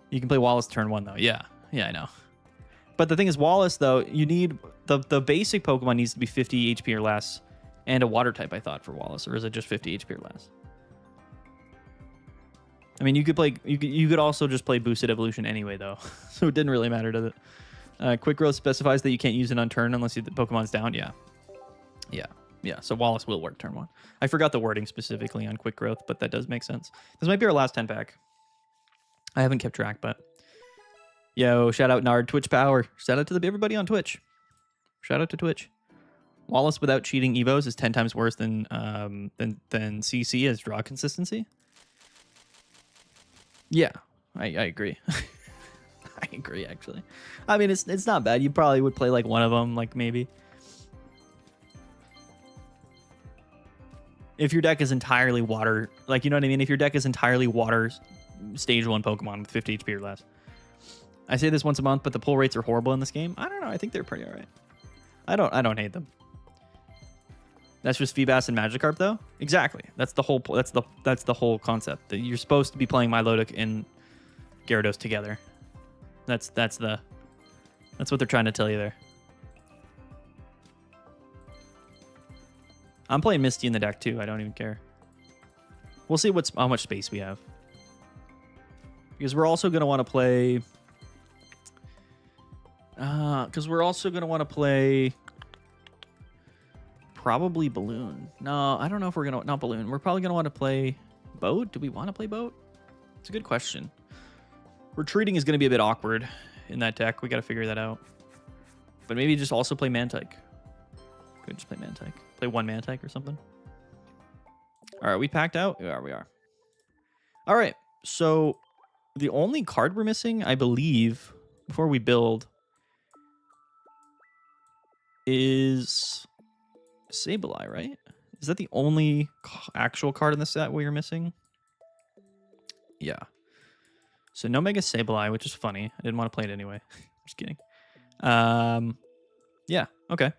You can play Wallace turn 1, though. Yeah, I know. But the thing is, Wallace, though, you need... The basic Pokemon needs to be 50 HP or less, and a Water type, I thought, for Wallace. Or is it just 50 HP or less? I mean, you could play... You could also just play Boosted Evolution anyway, though. So it didn't really matter, does it? Quick Growth specifies that you can't use it on turn unless the Pokemon's down. Yeah, so Wallace will work turn 1. I forgot the wording specifically on Quick Growth, but that does make sense. This might be our last 10 pack. I haven't kept track, but... Yo, shout out Nard, Twitch power. Shout out to everybody on Twitch. Shout out to Twitch. Wallace without cheating Evos is 10 times worse than CC as draw consistency. Yeah, I agree. I agree, actually. I mean, it's not bad. You probably would play like one of them, like maybe. If your deck is entirely water, like, you know what I mean? If your deck is entirely water stage 1 Pokemon with 50 HP or less. I say this once a month, but the pull rates are horrible in this game. I don't know. I think they're pretty all right. I don't hate them. That's just Feebas and Magikarp, though. Exactly. That's the whole. That's the whole concept. That you're supposed to be playing Milotic and Gyarados together. That's what they're trying to tell you there. I'm playing Misty in the deck too. I don't even care. We'll see how much space we have. Because we're also going to want to play... probably Balloon. No, I don't know if we're going to... Not Balloon. We're probably going to want to play Boat. Do we want to play Boat? It's a good question. Retreating is going to be a bit awkward in that deck. We got to figure that out. But maybe just also play Mantike. Could just play Mantike. Play one Mantike or something. All right, we packed out? Yeah, we are. All right, so the only card we're missing, I believe, before we build, is Sableye, right? Is that the only actual card in the set we're missing? Yeah. So no Mega Sableye, which is funny. I didn't want to play it anyway. Just kidding. Yeah, okay.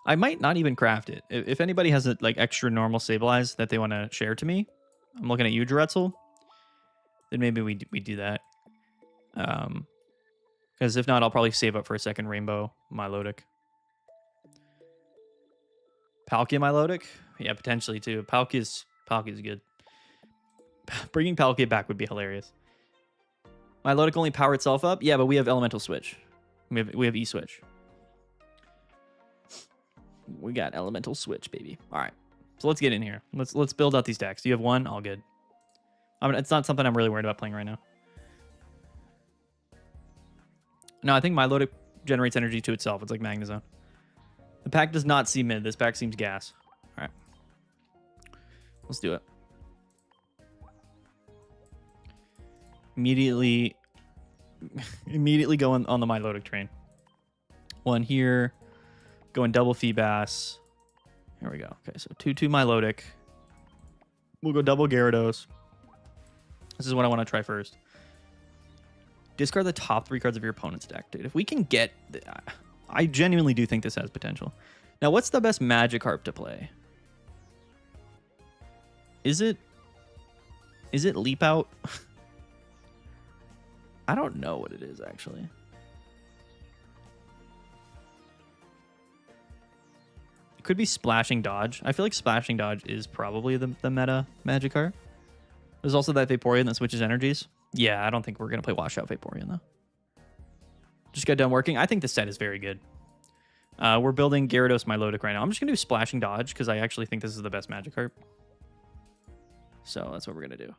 I might not even craft it. If anybody has like extra normal Sableyes that they want to share to me, I'm looking at you, Dretzel. Then maybe we do that. Because if not, I'll probably save up for a second Rainbow Milotic. Palkia Milotic? Yeah, potentially too. Palkia's good. Bringing Palkia back would be hilarious. Milotic only power itself up? Yeah, but we have Elemental Switch. We have E-Switch. We got Elemental Switch, baby. All right. So let's get in here. Let's build out these decks. Do you have one? All good. I mean, it's not something I'm really worried about playing right now. No, I think Milotic generates energy to itself. It's like Magnezone. The pack does not see mid. This pack seems gas. All right. Let's do it. Immediately going on the Milotic train. One here. Going double Feebas. Here we go. Okay, so 2/2 Milotic. We'll go double Gyarados. This is what I want to try first. Discard the top 3 cards of your opponent's deck, dude. If we can get... I genuinely do think this has potential. Now, what's the best Magikarp to play? Is it Leap Out? I don't know what it is, actually. It could be Splashing Dodge. I feel like Splashing Dodge is probably the meta Magikarp. There's also that Vaporeon that switches energies. Yeah, I don't think we're going to play Washout Vaporeon, though. Just got done working. I think this set is very good. We're building Gyarados Milotic right now. I'm just going to do Splashing Dodge because I actually think this is the best Magikarp. So that's what we're going to do.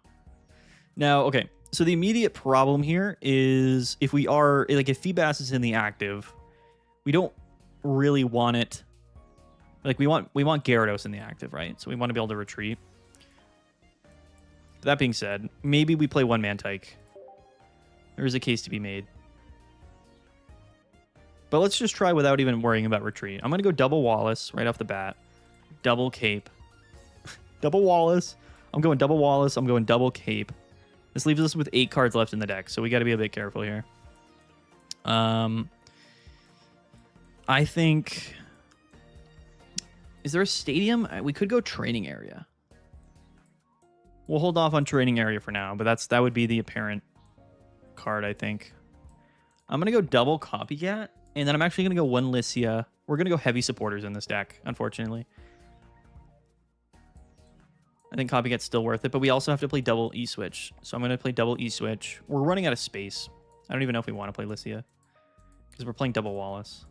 Now, okay. So the immediate problem here is if we are... Like, if Feebas is in the active, we don't really want it... Like, we want Gyarados in the active, right? So we want to be able to retreat. That being said, maybe we play one-man Tyke. There is a case to be made. But let's just try without even worrying about retreat. I'm going to go double Wallace right off the bat. Double Cape. Double Wallace. I'm going double Wallace. I'm going double Cape. This leaves us with 8 cards left in the deck, so we got to be a bit careful here. I think... Is there a stadium? We could go training area. We'll hold off on training area for now, but that would be the apparent card, I think. I'm going to go double Copycat, and then I'm actually going to go one Lycia. We're going to go heavy supporters in this deck, unfortunately. I think Copycat's still worth it, but we also have to play double E-Switch. So I'm going to play double E-Switch. We're running out of space. I don't even know if we want to play Lycia, because we're playing double Wallace.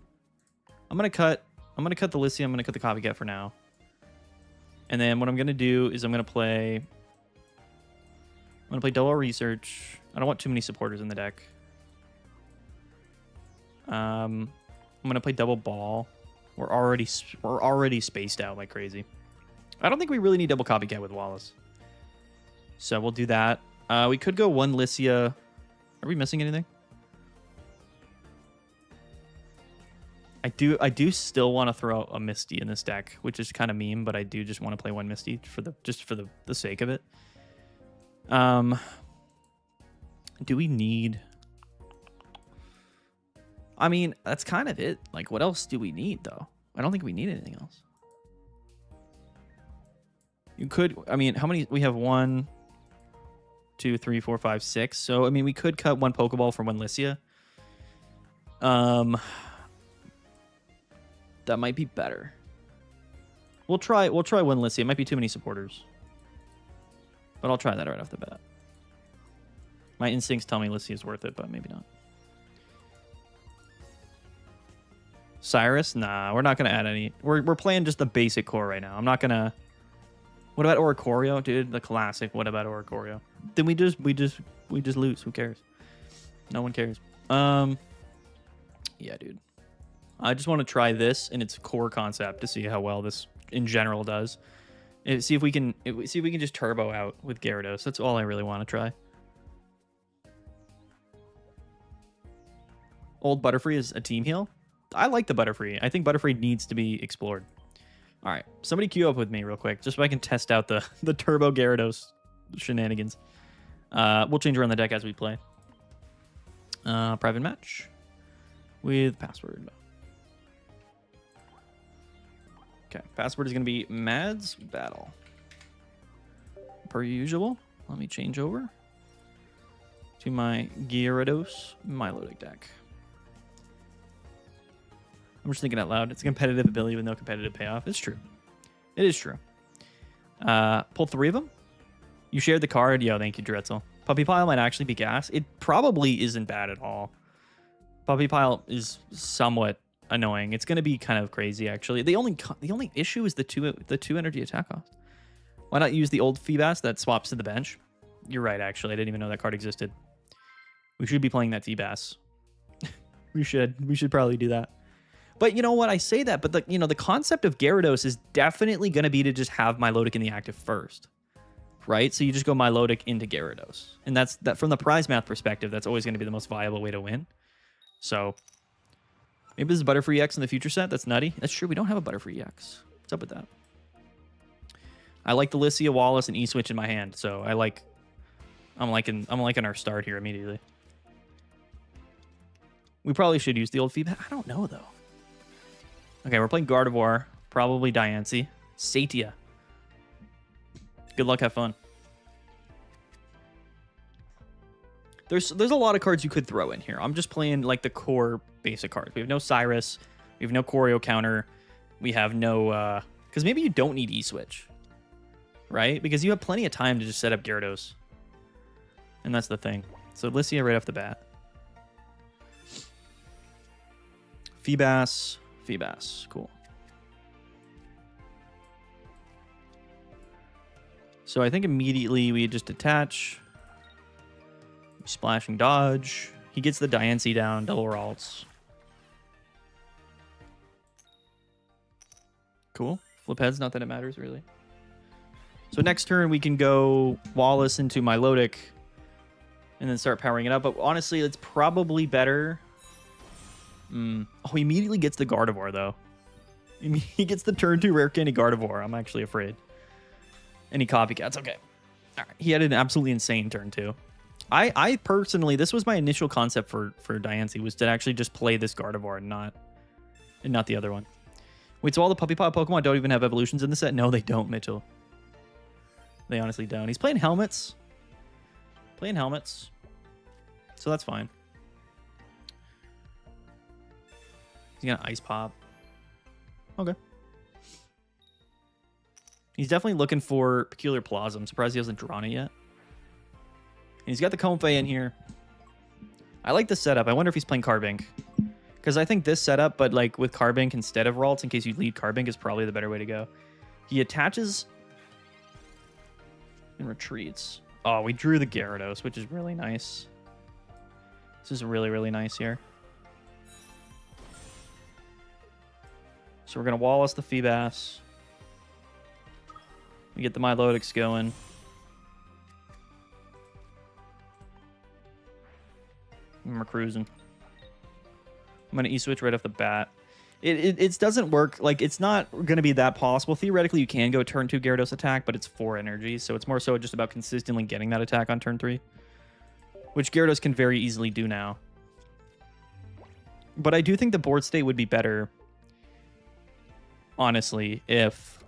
I'm going to cut the Lycia. I'm going to cut the Copycat for now. And then what I'm going to do is I'm going to play double Research. I don't want too many supporters in the deck. I'm going to play double Ball. We're already spaced out like crazy. I don't think we really need double Copycat with Wallace. So we'll do that. We could go one Lycia. Are we missing anything? I do still want to throw a Misty in this deck, which is kind of meme, but I do just want to play one Misty for the sake of it. Do we need... I mean, that's kind of it. Like, what else do we need, though? I don't think we need anything else. You could... I mean, how many... We have 1, 2, 3, 4, 5, 6. So, I mean, we could cut one Pokeball for one Lycia. That might be better. We'll try one Lycia. It might be too many supporters. But I'll try that right off the bat. My instincts tell me Lycia is worth it, but maybe not. Cyrus? Nah, we're not going to add any. We're playing just the basic core right now. I'm not going to... What about Oricorio, dude? The classic. What about Oricorio? Then we just lose. Who cares? No one cares. Yeah, dude. I just want to try this in its core concept to see how well this in general does. And see if we can just turbo out with Gyarados. That's all I really want to try. Old Butterfree is a team heal. I like the Butterfree. I think Butterfree needs to be explored. All right, somebody queue up with me real quick, just so I can test out the Turbo Gyarados shenanigans. We'll change around the deck as we play. Private match with password. Okay, password is going to be Mads Battle. Per usual, let me change over to my Gyarados Milotic deck. I'm just thinking out loud. It's a competitive ability with no competitive payoff. It's true. It is true. Pull 3 of them. You shared the card. Yo, thank you, Dretzel. Puppy Pile might actually be gas. It probably isn't bad at all. Puppy Pile is somewhat annoying. It's going to be kind of crazy, actually. The only issue is the two energy attack cost. Why not use the old Feebas that swaps to the bench? You're right, actually. I didn't even know that card existed. We should be playing that Feebas. We should probably do that. But you know what? I say that, but the concept of Gyarados is definitely going to be to just have Milotic in the active first, right? So you just go Milotic into Gyarados, and that from the prize math perspective, that's always going to be the most viable way to win. So maybe this is Butterfree X in the future set. That's nutty. That's true. We don't have a Butterfree X. What's up with that? I like the Lycia, Wallace, and E-Switch in my hand, so I'm liking our start here immediately. We probably should use the old feedback. I don't know though. Okay, we're playing Gardevoir, probably Diancie, Satia. Good luck, have fun. There's a lot of cards you could throw in here. I'm just playing like the core basic cards. We have no Cyrus, we have no Choreo counter, we have no because maybe you don't need E-Switch, right? Because you have plenty of time to just set up Gyarados, and that's the thing. So Lycia right off the bat. Feebas, cool. So I think immediately we just attach. Splashing dodge. He gets the Diancie down, double Ralts. Cool. Flip heads, not that it matters really. So next turn, we can go Wallace into Milotic and then start powering it up. But honestly, it's probably better. Oh, he immediately gets the Gardevoir, though. He gets the turn 2 rare candy Gardevoir. I'm actually afraid. Any copycats? Okay. All right. He had an absolutely insane turn 2. I personally, this was my initial concept for Diancie, was to actually just play this Gardevoir and not the other one. Wait, so all the Puppy Pop Pokemon don't even have evolutions in the set? No, they don't, Mitchell. They honestly don't. He's playing Helmets. So that's fine. He's gonna Ice Pop. Okay. He's definitely looking for Peculiar Plaza. I'm surprised he hasn't drawn it yet. And he's got the Comfey in here. I like this setup. I wonder if he's playing Carbink. Because I think this setup, but like with Carbink instead of Ralts, in case you lead Carbink, is probably the better way to go. He attaches and retreats. Oh, we drew the Gyarados, which is really nice. This is really, really nice here. So we're going to Wallace the Feebas. We get the Milotics going. And we're cruising. I'm going to E-switch right off the bat. It doesn't work. Like, it's not going to be that possible. Theoretically, you can go turn 2 Gyarados attack, but it's 4 energy. So it's more so just about consistently getting that attack on turn 3. Which Gyarados can very easily do now. But I do think the board state would be better, honestly, if...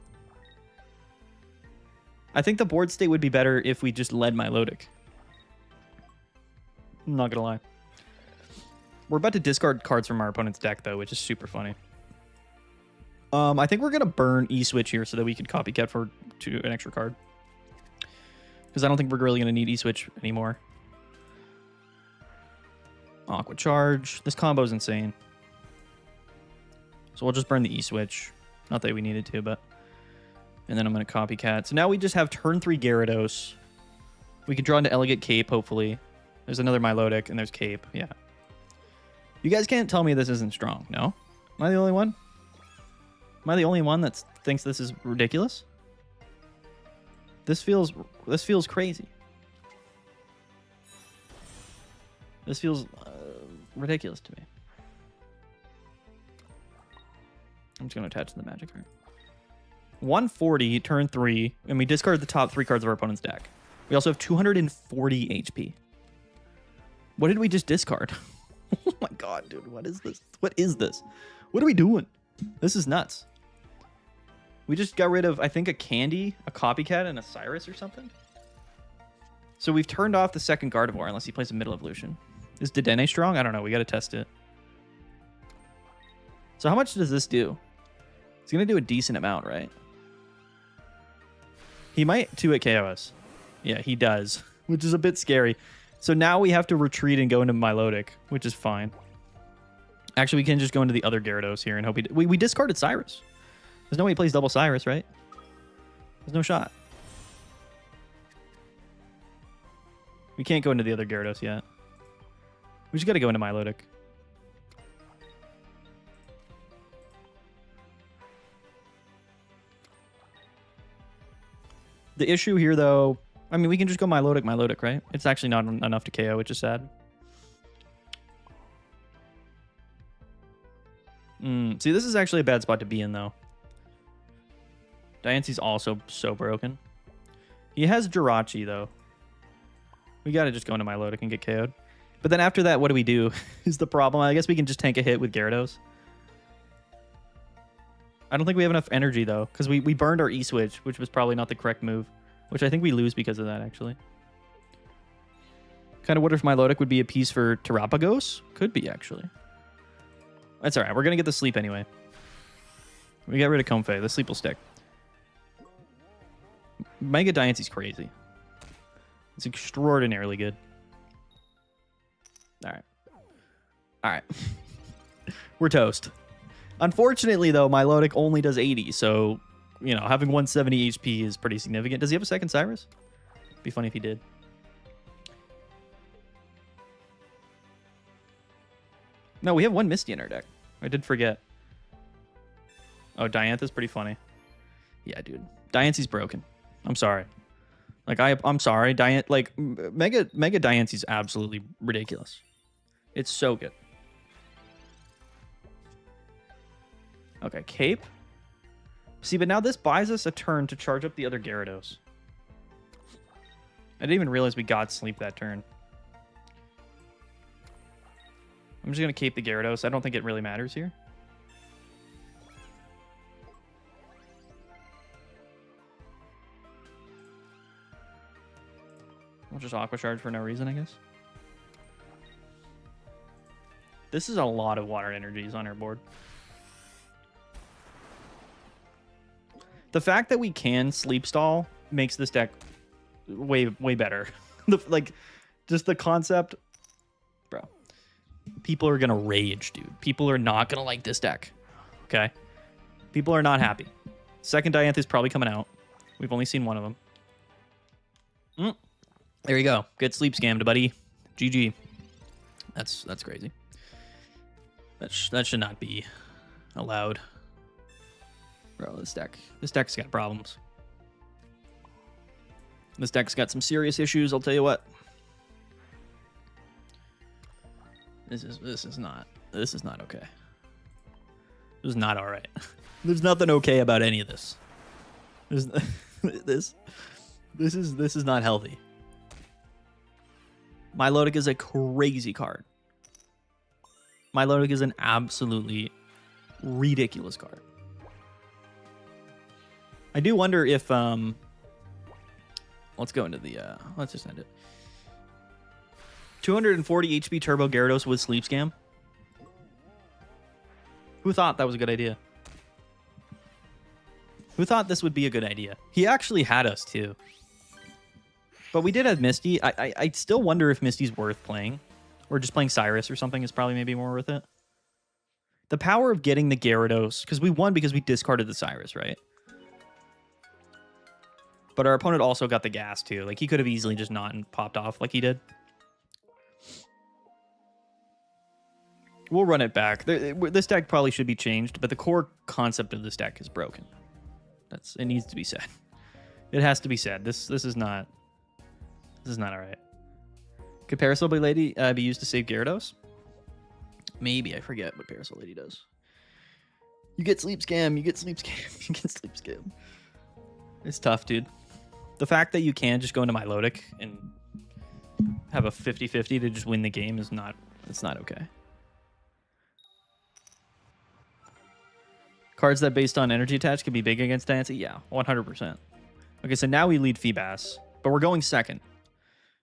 I think the board state would be better if we just led Milotic. I'm not going to lie. We're about to discard cards from our opponent's deck, though, which is super funny. I think we're going to burn E-Switch here so that we can copycat for an extra card. Because I don't think we're really going to need E-Switch anymore. Aqua Charge. This combo is insane. So we'll just burn the E-Switch. Not that we needed to, but... And then I'm going to copycat. So now we just have turn 3 Gyarados. We can draw into Elegant Cape, hopefully. There's another Milotic, and there's Cape. Yeah. You guys can't tell me this isn't strong, no? Am I the only one? Am I the only one that thinks this is ridiculous? This feels crazy. This feels ridiculous to me. I'm just going to attach to the magic card. 140, turn 3, and we discard the top 3 cards of our opponent's deck. We also have 240 HP. What did we just discard? Oh my god, dude, what is this? What is this? What are we doing? This is nuts. We just got rid of, I think, a Candy, a Copycat, and a Cyrus or something. So we've turned off the second Gardevoir unless he plays a Middle Evolution. Is Dedenne strong? I don't know. We got to test it. So how much does this do? It's going to do a decent amount, right? He might 2-hit KO us. Yeah, he does, which is a bit scary. So now we have to retreat and go into Milotic, which is fine. Actually, we can just go into the other Gyarados here and hope we discarded Cyrus. There's no way he plays double Cyrus, right? There's no shot. We can't go into the other Gyarados yet. We just got to go into Milotic. The issue here, though... I mean, we can just go Milotic, right? It's actually not enough to KO, which is sad. See, this is actually a bad spot to be in, though. Diancie's also so broken. He has Jirachi, though. We gotta just go into Milotic and get KO'd. But then after that, what do we do? Is the problem. I guess we can just tank a hit with Gyarados. I don't think we have enough energy, though, because we burned our E-Switch, which was probably not the correct move. Which I think we lose because of that, actually. Kind of wonder if Milotic would be a piece for Terapagos? Could be, actually. That's alright. We're going to get the sleep anyway. We got rid of Comfey. The sleep will stick. Mega Diancie's crazy. It's extraordinarily good. Alright. Alright. We're toast. Unfortunately, though, Milotic only does 80, so... You know, having 170 HP is pretty significant. Does he have a second Cyrus? Be funny if he did. No, we have one Misty in our deck. I did forget. Oh, Diantha's pretty funny. Yeah, dude. Diancie's broken. I'm sorry. Like I'm sorry. Mega Diance's absolutely ridiculous. It's so good. Okay, Cape. See, but now this buys us a turn to charge up the other Gyarados. I didn't even realize we got sleep that turn. I'm just going to Cape the Gyarados. I don't think it really matters here. We'll just Aqua Charge for no reason, I guess. This is a lot of water energies on our board. The fact that we can Sleep Stall makes this deck way better. Just the concept, bro. People are gonna rage, dude. People are not gonna like this deck. Okay, people are not happy. Second Diantha is probably coming out. We've only seen one of them. There you go. Get sleep scammed, buddy. GG. That's crazy. That should not be allowed. Bro, this deck's got problems. This deck's got some serious issues, I'll tell you what. This is not okay. This is not all right. There's nothing okay about any of this. This is not healthy. Milotic is a crazy card. Milotic is an absolutely ridiculous card. I do wonder if let's go into the let's just end it. 240 HP Turbo Gyarados with Sleep Scam. Who thought that was a good idea? Who thought this would be a good idea? He actually had us too. But we did have Misty. I still wonder if Misty's worth playing. Or just playing Cyrus or something is probably maybe more worth it. The power of getting the Gyarados, because we won because we discarded the Cyrus, right? But our opponent also got the gas too. Like he could have easily just not and popped off like he did. We'll run it back. This deck probably should be changed, but the core concept of this deck is broken. It needs to be said. It has to be said. This is not all right. Could Parasol Lady be used to save Gyarados? Maybe. I forget what Parasol Lady does. You get Sleep Scam. You get Sleep Scam. You get Sleep Scam. It's tough, dude. The fact that you can just go into Milotic and have a 50-50 to just win the game is not okay. Cards that based on energy attach can be big against Diancie? Yeah, 100%. Okay, so now we lead Feebas, but we're going second.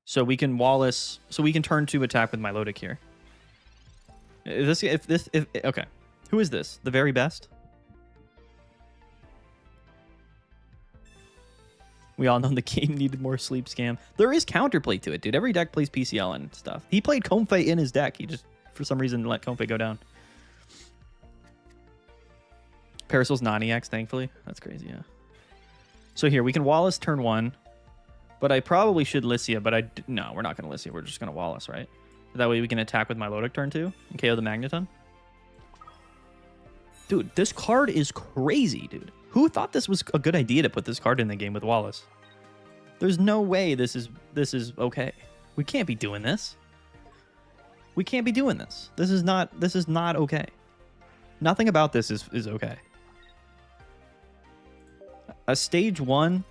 So we can Wallace, so we can turn to attack with Milotic here. Okay. Who is this? The very best? We all know the game needed more Sleep Scam. There is counterplay to it, dude. Every deck plays PCL and stuff. He played Comfey in his deck. He just, for some reason, let Comfey go down. Parasol's non-EX, thankfully. That's crazy, yeah. So here, we can Wallace turn 1. But I probably should Lycia, but no, we're not going to Lycia. We're just going to Wallace, right? That way we can attack with Milotic turn 2 and KO the Magneton. Dude, this card is crazy, dude. Who thought this was a good idea to put this card in the game with Wallace? There's no way this is okay. We can't be doing this. We can't be doing this. This is not okay. Nothing about this is okay. A stage 1,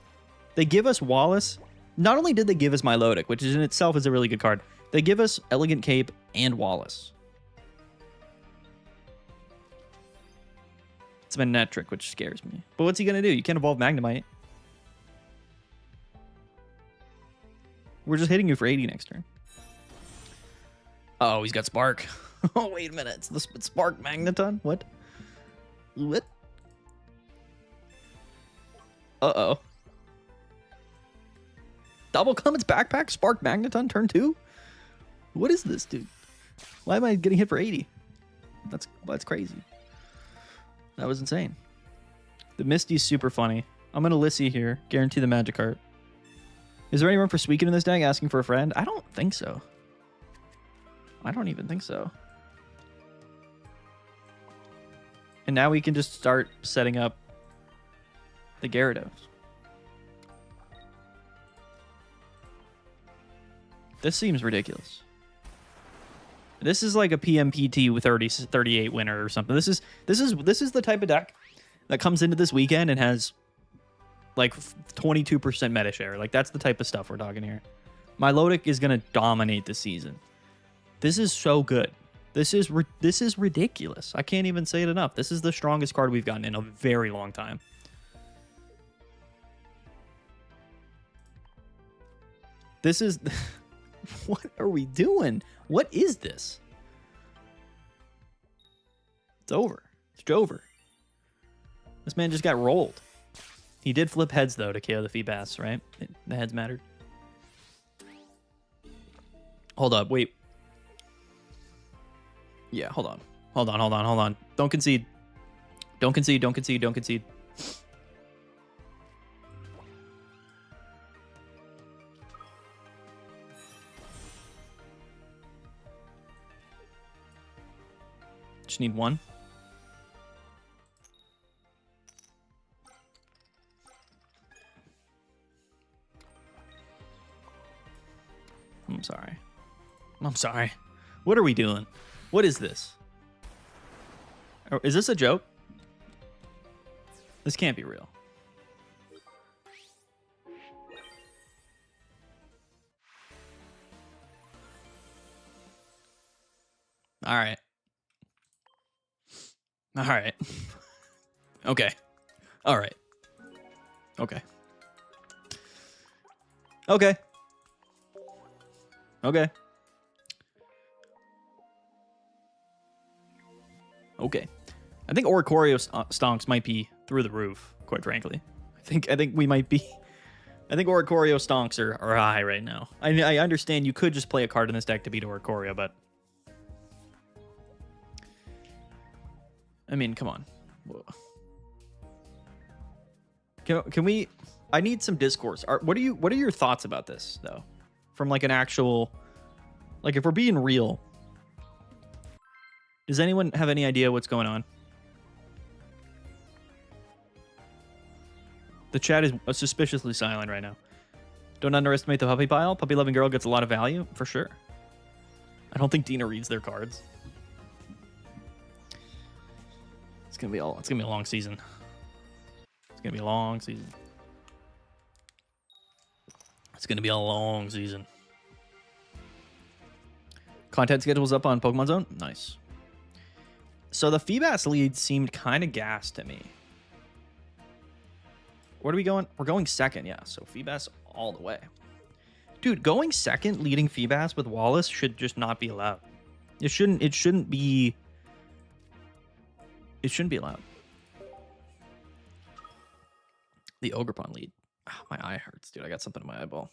they give us Wallace. Not only did they give us Milotic, which is in itself is a really good card, they give us Elegant Cape and Wallace. It's Manectric, which scares me. But what's he going to do? You can't evolve Magnemite. We're just hitting you for 80 next turn. Oh, he's got Spark. Oh, wait a minute. It's the Spark Magneton? What? What? Uh-oh. Double Comet's Backpack? Spark Magneton turn 2? What is this, dude? Why am I getting hit for 80? That's crazy. That was insane. The Misty's super funny. I'm going to Lycia here. Guarantee the Magikarp. Is there anyone for Suicune in this deck asking for a friend? I don't think so. I don't even think so. And now we can just start setting up the Gyarados. This seems ridiculous. This is like a PMPT with 38 winner or something. This is the type of deck that comes into this weekend and has like 22% meta share. Like that's the type of stuff we're talking here. Milotic is gonna dominate the season. This is so good. This is ridiculous. I can't even say it enough. This is the strongest card we've gotten in a very long time. This is what are we doing? What is this? It's over. It's Jover. This man just got rolled. He did flip heads, though, to KO the Feebas, right? The heads mattered. Hold up. Wait. Yeah, hold on. Hold on. Don't concede. Don't concede. Just need one. I'm sorry. What are we doing? What is this? Is this a joke? This can't be real. All right. Okay. All right. Okay. I think Oricorio stonks might be through the roof, quite frankly. I think we might be. I think Oricorio stonks are high right now. I understand you could just play a card in this deck to beat Oricorio, but I mean, come on. Can we? I need some discourse. What are your thoughts about this though? From like an actual, like if we're being real, does anyone have any idea what's going on? The chat is suspiciously silent right now. Don't underestimate the puppy pile. Puppy loving girl gets a lot of value for sure. I don't think Dina reads their cards. It's gonna be a long season. It's gonna be a long season. Content schedule's up on Pokemon Zone. Nice. So the Feebas lead seemed kind of gas to me. Where are we going? We're going second, yeah. So Feebas all the way. Dude, going second leading Feebas with Wallace should just not be allowed. It shouldn't be allowed. The Ogerpon lead. Oh, my eye hurts, dude. I got something in my eyeball.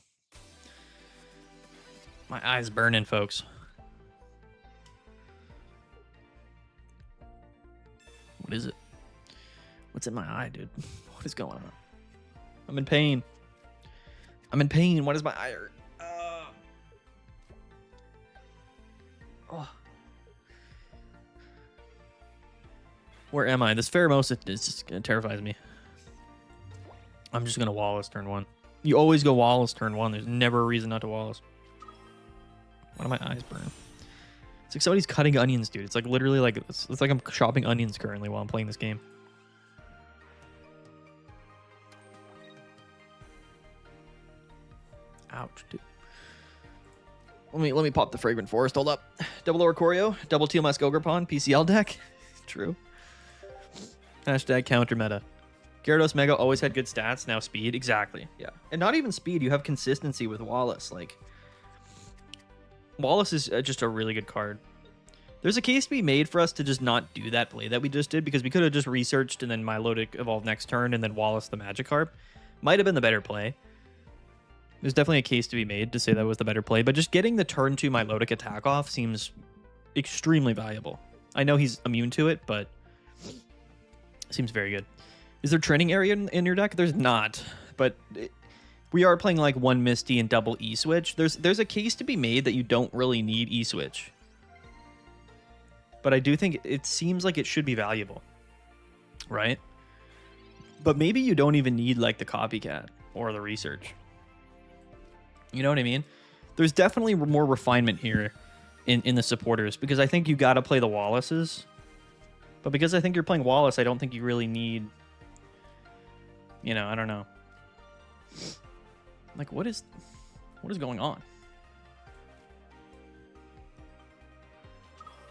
My eye's burning, folks. What is it? What's in my eye, dude? What is going on? I'm in pain. Why does my eye hurt? Oh. Where am I? This Pheromosa terrifies me. I'm just going to Wallace turn one. You always go Wallace turn one. There's never a reason not to Wallace. Why do my eyes burn? It's like somebody's cutting onions, dude. It's like literally like it's like I'm chopping onions currently while I'm playing this game. Ouch, dude. Let me pop the Fragrant Forest. Hold up. Double Oricorio, double TMS Ogerpon, PCL deck. True. Hashtag counter meta. Gyarados Mega always had good stats. Now speed. Exactly. Yeah. And not even speed. You have consistency with Wallace. Like, Wallace is just a really good card. There's a case to be made for us to just not do that play that we just did, because we could have just researched and then Milotic evolved next turn and then Wallace the Magikarp. Might have been the better play. There's definitely a case to be made to say that was the better play, but just getting the turn 2 Milotic attack off seems extremely valuable. I know he's immune to it, but it seems very good. Is there training area in your deck? There's not, but we are playing like one Misty and double E-Switch. There's a case to be made that you don't really need E-Switch. But I do think it seems like it should be valuable, right? But maybe you don't even need like the copycat or the research. You know what I mean? There's definitely more refinement here in the supporters, because I think you got to play the Wallaces. But because I think you're playing Wallace, I don't think you really need... You know, I don't know. Like, what is going on?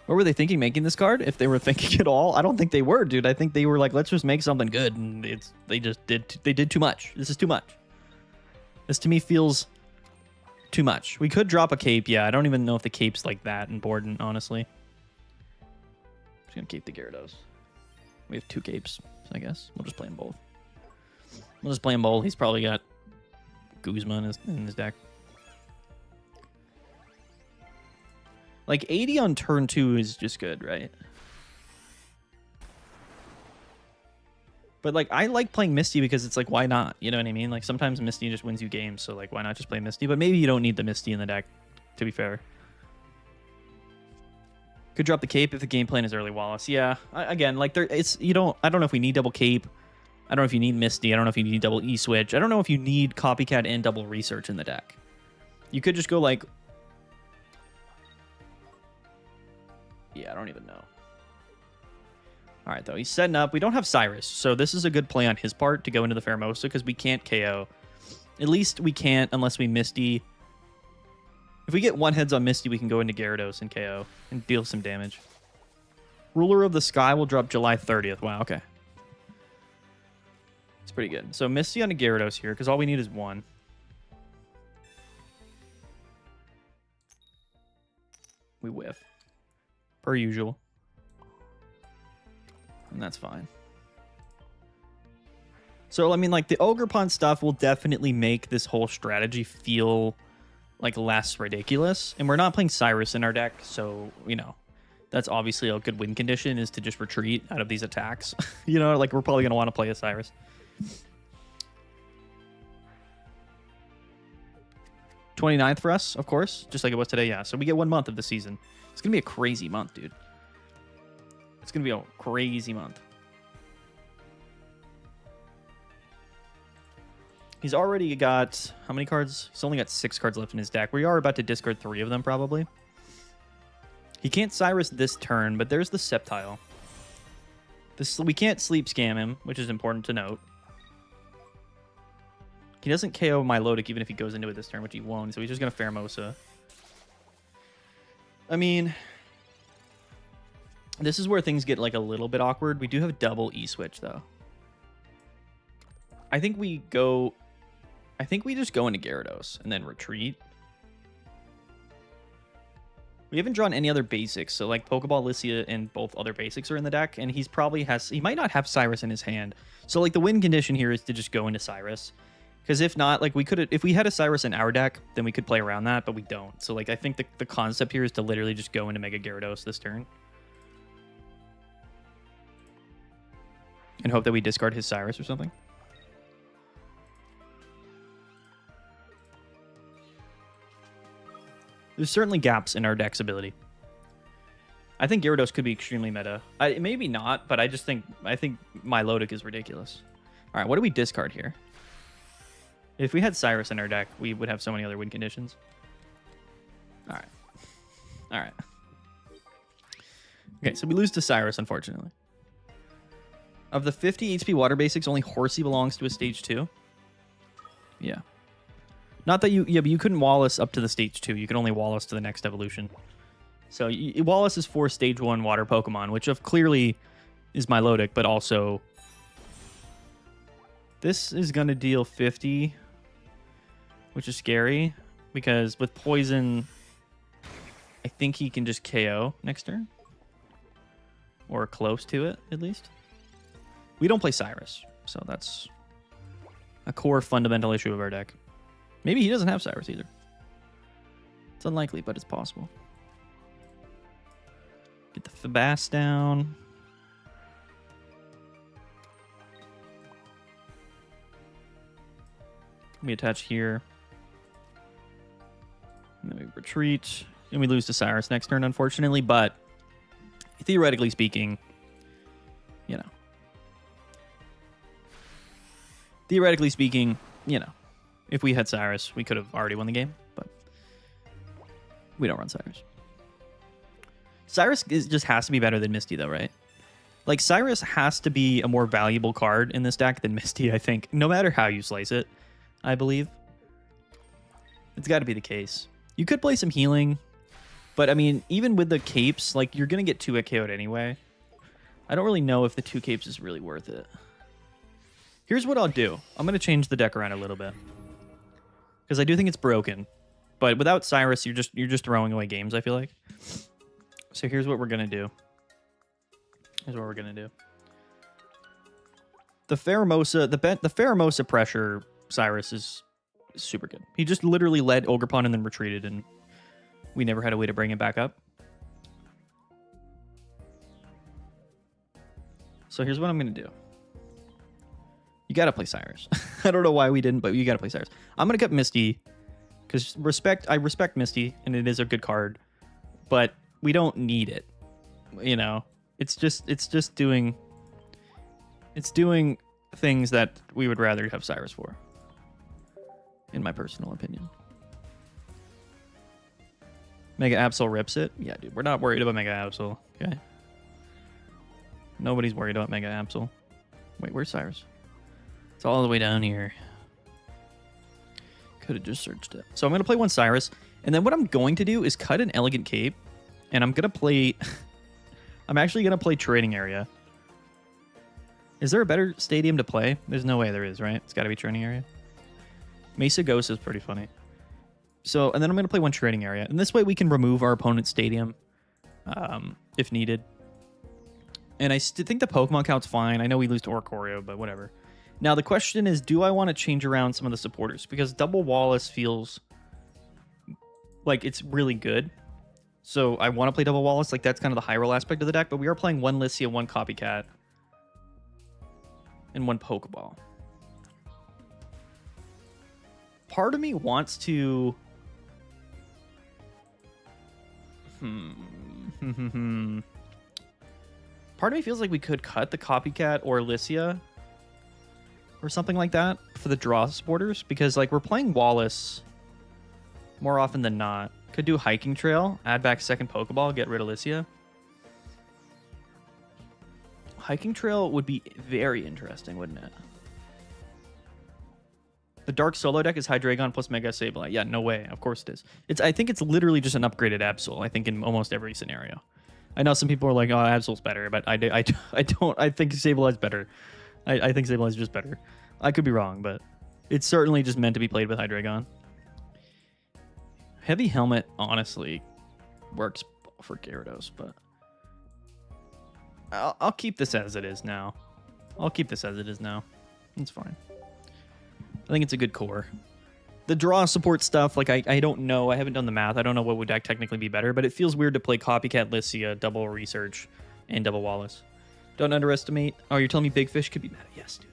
What were they thinking making this card? If they were thinking at all, I don't think they were, dude. I think they were like, let's just make something good, and they did too much. This is too much. This to me feels too much. We could drop a cape, yeah. I don't even know if the cape's like that important, honestly. I'm just gonna keep the Gyarados. We have 2 capes, so I guess we'll just play them both. We'll just play him both. He's probably got Guzma in his deck. Like 80 on turn 2 is just good, right? But like I like playing Misty because it's like, why not? You know what I mean? Like sometimes Misty just wins you games, so like why not just play Misty? But maybe you don't need the Misty in the deck, to be fair. Could drop the cape if the game plan is early Wallace. Yeah, again, like I don't know if we need double cape. I don't know if you need Misty. I don't know if you need double E-Switch. I don't know if you need Copycat and double Research in the deck. You could just go like... Yeah, I don't even know. All right, though. He's setting up. We don't have Cyrus, so this is a good play on his part to go into the Pheromosa because we can't KO. At least we can't unless we Misty. If we get 1 heads on Misty, we can go into Gyarados and KO and deal some damage. Ruler of the Sky will drop July 30th. Wow, okay. It's pretty good. So Misty on a Gyarados here, because all we need is 1. We whiff. Per usual. And that's fine. So, I mean, like, the Ogerpon stuff will definitely make this whole strategy feel, like, less ridiculous. And we're not playing Cyrus in our deck, so, you know, that's obviously a good win condition, is to just retreat out of these attacks. You know, like, we're probably going to want to play a Cyrus. 29th for us, of course, just like it was today, yeah. So we get 1 month of the season. It's going to be a crazy month, dude. It's going to be a crazy month. He's already got... How many cards? He's only got 6 cards left in his deck. We are about to discard 3 of them, probably. He can't Cyrus this turn, but there's the Sceptile. We can't Sleep Scam him, which is important to note. He doesn't KO Milotic even if he goes into it this turn, which he won't, so he's just going to Pheromosa. I mean... This is where things get, like, a little bit awkward. We do have double E-Switch, though. I think we go... I think we just go into Gyarados and then retreat. We haven't drawn any other basics, so, like, Pokeball, Lycia, and both other basics are in the deck, and he's probably has... He might not have Cyrus in his hand. So, like, the win condition here is to just go into Cyrus. Because if not, like, we could... If we had a Cyrus in our deck, then we could play around that, but we don't. So, like, I think the concept here is to literally just go into Mega Gyarados this turn. And hope that we discard his Cyrus or something. There's certainly gaps in our deck's ability. I think Gyarados could be extremely meta. Maybe not, but I think Milotic is ridiculous. All right, what do we discard here? If we had Cyrus in our deck, we would have so many other win conditions. All right. All right. Okay, so we lose to Cyrus, unfortunately. Of the 50 HP water basics, only Horsey belongs to a stage 2. Yeah. Not that you... Yeah, but you couldn't Wallace up to the stage 2. You could only Wallace to the next evolution. So Wallace is for stage 1 water Pokemon, which clearly is Milotic, but also... This is going to deal 50, which is scary, because with Poison, I think he can just KO next turn. Or close to it, at least. We don't play Cyrus, so that's a core fundamental issue of our deck. Maybe he doesn't have Cyrus either. It's unlikely, but it's possible. Get the Feebas down. We attach here. And then we retreat. And we lose to Cyrus next turn, unfortunately, but theoretically speaking, you know. Theoretically speaking, you know, if we had Cyrus, we could have already won the game, but We don't run Cyrus. Cyrus just has to be better than Misty, though, right? Like, Cyrus has to be a more valuable card in this deck than Misty, I think. No matter how you slice it, I believe. It's got to be the case. You could play some healing, but, I mean, even with the capes, like, you're going to get 2-hit KO'd anyway. I don't really know if the 2 capes is really worth it. Here's what I'll do. I'm going to change the deck around a little bit. Because I do think it's broken. But without Cyrus, you're just throwing away games, I feel like. So here's what we're going to do. Here's what we're going to do. The Pheromosa pressure Cyrus is super good. He just literally led Ogerpon and then retreated, and we never had a way to bring him back up. So here's what I'm going to do. You got to play Cyrus. I don't know why we didn't, but you got to play Cyrus. I'm going to cut Misty because I respect Misty, and it is a good card, but we don't need it. You know, it's doing things that we would rather have Cyrus for, in my personal opinion. Mega Absol rips it. Yeah, dude, we're not worried about Mega Absol. Okay. Nobody's worried about Mega Absol. Wait, where's Cyrus? It's all the way down here. Could have just searched it. So I'm going to play one Cyrus. And then what I'm going to do is cut an Elegant Cape. And I'm going to play... I'm actually going to play Trading Area. Is there a better stadium to play? There's no way there is, right? It's got to be Trading Area. Mesa Ghost is pretty funny. So, and then I'm going to play one Trading Area. And this way we can remove our opponent's stadium if needed. And I think the Pokemon count's fine. I know we lose to Oricorio, but whatever. Now, the question is, do I want to change around some of the supporters? Because Double Wallace feels like it's really good. So I want to play Double Wallace. Like, that's kind of the high roll aspect of the deck. But we are playing one Lissia, one Copycat, and one Pokeball. Part of me wants to... Part of me feels like we could cut the Copycat or Lissia or something like that for the draw supporters, because like we're playing Wallace more often than not. Could do Hiking Trail, add back second Pokeball, get rid of Lissia. Hiking Trail would be very interesting, wouldn't it? The Dark Solo deck is Hydreigon plus Mega Sableye. Yeah, no way. Of course it is. I think it's literally just an upgraded Absol, I think, in almost every scenario. I know some people are like, oh, Absol's better, but I don't. I think Sableye's better. I think Sableye's just better. I could be wrong, but it's certainly just meant to be played with Hydreigon. Heavy Helmet, honestly, works for Gyarados, but I'll keep this as it is now. It's fine. I think it's a good core. The draw support stuff, like, I don't know. I haven't done the math. I don't know what would technically be better, but it feels weird to play Copycat, Lissia, Double Research, and Double Wallace. Don't underestimate. Oh, you're telling me Big Fish could be meta? Yes, dude.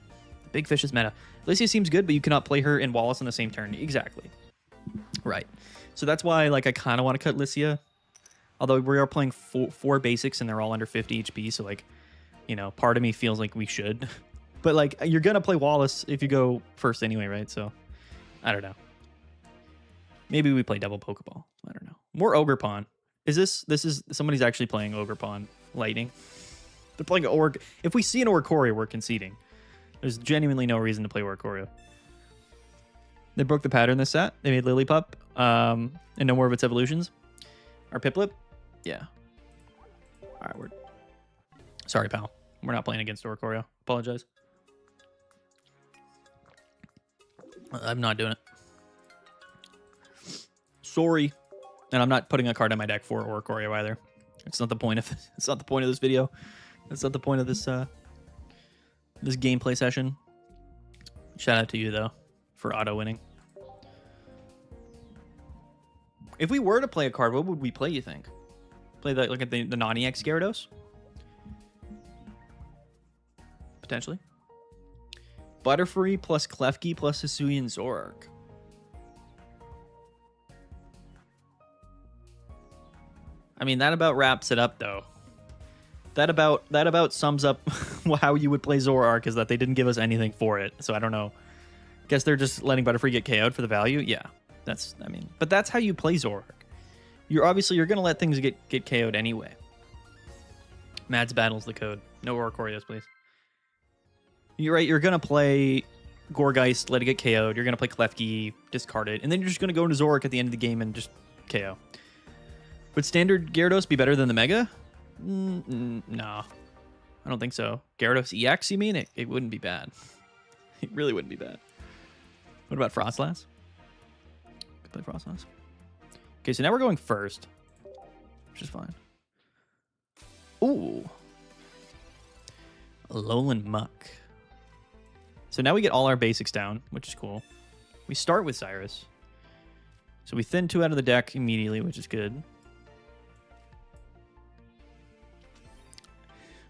Big Fish is meta. Lissia seems good, but you cannot play her and Wallace on the same turn. Exactly. Right. So that's why, like, I kind of want to cut Lissia. Although we are playing four basics and they're all under 50 HP, so, like, you know, part of me feels like we should. But, like, you're going to play Wallace if you go first anyway, right? So, I don't know. Maybe we play double Pokeball. I don't know. More Ogerpon. This is somebody's actually playing Ogerpon Lightning. They're playing Org. If we see an Oricorio, we're conceding. There's genuinely no reason to play Oricorio. They broke the pattern this set. They made Lillipup and no more of its evolutions. Our Piplup? Yeah. All right, we're... Sorry, pal. We're not playing against Oricorio. Apologize. I'm not doing it. Sorry. And I'm not putting a card in my deck for Oricorio either. It's not the point of it's not the point of this video. That's not the point of this this gameplay session. Shout out to you though for auto winning. If we were to play a card, what would we play, you think? Play the, like, at the non-EX Gyarados? Potentially. Butterfree plus Klefki plus Hisuian Zoroark. I mean, that about wraps it up, though. That about sums up how you would play Zoroark, is that they didn't give us anything for it. So I don't know. Guess they're just letting Butterfree get KO'd for the value? Yeah. I mean, but that's how you play Zoroark. You're gonna let things get KO'd anyway. Mad's battle's the code. No Orcorios, please. You're right. You're gonna play Gorgeist, let it get KO'd. You're gonna play Klefki, discard it, and then you're just gonna go into Zorak at the end of the game and just KO. Would standard Gyarados be better than the Mega? No, I don't think so. Gyarados EX, you mean? It wouldn't be bad. It really wouldn't be bad. What about Frostlass? Could play Frostlass. Okay, so now we're going first, which is fine. Ooh. Alolan Muck. So now we get all our basics down, which is cool. We start with Cyrus. So we thin 2 out of the deck immediately, which is good.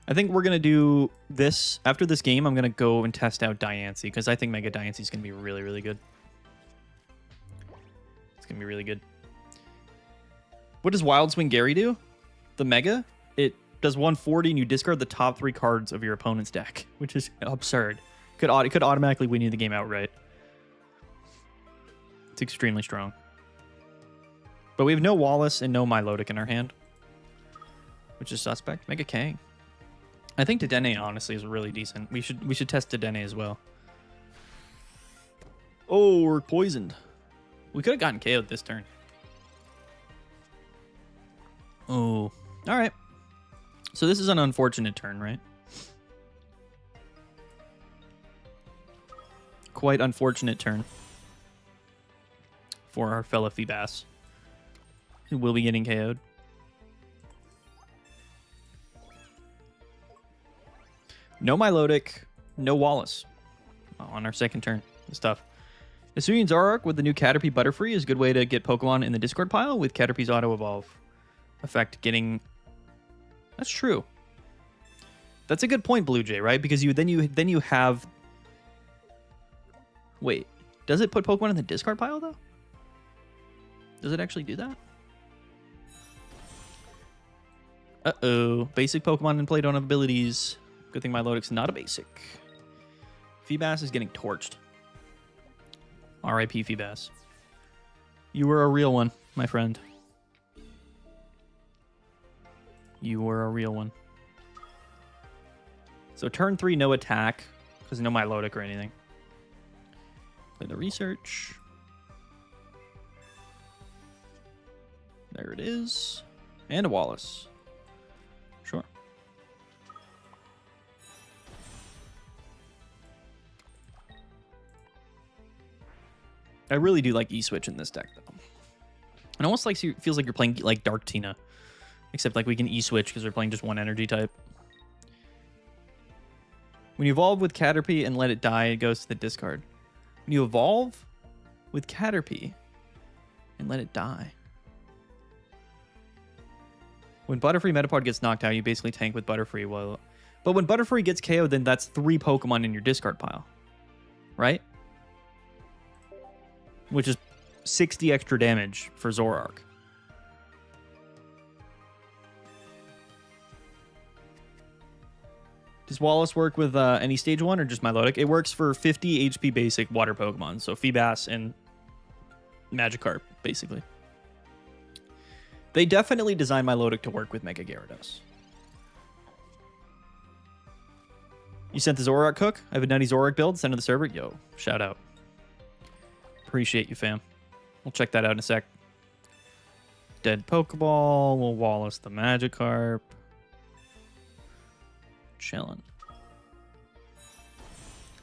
I think we're going to do this. After this game, I'm going to go and test out Diancie, because I think Mega Diancie is going to be really, really good. It's going to be really good. What does Wild Swing Gary do? The Mega? It does 140 and you discard the top 3 cards of your opponent's deck, which is absurd. It could automatically win you the game outright. It's extremely strong. But we have no Wallace and no Milotic in our hand, which is suspect. Mega Kang. I think Dedenne honestly is really decent. We should test Dedenne as well. Oh, we're poisoned. We could have gotten KO'd this turn. Oh, all right. So this is an unfortunate turn, right? Quite unfortunate turn for our fellow Feebas, who will be getting KO'd. No Milotic, no Wallace on our second turn. It's tough. Hisuian Zoroark with the new Caterpie Butterfree is a good way to get Pokemon in the discard pile with Caterpie's Auto Evolve effect getting... That's true. That's a good point, Blue Jay, right? Because then you have... Wait, does it put Pokemon in the discard pile, though? Does it actually do that? Uh-oh. Basic Pokemon in play don't have abilities. Good thing Milotic's not a basic. Feebas is getting torched. R.I.P. Feebas. You were a real one, my friend. You were a real one. So turn 3, no attack, because no Milotic or anything. Play the research. There it is. And a Wallace. Sure. I really do like E-Switch in this deck, though. It almost feels like you're playing like Dark Tina. Except like we can E-Switch because we're playing just one energy type. When you evolve with Caterpie and let it die, it goes to the discard. When you evolve with Caterpie and let it die. When Butterfree Metapod gets knocked out, you basically tank with Butterfree. But when Butterfree gets KO'd, then that's 3 Pokemon in your discard pile. Right? Which is 60 extra damage for Zoroark. Does Wallace work with any stage 1 or just Milotic? It works for 50 HP basic water Pokemon. So Feebas and Magikarp, basically. They definitely designed Milotic to work with Mega Gyarados. You sent the Zoroark cook? I have a nutty Zoroark build. Send to the server. Yo, shout out. Appreciate you, fam. We'll check that out in a sec. Dead Pokeball. We'll Wallace the Magikarp. Chillin'.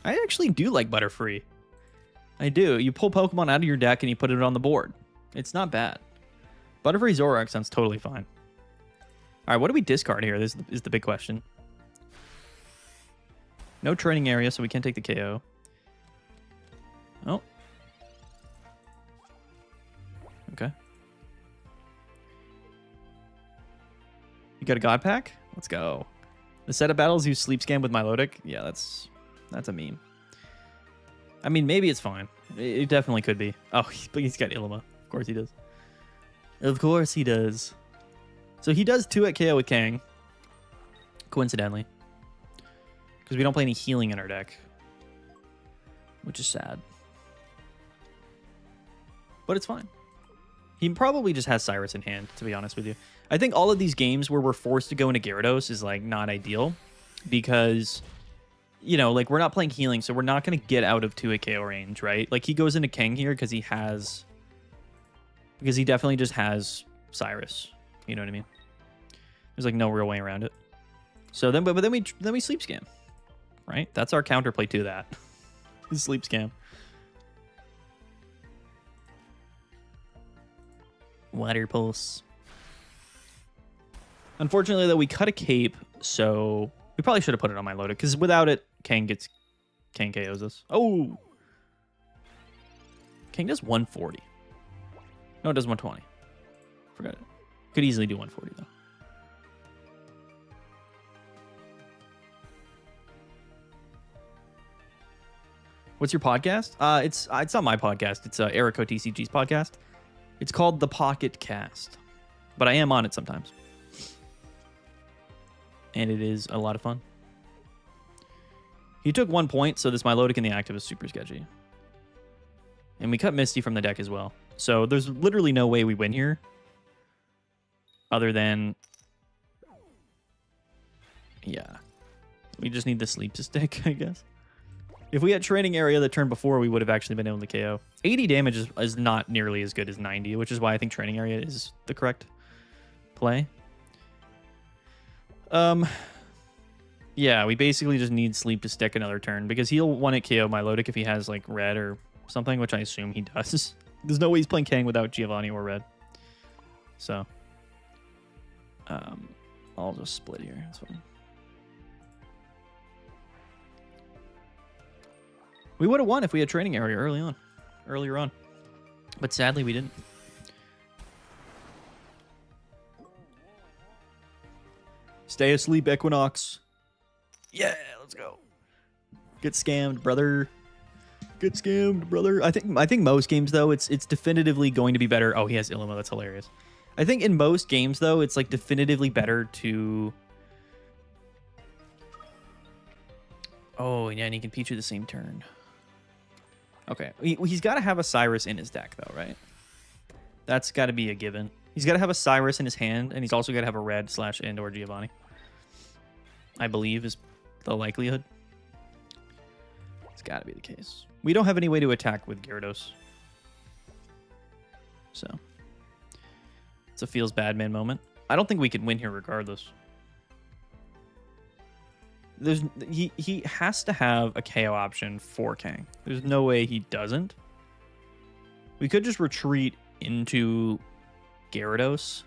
I actually do like Butterfree. I do. You pull Pokemon out of your deck and you put it on the board. It's not bad. Butterfree Zoroark sounds totally fine. All right, what do we discard here? This is the big question. No training area, so we can't take the KO. Oh. Okay. You got a God Pack? Let's go. The set of battles use Sleep Scan with Milotic. Yeah, that's a meme. I mean, maybe it's fine. It definitely could be. Oh, but he's got Ilima. Of course he does. Of course he does. So he does 2 at KO with Kang. Coincidentally. Because we don't play any healing in our deck. Which is sad. But it's fine. He probably just has Cyrus in hand, to be honest with you. I think all of these games where we're forced to go into Gyarados is like not ideal because, you know, like we're not playing healing, so we're not going to get out of 2-hit KO range, right? Like he goes into King here because he definitely just has Cyrus. You know what I mean? There's like no real way around it. So then, but then we sleep scam, right? That's our counterplay to that. Sleep scam. Water pulse. Unfortunately, though, we cut a cape, so we probably should have put it on my loaded, because without it, Kang KOs us. Oh! Kang does 140. No, it does 120. Forgot it. Could easily do 140, though. What's your podcast? It's not my podcast. It's Erico TCG's podcast. It's called The Pocket Cast, but I am on it sometimes. And it is a lot of fun. He took 1 point, so this Milotic in the active is super sketchy. And we cut Misty from the deck as well. So there's literally no way we win here. Other than... yeah. We just need the sleep to stick, I guess. If we had training area the turn before, we would have actually been able to KO. 80 damage is not nearly as good as 90, which is why I think training area is the correct play. Yeah, we basically just need sleep to stick another turn because he'll 1-hit KO Milotic if he has like red or something, which I assume he does. There's no way he's playing Kang without Giovanni or red. So, I'll just split here. That's fine. We would have won if we had training area earlier on. But sadly, we didn't. Stay asleep, Equinox. Yeah, let's go. Get scammed, brother. Get scammed, brother. I think most games, though, it's definitively going to be better. Oh, he has Illuma. That's hilarious. I think in most games, though, it's like definitively better to... oh, yeah, and he can Pichu the same turn. Okay, he's got to have a Cyrus in his deck, though, right? That's got to be a given. He's got to have a Cyrus in his hand, and he's also got to have a red / and/or Giovanni. I believe is the likelihood. It's got to be the case. We don't have any way to attack with Gyarados. So, it's a feels bad man moment. I don't think we can win here regardless. He has to have a KO option for Kang. There's no way he doesn't. We could just retreat into Gyarados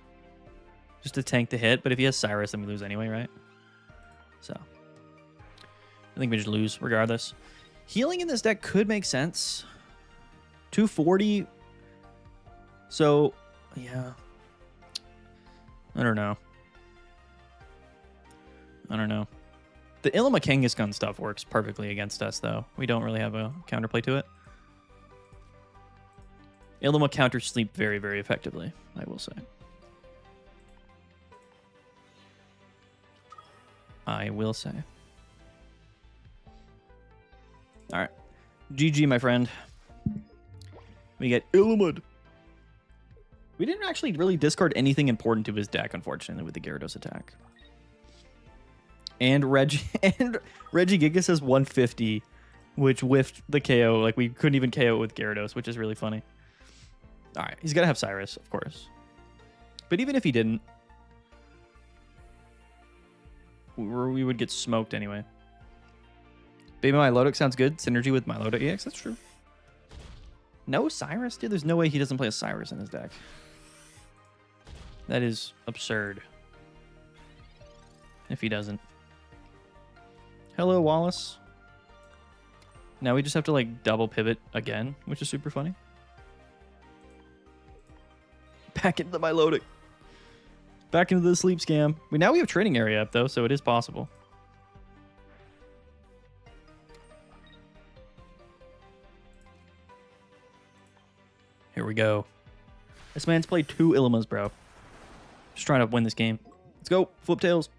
just to tank the hit, but if he has Cyrus, then we lose anyway, right? So I think we just lose regardless. Healing in this deck could make sense. 240. So yeah. I don't know. The Illuma Kangaskhan stuff works perfectly against us, though. We don't really have a counterplay to it. Illuma counters sleep very, very effectively, I will say. All right. GG, my friend. We get Illumud. We didn't actually really discard anything important to his deck, unfortunately, with the Gyarados attack. And Regigigas has 150, which whiffed the KO. Like, we couldn't even KO it with Gyarados, which is really funny. All right, he's got to have Cyrus, of course. But even if he didn't, we would get smoked anyway. Baby Milotic sounds good. Synergy with Milotic EX, that's true. No Cyrus? Dude, there's no way he doesn't play a Cyrus in his deck. That is absurd. If he doesn't. Hello, Wallace. Now we just have to, like, double pivot again, which is super funny. Back into the Milotic. Back into the sleep scam. Now we have training area up, though, so it is possible. Here we go. This man's played 2 Illumas, bro. Just trying to win this game. Let's go. Flip tails.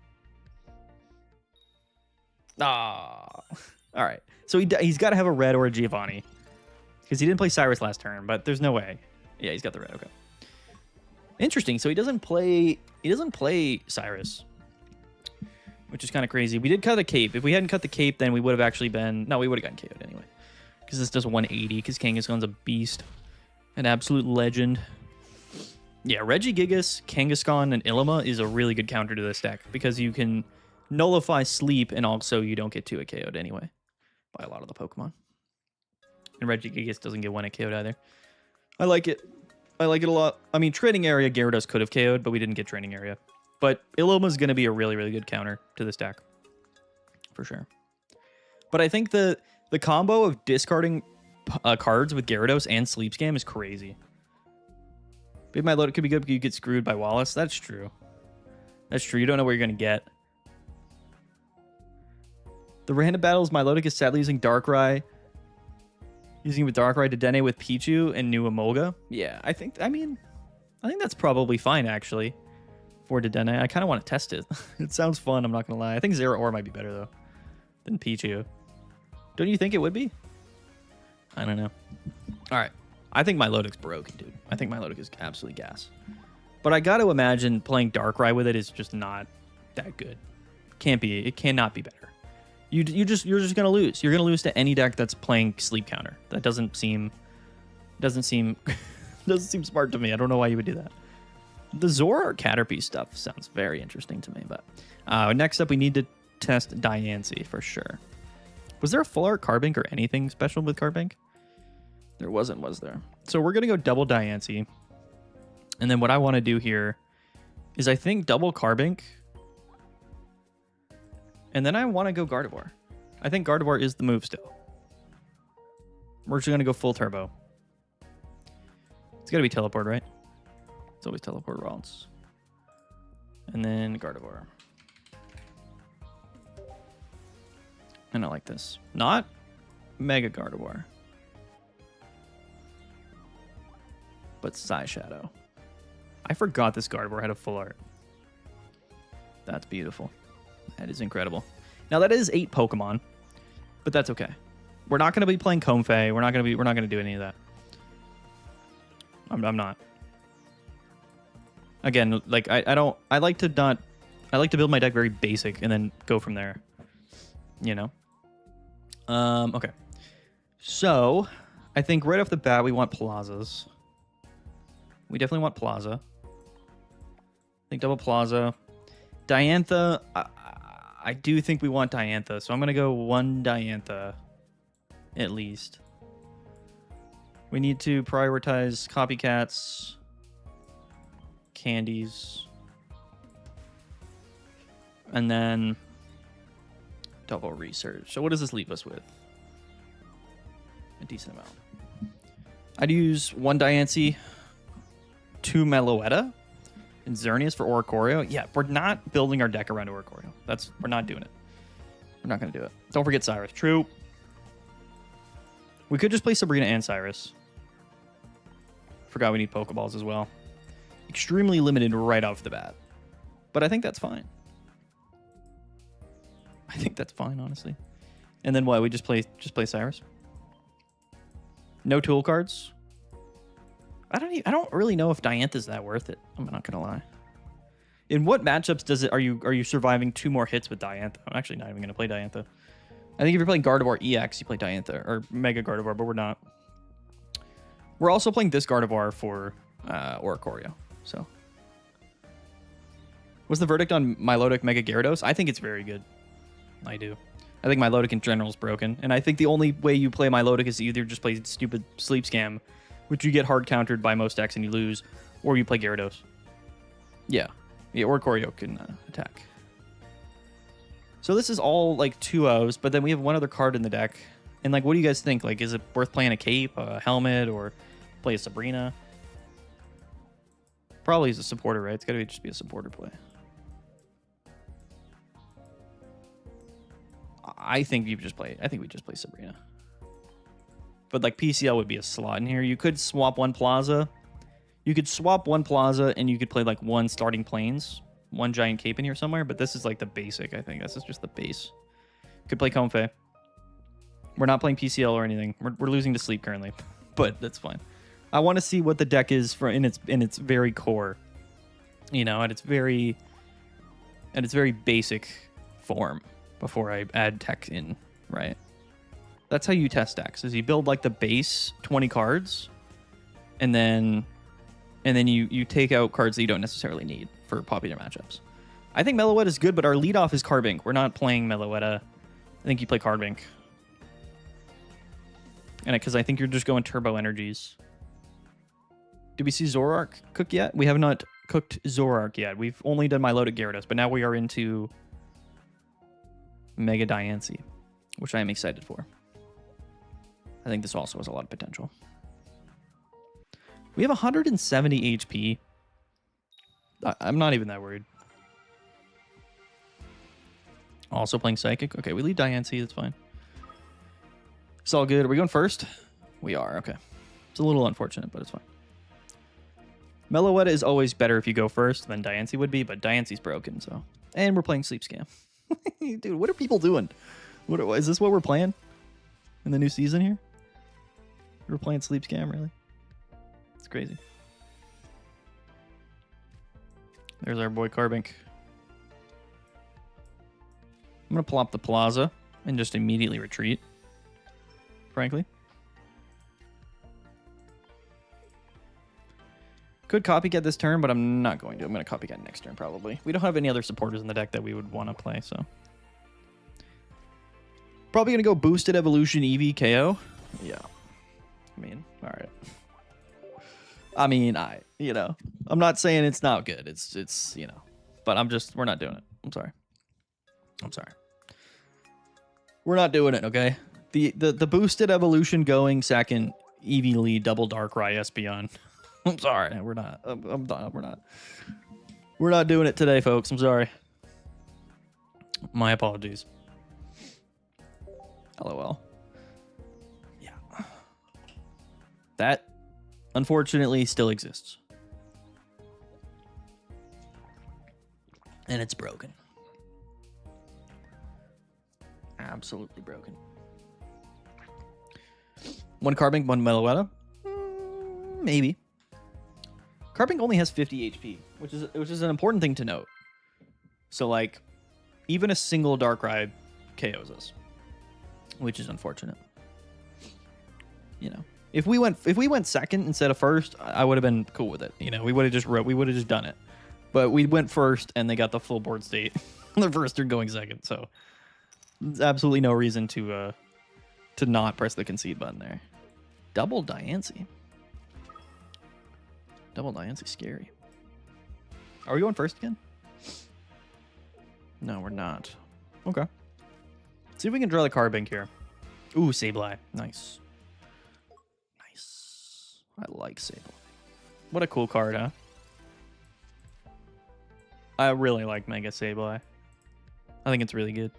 Ah. All right. So he's got to have a red or a Giovanni. Because he didn't play Cyrus last turn, but there's no way. Yeah, he's got the red. Okay. Interesting. So he doesn't play Cyrus, which is kind of crazy. We did cut the cape. If we hadn't cut the cape, then we would have actually been... No, we would have gotten KO'd anyway. Because this does 180, because Kangaskhan's a beast. An absolute legend. Yeah, Regigigas, Kangaskhan, and Ilima is a really good counter to this deck, because you can nullify sleep, and also you don't get 2-hit KO'd anyway by a lot of the Pokemon. And Regigigas doesn't get 1-hit KO'd either. I like it. I like it a lot. I mean, Training Area, Gyarados could have KO'd, but we didn't get Training Area. But Ilima's going to be a really, really good counter to this deck. For sure. But I think the combo of discarding cards with Gyarados and Sleep Scam is crazy. Maybe my load could be good, but you get screwed by Wallace. That's true. That's true. You don't know what you're going to get. The random battles, Milotic is sadly using Darkrai. Using with Darkrai to Dedenne with Pichu and new Emolga. Yeah, I think that's probably fine, actually, for Dedenne. I kind of want to test it. It sounds fun, I'm not going to lie. I think Zeraora might be better, though, than Pichu. Don't you think it would be? I don't know. All right. I think Milotic's broken, dude. I think Milotic is absolutely gas. But I got to imagine playing Darkrai with it is just not that good. Can't be. It cannot be better. You're just gonna lose. You're gonna lose to any deck that's playing Sleep Counter. That doesn't seem smart to me. I don't know why you would do that. The Zora or Caterpie stuff sounds very interesting to me. But next up, we need to test Diancie for sure. Was there a full art Carbink or anything special with Carbink? There wasn't, was there? So we're gonna go double Diancie, and then what I want to do here is I think double Carbink. And then I want to go Gardevoir. I think Gardevoir is the move still. We're just going to go full turbo. It's got to be teleport, right? It's always teleport routes. And then Gardevoir. And I like this. Not Mega Gardevoir. But Psy Shadow. I forgot this Gardevoir had a full art. That's beautiful. That is incredible. Now that is 8 Pokemon, but that's okay. We're not going to be playing Comfey. We're not going to do any of that. I'm not. Again, like I like to build my deck very basic and then go from there. You know. Okay. So, I think right off the bat we want Plazas. We definitely want Plaza. I think double Plaza. Diantha, I do think we want Diantha, so I'm going to go 1 Diantha, at least. We need to prioritize copycats, candies, and then double research. So what does this leave us with? A decent amount. I'd use 1 Diancie, 2 Meloetta, and Xerneas for Oricorio. Yeah, we're not building our deck around Oricorio. We're not doing it. We're not going to do it. Don't forget Cyrus. True. We could just play Sabrina and Cyrus. Forgot we need Pokeballs as well. Extremely limited right off the bat. But I think that's fine. I think that's fine, honestly. And then what? We just play Cyrus? No tool cards? I don't really know if Diantha's that worth it. I'm not gonna lie. In what matchups are you surviving 2 more hits with Diantha? I'm actually not even gonna play Diantha. I think if you're playing Gardevoir EX, you play Diantha or Mega Gardevoir, but we're not. We're also playing this Gardevoir for Oricorio. So, what's the verdict on Milotic Mega Gyarados? I think it's very good. I do. I think Milotic in general is broken, and I think the only way you play Milotic is to either just play stupid Sleep Scam, which you get hard countered by most decks and you lose, or you play Gyarados. Yeah, Oricorio can attack. So this is all like 2-0s, but then we have 1 other card in the deck. And like, what do you guys think? Like, is it worth playing a Cape, a Helmet, or play a Sabrina? Probably as a supporter, right? It's got to just be a supporter play. I think we just play Sabrina. But like PCL would be a slot in here. You could swap 1 Plaza. You could swap 1 Plaza and you could play like 1 starting planes, 1 giant cape in here somewhere. But this is like the basic, I think. This is just the base. Could play Comfey. We're not playing PCL or anything. We're losing to sleep currently, but that's fine. I want to see what the deck is in its very core you know, at its very basic form before I add tech in, right? That's how you test decks, is you build like the base 20 cards, and then you take out cards that you don't necessarily need for popular matchups. I think Meloetta is good, but our leadoff is Carbink. We're not playing Meloetta. I think you play Carbink. And because I think you're just going turbo energies. Did we see Zoroark cook yet? We have not cooked Zoroark yet. We've only done Milotic Gyarados, but now we are into Mega Diancie, which I am excited for. I think this also has a lot of potential. We have 170 HP. I'm not even that worried. Also playing Psychic. Okay, we lead Diancie. That's fine. It's all good. Are we going first? We are. Okay. It's a little unfortunate, but it's fine. Meloetta is always better if you go first than Diancie would be, but Diancie's broken, so. And we're playing Sleep Scam. Dude, what are people doing? Is this what we're playing in the new season here? We're playing Sleep Scam, really? It's crazy. There's our boy Carbink. I'm going to plop the Plaza and just immediately retreat, frankly. Could copycat this turn, but I'm not going to. I'm going to copycat next turn, probably. We don't have any other supporters in the deck that we would want to play, so. Probably going to go Boosted Evolution Eevee KO. Yeah. I mean, all right. I mean, you know, I'm not saying it's not good. It's you know, but we're not doing it. I'm sorry. We're not doing it, okay? The Boosted Evolution going second Eevee lead double Darkrai Espeon. I'm sorry, we're not. We're not doing it today, folks. I'm sorry. My apologies. LOL. Yeah. That, unfortunately, still exists. And it's broken. Absolutely broken. One Carbink, one Meloetta? Maybe. Carbink only has 50 HP, which is an important thing to note. So, like, even a single Darkrai KOs us, which is unfortunate. You know, if we went second instead of first, I would have been cool with it. You know, we would have just done it. But we went first, and they got the full board state. The first turn going second, so there's absolutely no reason to not press the concede button there. Double Diancie. Double Diancie's scary. Are we going first again? No, we're not. Okay. Let's see if we can draw the Carbink here. Ooh, Sableye. Nice. Nice. I like Sableye. What a cool card, huh? I really like Mega Sableye. I think it's really good.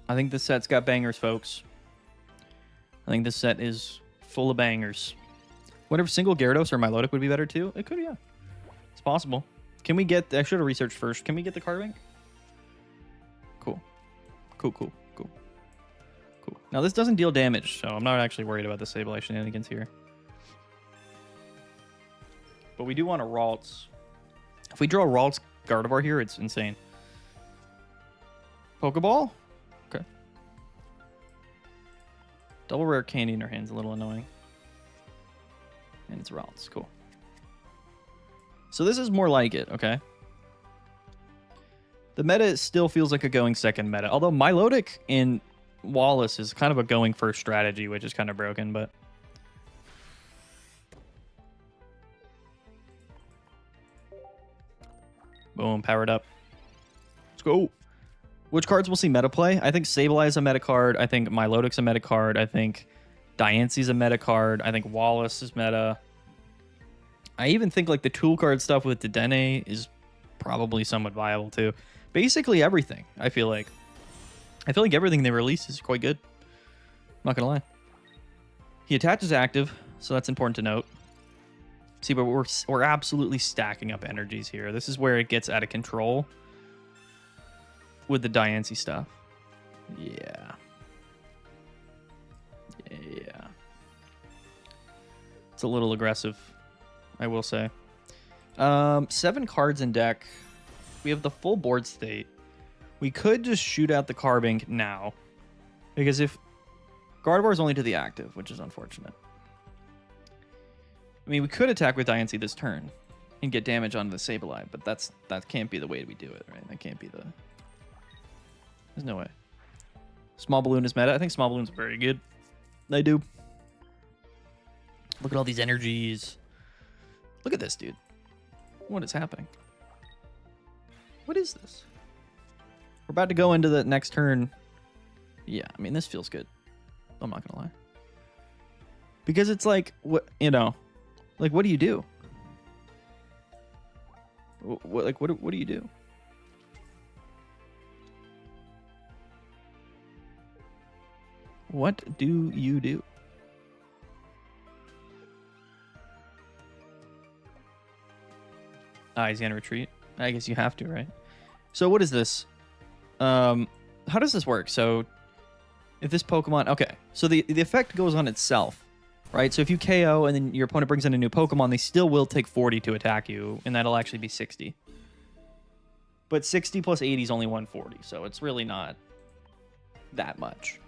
I think this set's got bangers, folks. I think this set is full of bangers. Whatever single Gyarados or Milotic would be better too? It could, yeah. It's possible. Can we get... I should have researched first. Can we get the Carbink? Cool. Cool. Now, this doesn't deal damage, so I'm not actually worried about the Sableye shenanigans here. But we do want a Ralts. If we draw a Ralts Gardevoir here, it's insane. Pokeball? Okay. Double rare candy in our hand's a little annoying. And it's Ralts. Cool. So this is more like it, okay? The meta still feels like a going second meta. Although Milotic in Wallace is kind of a going first strategy, which is kind of broken, but... Boom, powered up. Let's go. Which cards we'll see meta play? I think Sableye is a meta card. I think Milotic's a meta card. I think Diancie's a meta card. I think Wallace is meta. I even think like the tool card stuff with Dedenne is probably somewhat viable too. Basically everything, I feel like. I feel like everything they release is quite good. I'm not gonna lie. He attaches active, so that's important to note. See, but we're absolutely stacking up energies here. This is where it gets out of control. with the Diancie stuff. Yeah. Yeah. It's a little aggressive, I will say. 7 cards in deck. We have the full board state. We could just shoot out the Carbink now. Because if Gardevoir is only to the active, which is unfortunate. I mean, we could attack with Diancie this turn and get damage onto the Sableye, but that can't be the way we do it, right? That can't be the... There's no way. Small Balloon is meta. I think Small Balloon's very good. I do. Look at all these energies. Look at this, dude. What is happening? What is this? We're about to go into the next turn. Yeah, I mean, this feels good. I'm not gonna lie. Because it's like, what, you know, like, what do you do? What do you do? What do you do? Ah, he's gonna retreat. I guess you have to, right? So what is this? How does this work? So if this Pokemon... Okay, so the effect goes on itself, right? So if you KO and then your opponent brings in a new Pokemon, they still will take 40 to attack you, and that'll actually be 60. But 60 plus 80 is only 140, so it's really not that much.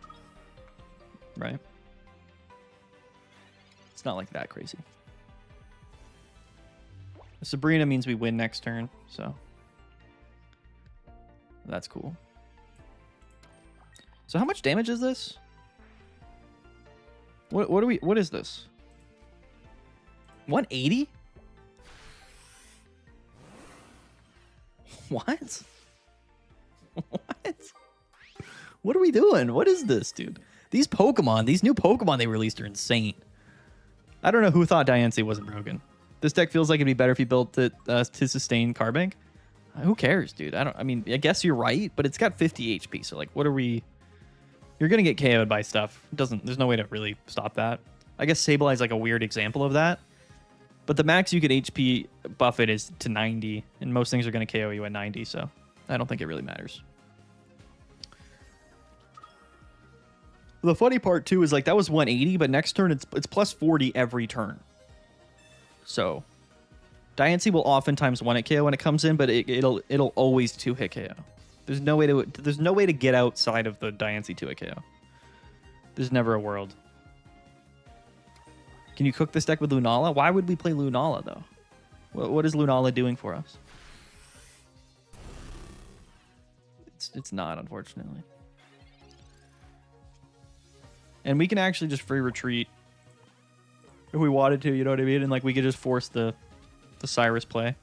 Right? It's not like that crazy. Sabrina means we win next turn, so that's cool. So how much damage is this? What is this? 180? What? What? What are we doing? What is this, dude? These Pokemon, these new Pokemon they released are insane. I don't know who thought Diancie wasn't broken. This deck feels like it'd be better if you built it to sustain Carbink. Who cares, dude? I mean, I guess you're right, but it's got 50 HP. So like, what are we? You're gonna get KO'd by stuff. There's no way to really stop that. I guess Sableye is like a weird example of that. But the max you could HP buff it is to 90, and most things are gonna KO you at 90. So I don't think it really matters. The funny part too is like that was 180, but next turn it's plus 40 every turn. So Diancie will oftentimes 1-hit KO when it comes in, but it'll always 2-hit KO. There's no way to get outside of the Diancie 2-hit KO. There's never a world. Can you cook this deck with Lunala? Why would we play Lunala though? What is Lunala doing for us? It's not, unfortunately. And we can actually just free retreat if we wanted to, you know what I mean? And like we could just force the Cyrus play.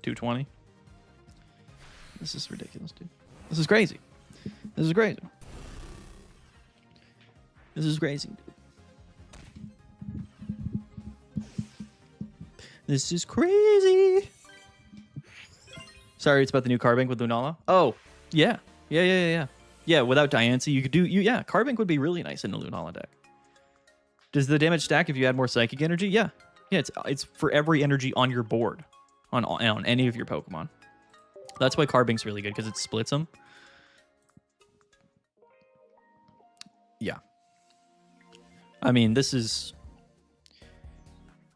$220. This is ridiculous, dude. This is crazy. This is crazy. This is crazy, dude. This is crazy. Sorry, it's about the new Carbink with Lunala. Oh, yeah. Yeah, without Diancie, you could do... Yeah, Carbink would be really nice in a Lunala deck. Does the damage stack if you add more Psychic Energy? Yeah. Yeah, it's for every energy on your board. On any of your Pokemon. That's why Carbink's really good, because it splits them. Yeah. I mean, this is...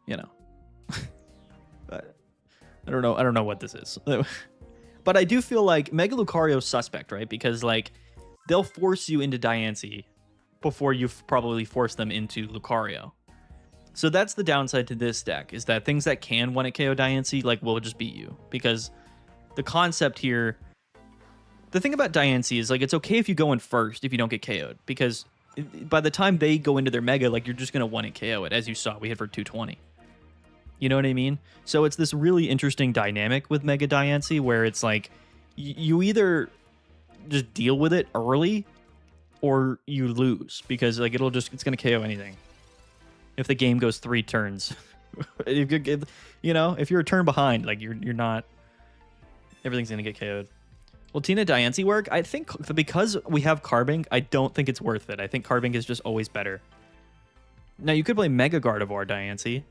You know. I don't know what this is. But I do feel like Mega Lucario's suspect, right? Because, like, they'll force you into Diancie before you've probably forced them into Lucario. So that's the downside to this deck, is that things that can 1-hit KO Diancie, like, will just beat you. Because the concept here... The thing about Diancie is, like, it's okay if you go in first if you don't get KO'd. Because by the time they go into their Mega, like, you're just going to 1-hit KO it. As you saw, we hit for 220. You know what I mean? So it's this really interesting dynamic with Mega Diancie where it's like you either just deal with it early or you lose because like it's going to KO anything. If the game goes 3 turns. You know, if you're a turn behind, like you're not, everything's going to get KO'd. Will Tina Diancie work? I think because we have Carbink, I don't think it's worth it. I think Carbink is just always better. Now you could play Mega Gardevoir Diancie.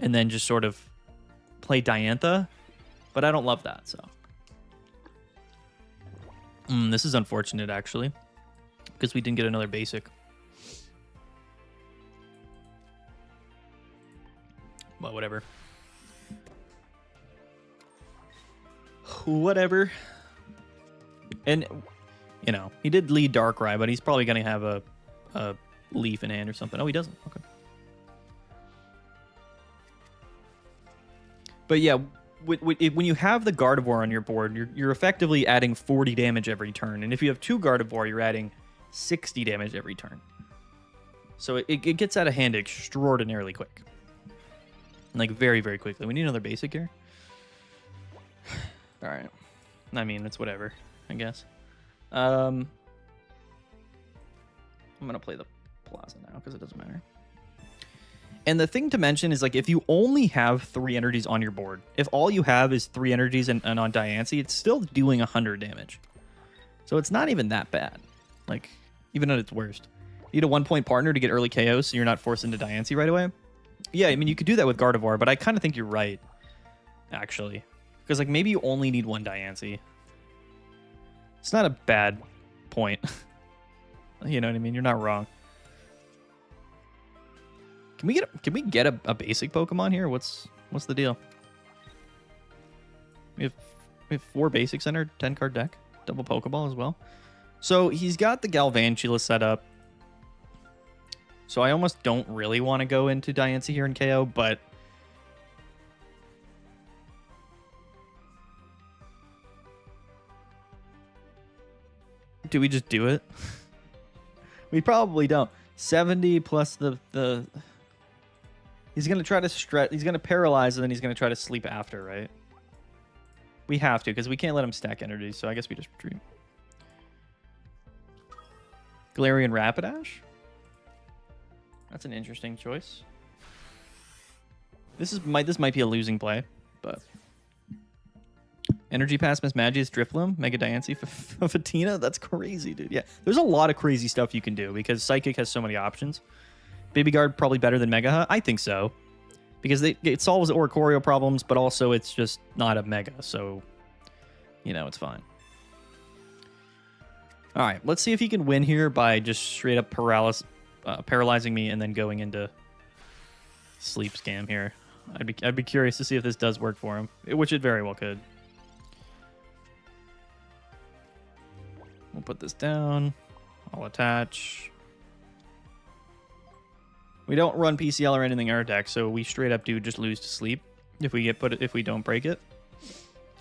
and then just sort of play Diantha, but I don't love that, so. This is unfortunate, actually, because we didn't get another basic. But whatever. Whatever. And, you know, he did lead Darkrai, but he's probably going to have a leaf in hand or something. Oh, he doesn't. Okay. But yeah, when you have the Gardevoir on your board, you're effectively adding 40 damage every turn. And if you have 2 Gardevoir, you're adding 60 damage every turn. So it gets out of hand extraordinarily quick. Like, very, very quickly. We need another basic here. All right. I mean, it's whatever, I guess. I'm going to play the Plaza now because it doesn't matter. And the thing to mention is, like, if you only have 3 energies on your board, if all you have is 3 energies and on Diancie, it's still doing 100 damage. So it's not even that bad. Like, even at its worst. You need a 1-point partner to get early KO so you're not forced into Diancie right away. Yeah, I mean, you could do that with Gardevoir, but I kind of think you're right, actually. Because, like, maybe you only need 1 Diancie. It's not a bad point. You know what I mean? You're not wrong. Can we get a basic Pokemon here? What's the deal? We have 4 basics in our 10-card deck. Double Pokeball as well. So he's got the Galvantula set up. So I almost don't really want to go into Diancie here in KO, but do we just do it? We probably don't. 70 plus the he's going to try to stretch, he's going to paralyze, and then he's going to try to sleep after, right? We have to, because we can't let him stack energy, so I guess we just retreat. Galarian Rapidash? That's an interesting choice. This might be a losing play, but Energy Pass, Miss Magius, Drifloom, Mega Diancie, Fatina. That's crazy, dude. Yeah, there's a lot of crazy stuff you can do because Psychic has so many options. Baby Guard probably better than Mega. I think so, because it solves Oricorio problems, but also it's just not a Mega, so you know it's fine. All right, let's see if he can win here by just straight up paralyzing me and then going into sleep scam here. I'd be curious to see if this does work for him, which it very well could. We'll put this down. I'll attach. We don't run PCL or anything in our deck, so we straight up do just lose to sleep if we don't break it,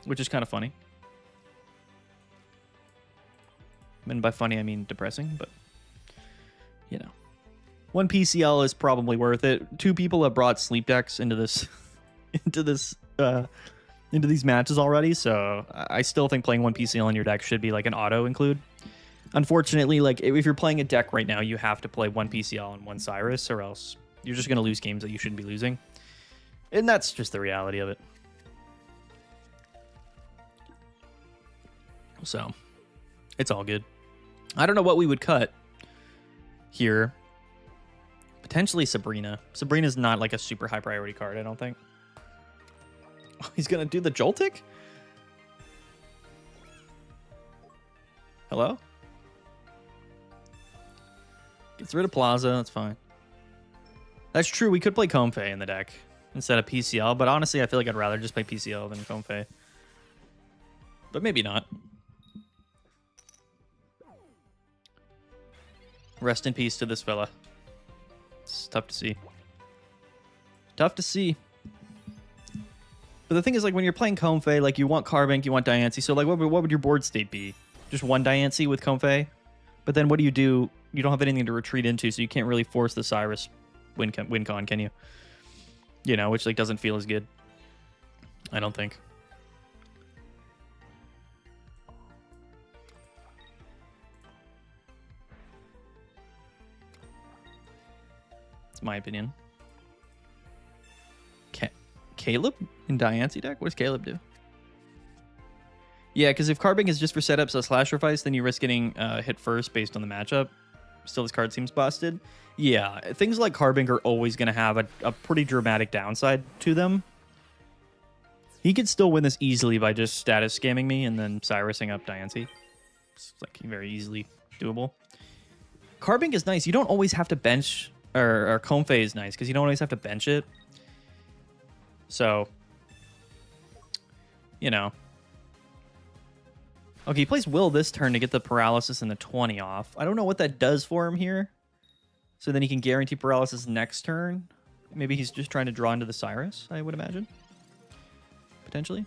which is kind of funny. And by funny I mean depressing, but you know, 1 PCL is probably worth it. 2 people have brought sleep decks into this into these matches already, so I still think playing 1 PCL in your deck should be like an auto include. Unfortunately, like if you're playing a deck right now, you have to play 1 PCL and 1 Cyrus, or else you're just going to lose games that you shouldn't be losing. And that's just the reality of it. So, it's all good. I don't know what we would cut here. Potentially Sabrina. Sabrina's not like a super high priority card, I don't think. He's going to do the Joltik? Hello? Gets rid of Plaza, that's fine. That's true, we could play Comfey in the deck instead of PCL, but honestly, I feel like I'd rather just play PCL than Comfey. But maybe not. Rest in peace to this fella. It's tough to see. Tough to see. But the thing is, like, when you're playing Comfey, like, you want Carbink, you want Diancie, so, like, what would your board state be? Just 1 Diancie with Comfey? But then what do? You don't have anything to retreat into, so you can't really force the Cyrus win con, can you? You know, which, like, doesn't feel as good. I don't think. It's my opinion. Caleb in Diancie deck? What does Caleb do? Yeah, because if Carbink is just for setups as Slash Revice, then you risk getting hit first based on the matchup. Still, this card seems busted. Yeah, things like Carbink are always going to have a pretty dramatic downside to them. He could still win this easily by just status scamming me and then Cyrusing up Diancie. It's like very easily doable. Carbink is nice. You don't always have to bench, or Comfey is nice because you don't always have to bench it. So, you know. Okay, he plays Will this turn to get the paralysis and the 20 off. I don't know what that does for him here. So then he can guarantee paralysis next turn. Maybe he's just trying to draw into the Cyrus, I would imagine. Potentially.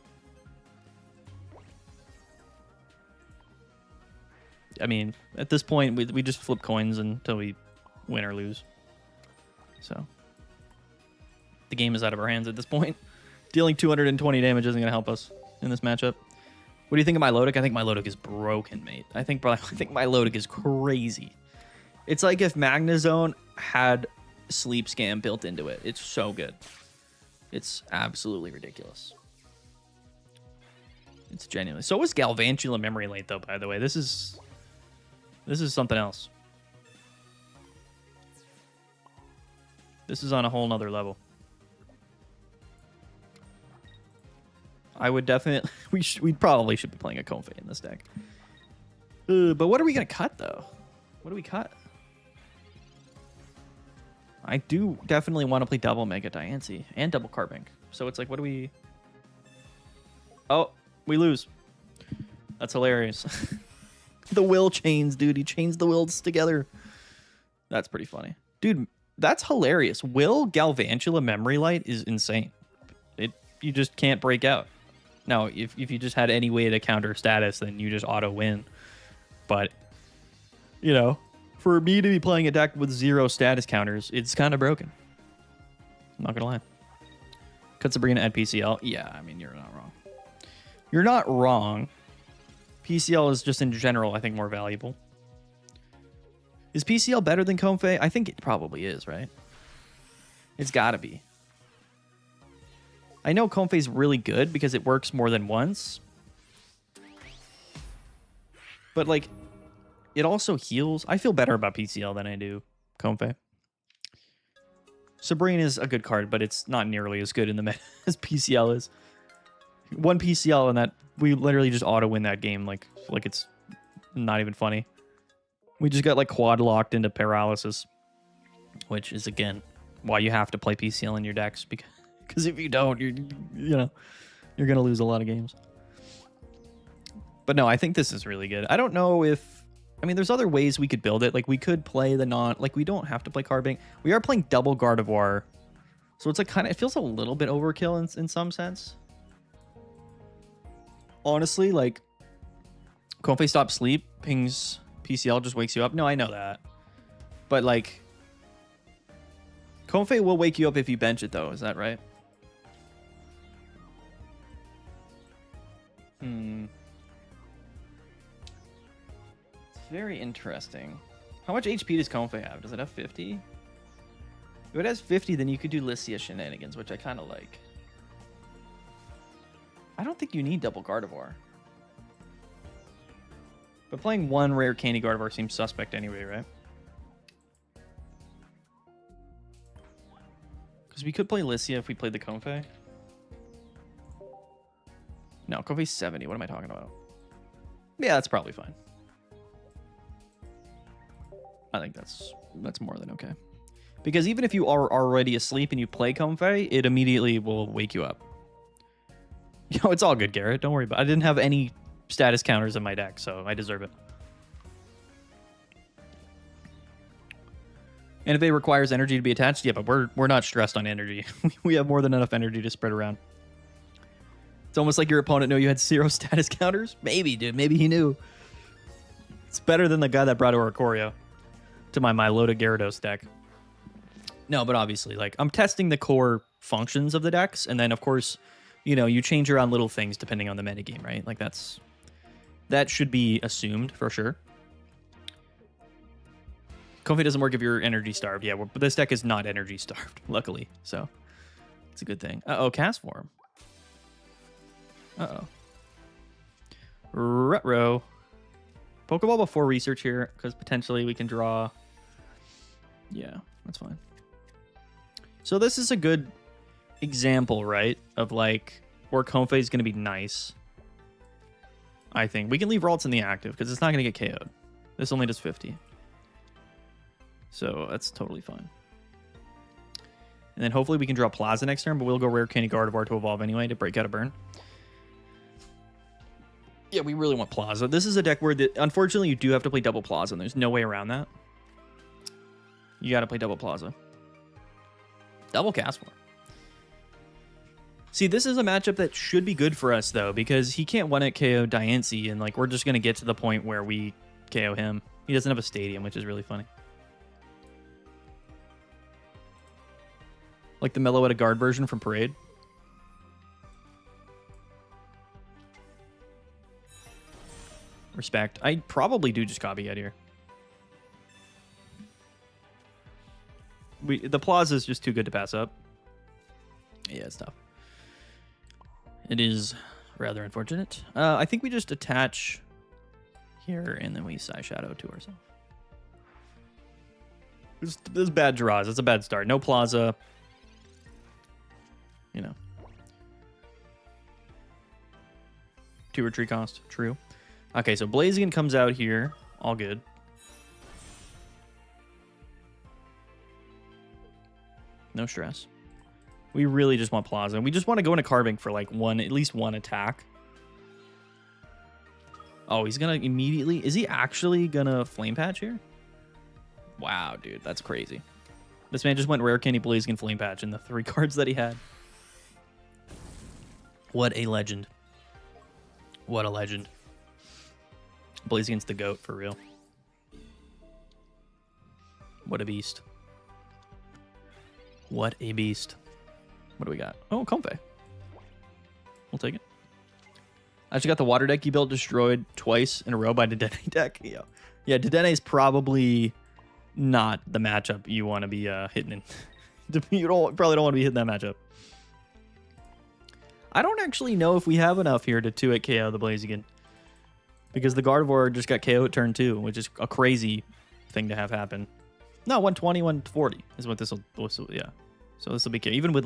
I mean, at this point, we just flip coins until we win or lose. So, the game is out of our hands at this point. Dealing 220 damage isn't going to help us in this matchup. What do you think of my Milotic? I think my Milotic is broken, mate. I think my Milotic is crazy. It's like if Magnezone had Sleep Scam built into it. It's so good. It's absolutely ridiculous. It's genuinely. So is Galvantula Memory Late, though, by the way. This is something else. This is on a whole nother level. I would definitely... We probably should be playing a Comfey in this deck. But what are we going to cut, though? What do we cut? I do definitely want to play double Mega Diancie and double Carbink. So it's like, what do we... Oh, we lose. That's hilarious. The will chains, dude. He chains the wills together. That's pretty funny. Dude, that's hilarious. Will Galvantula Memory Light is insane. You just can't break out. Now, if you just had any way to counter status, then you just auto win. But, you know, for me to be playing a deck with 0 status counters, it's kind of broken. I'm not going to lie. Cut Sabrina at PCL. Yeah, I mean, you're not wrong. You're not wrong. PCL is just in general, I think, more valuable. Is PCL better than Comfey? I think it probably is, right? It's got to be. I know Comfey's really good because it works more than once. But, like, it also heals. I feel better about PCL than I do Comfey. Sabrina is a good card, but it's not nearly as good in the meta as PCL is. One PCL and that we literally just auto win that game like it's not even funny. We just got like quad locked into paralysis, which is again why you have to play PCL in your decks, because if you don't, you're gonna lose a lot of games. But no, I think this is really good. I don't know if... I mean, there's other ways we could build it. Like, we could play the non... Like, we don't have to play Carbink. We are playing double Gardevoir. So it's like kind of... It feels a little bit overkill in some sense. Honestly, like... Comfey Stop Sleep pings PCL, just wakes you up. No, I know that. But, like... Comfey will wake you up if you bench it, though. Is that right? Very interesting. How much HP does Comfey have? Does it have 50? If it has 50, then you could do Lissia shenanigans, which I kind of like. I don't think you need double Gardevoir. But playing one rare Candy Gardevoir seems suspect anyway, right? Because we could play Lissia if we played the Comfey. No, Comfey's 70. What am I talking about? Yeah, that's probably fine. I think that's more than okay. Because even if you are already asleep and you play Comfey, it immediately will wake you up. Yo, it's all good, Garrett. Don't worry about it. I didn't have any status counters in my deck, so I deserve it. And if it requires energy to be attached, yeah, but we're not stressed on energy. We have more than enough energy to spread around. It's almost like your opponent knew you had 0 status counters. Maybe, dude. Maybe he knew. It's better than the guy that brought Oricorio to my Milotic Gyarados deck. No, but obviously, like, I'm testing the core functions of the decks, and then, of course, you know, you change around little things depending on the metagame, right? Like, that should be assumed, for sure. Comfey doesn't work if you're energy starved. Yeah, but this deck is not energy starved, luckily, so it's a good thing. Uh-oh, Cast Form. Uh-oh. Ruh-roh. Pokeball before research here, because potentially we can draw Yeah, that's fine. So this is a good example, right, of like where Comfey is going to be nice. I think we can leave Ralts in the active because it's not going to get KO'd. This only does 50. So that's totally fine. And then hopefully we can draw Plaza next turn, but we'll go Rare Candy Gardevoir to evolve anyway to break out a burn. Yeah, we really want Plaza. This is a deck where, unfortunately, you do have to play double Plaza, and there's no way around that. You got to play double Plaza. Double Castform. See, this is a matchup that should be good for us, though, because he can't one-hit KO Diancie, and like we're just going to get to the point where we KO him. He doesn't have a stadium, which is really funny. Like the Meloetta Guard version from Parade. Respect. I probably do just copy it here. The Plaza is just too good to pass up. Yeah, it's tough. It is rather unfortunate. I think we just attach here and then we Side Shadow to ourselves. There's bad draws. It's a bad start. No Plaza. You know. 2 retreat cost. True. Okay, so Blaziken comes out here. All good. No stress. We really just want Plaza. We just want to go into carving for like at least one attack. Oh, he's gonna immediately... Is he actually gonna Flame Patch here? Wow, dude, that's crazy. This man just went Rare Candy, Blaziken, Flame Patch in the 3 cards that he had. What a legend. What a legend. Blaziken's the GOAT, for real. What a beast. What a beast. What do we got? Oh, Comfey. We'll take it. I actually got the water deck you built destroyed twice in a row by Dedenne deck. Yeah, Dedenne is probably not the matchup you want to be hitting in. You probably don't want to be hitting that matchup. I don't actually know if we have enough here to 2-hit KO the Blaziken. Because the Gardevoir just got KO at turn 2, which is a crazy thing to have happen. No, 120, 140 is what this will, yeah. So this will be KO. Even with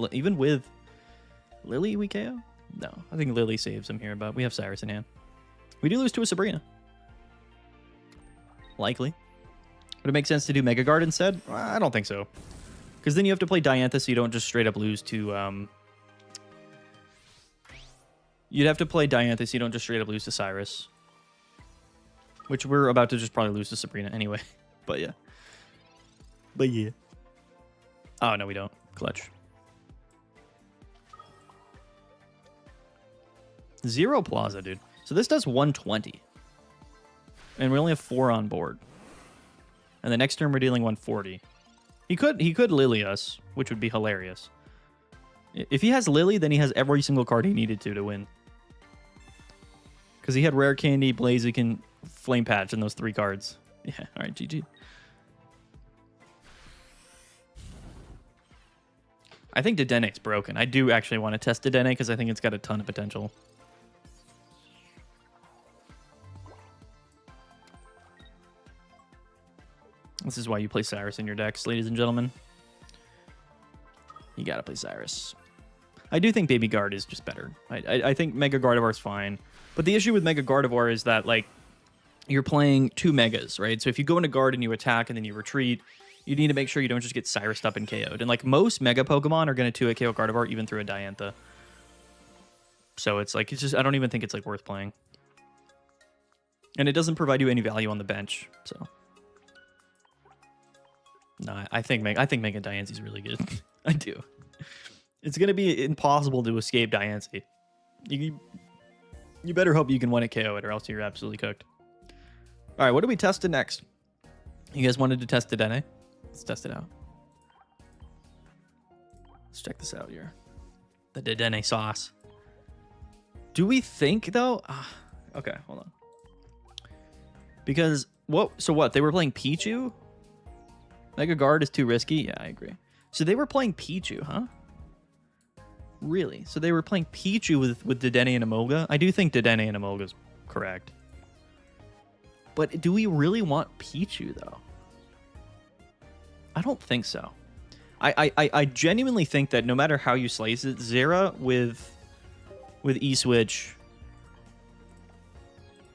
Lily, we KO? No, I think Lily saves him here, but we have Cyrus in hand. We do lose to a Sabrina. Likely. Would it make sense to do Mega Guard instead? I don't think so. Because then you have to play Diantha, so you don't just straight up lose to... You'd have to play Diantha, so you don't just straight up lose to Cyrus. Which we're about to just probably lose to Sabrina anyway. But yeah. But yeah. Oh, no, we don't. Clutch. 0 Plaza, dude. So this does 120. And we only have 4 on board. And the next turn we're dealing 140. He could Lily us, which would be hilarious. If he has Lily, then he has every single card he needed to win. Because he had Rare Candy, Blaziken, Flame Patch in those 3 cards. Yeah, alright, GG. I think Dedenne's broken. I do actually want to test Dedenne because I think it's got a ton of potential. This is why you play Cyrus in your decks, ladies and gentlemen. You gotta play Cyrus. I do think Baby Guard is just better. I think Mega Gardevoir is fine. But the issue with Mega Gardevoir is that, like, you're playing 2 Megas, right? So if you go into Guard and you attack and then you retreat, you need to make sure you don't just get Cyrused up and KO'd. And, like, most Mega Pokemon are going to 2-hit KO Gardevoir even through a Diantha. So it's, like, I don't even think it's, like, worth playing. And it doesn't provide you any value on the bench, so... No, I think Mega Diancie is really good. I do. It's going to be impossible to escape Diancie. You better hope you can win a KO it, or else you're absolutely cooked. All right, what do we test next? You guys wanted to test Dedenne? Let's test it out. Let's check this out here. The Dedenne sauce. Do we think, though? Okay, hold on. Because, so what? They were playing Pichu? Mega Guard is too risky? Yeah, I agree. So they were playing Pichu, huh? Really? So they were playing Pichu with Dedenne and Amoga? I do think Dedenne and Amoga is correct. But do we really want Pichu, though? I don't think so. I genuinely think that no matter how you slice it, Zera with E-Switch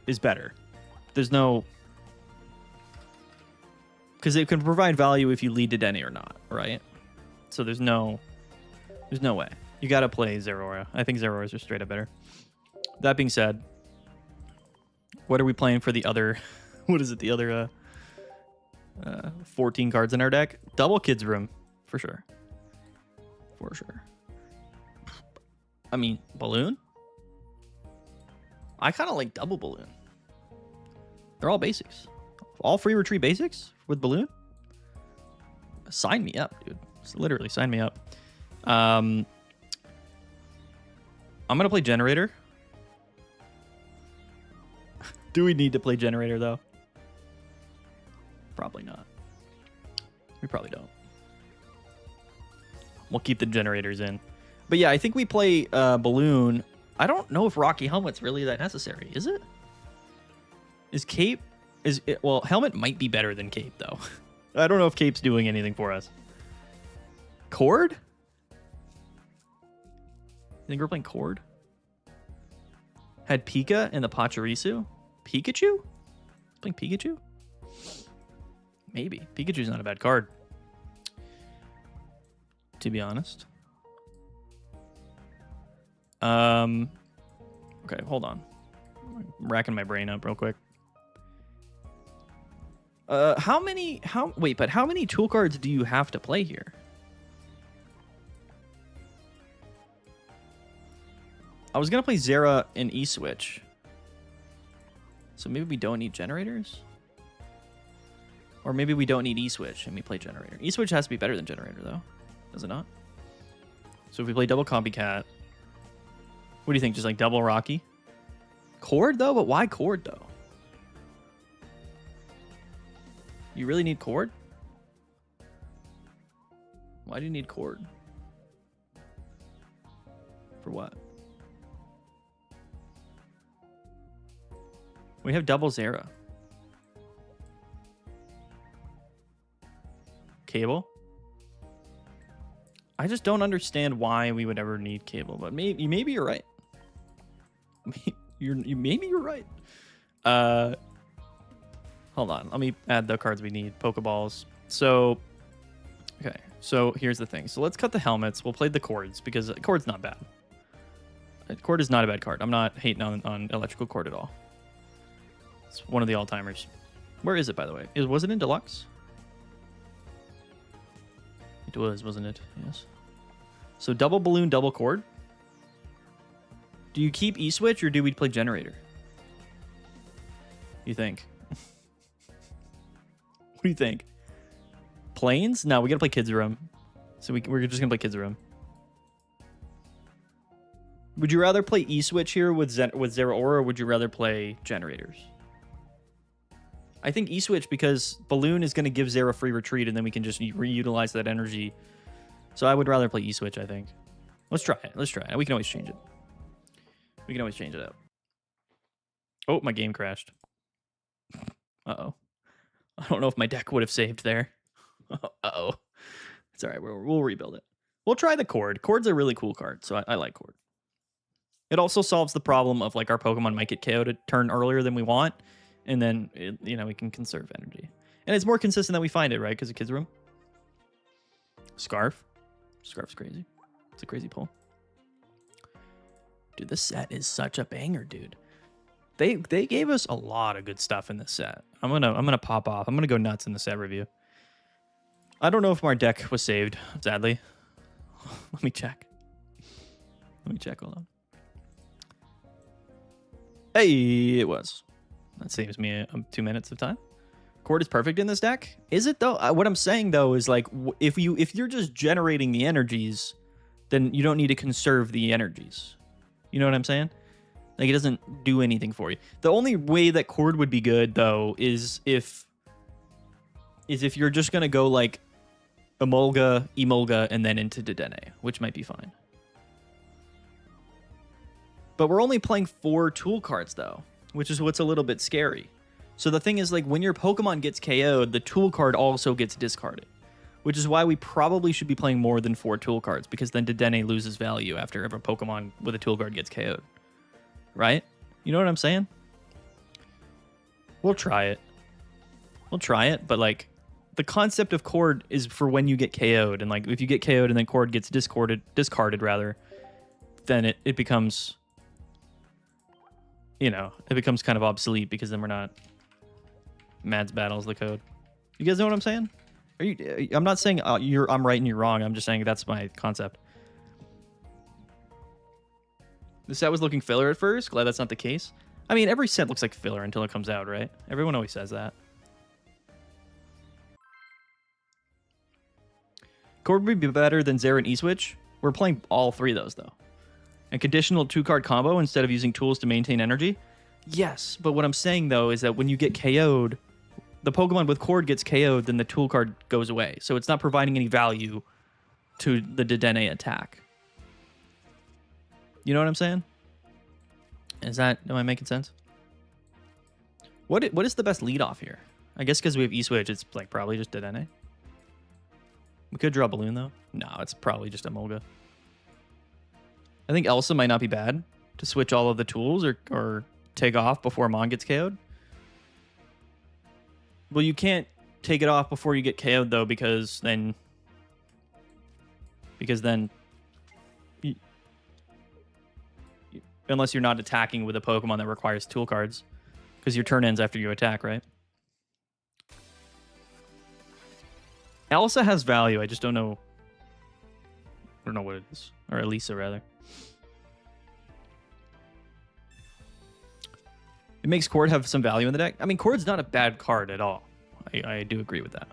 is better. There's no... Because it can provide value if you lead to Dene or not, right? So there's no way. You got to play Zeraora. I think Zeraoras are straight up better. That being said, what are we playing for the other... What is it? The other 14 cards in our deck? Double Kids Room, for sure. For sure. I mean, Balloon? I kind of like double Balloon. They're all basics. All free retreat basics with Balloon? Sign me up, dude. Just literally sign me up. I'm going to play Generator. Do we need to play Generator, though? Probably not. We probably don't. We'll keep the Generators in. But yeah, I think we play Balloon. I don't know if Rocky Helmet's really that necessary. Is it? Is Cape... Well, Helmet might be better than Cape, though. I don't know if Cape's doing anything for us. Cord? You think we're playing Cord? Had Pika and the Pachirisu? Pikachu? Playing Pikachu? Maybe. Pikachu's not a bad card, to be honest. Okay, hold on. I'm racking my brain up real quick. How many tool cards do you have to play here? I was gonna play Zera and E-Switch. So maybe we don't need Generators? Or maybe we don't need E-Switch and we play Generator. E-Switch has to be better than Generator, though. Does it not? So if we play double Copycat... What do you think? Just like double Rocky? Cord, though? But why Cord, though? You really need Cord? Why do you need Cord? For what? We have double Zera. Cable? I just don't understand why we would ever need Cable, but maybe you're right. Maybe you're right. Hold on. Let me add the cards we need. Pokeballs. So, okay. So here's the thing. So let's cut the helmets. We'll play the Cords because Cord's not bad. Cord is not a bad card. I'm not hating on Electrical Cord at all. It's one of the all-timers. Where is it, by the way? Was it in Deluxe? It was, wasn't it? Yes. So double Balloon, double Cord. Do you keep E-Switch or do we play Generator? You think? What do you think? Planes? No, we gotta play Kids Room. So we're just gonna play Kids Room. Would you rather play E-Switch here with Zeraora, or would you rather play Generators? I think E-Switch because Balloon is going to give Zera free retreat, and then we can just reutilize that energy. So I would rather play E-Switch, I think. Let's try it. Let's try it. We can always change it. We can always change it up. Oh, my game crashed. Uh-oh. I don't know if my deck would have saved there. Uh-oh. It's all right. We'll rebuild it. We'll try the Cord. Cord's a really cool card, so I like Cord. It also solves the problem of, like, our Pokemon might get KO'd a turn earlier than we want. And then, we can conserve energy. And it's more consistent that we find it, right? Because of Kids Room. Scarf. Scarf's crazy. It's a crazy pull. Dude, this set is such a banger, dude. They gave us a lot of good stuff in this set. I'm gonna pop off. I'm gonna go nuts in the set review. I don't know if my deck was saved, sadly. Let me check. Hold on. Hey, it was. That saves me 2 minutes of time. Cord is perfect in this deck. Is it though? What I'm saying though is like if you're just generating the energies, then you don't need to conserve the energies. You know what I'm saying? Like it doesn't do anything for you. The only way that Cord would be good though is if you're just gonna go like Emolga, and then into Dedenne, which might be fine. But we're only playing 4 tool cards though, which is what's a little bit scary. So the thing is, like, when your Pokemon gets KO'd, the tool card also gets discarded, which is why we probably should be playing more than 4 tool cards, because then Dedenne loses value after every Pokemon with a tool card gets KO'd. Right? You know what I'm saying? We'll try it. We'll try it, but like the concept of Cord is for when you get KO'd, and like if you get KO'd and then Cord gets discarded rather, then it becomes, you know, it becomes kind of obsolete, because then we're not Mad's Battle's the code. You guys know what I'm saying? Are you? I'm not saying I'm right and you're wrong. I'm just saying that's my concept. The set was looking filler at first. Glad that's not the case. I mean, every set looks like filler until it comes out, right? Everyone always says that. Cord would be better than Zera and E-Switch. We're playing all 3 of those, though. And conditional 2-card combo instead of using tools to maintain energy? Yes, but what I'm saying, though, is that when you get KO'd, the Pokemon with Cord gets KO'd, then the tool card goes away. So it's not providing any value to the Dedenne attack. You know what I'm saying? Am I making sense? What is the best lead off here? I guess because we have E-Switch, it's like probably just Dedenne. We could draw Balloon, though. No, it's probably just Emolga. I think Elsa might not be bad to switch all of the tools or take off before Mon gets KO'd. Well, you can't take it off before you get KO'd, though, because then unless you're not attacking with a Pokemon that requires tool cards, because your turn ends after you attack, right? Elsa has value. I just don't know. I don't know what it is. Or Elisa, rather. It makes Cord have some value in the deck. I mean, Cord's not a bad card at all. I do agree with that.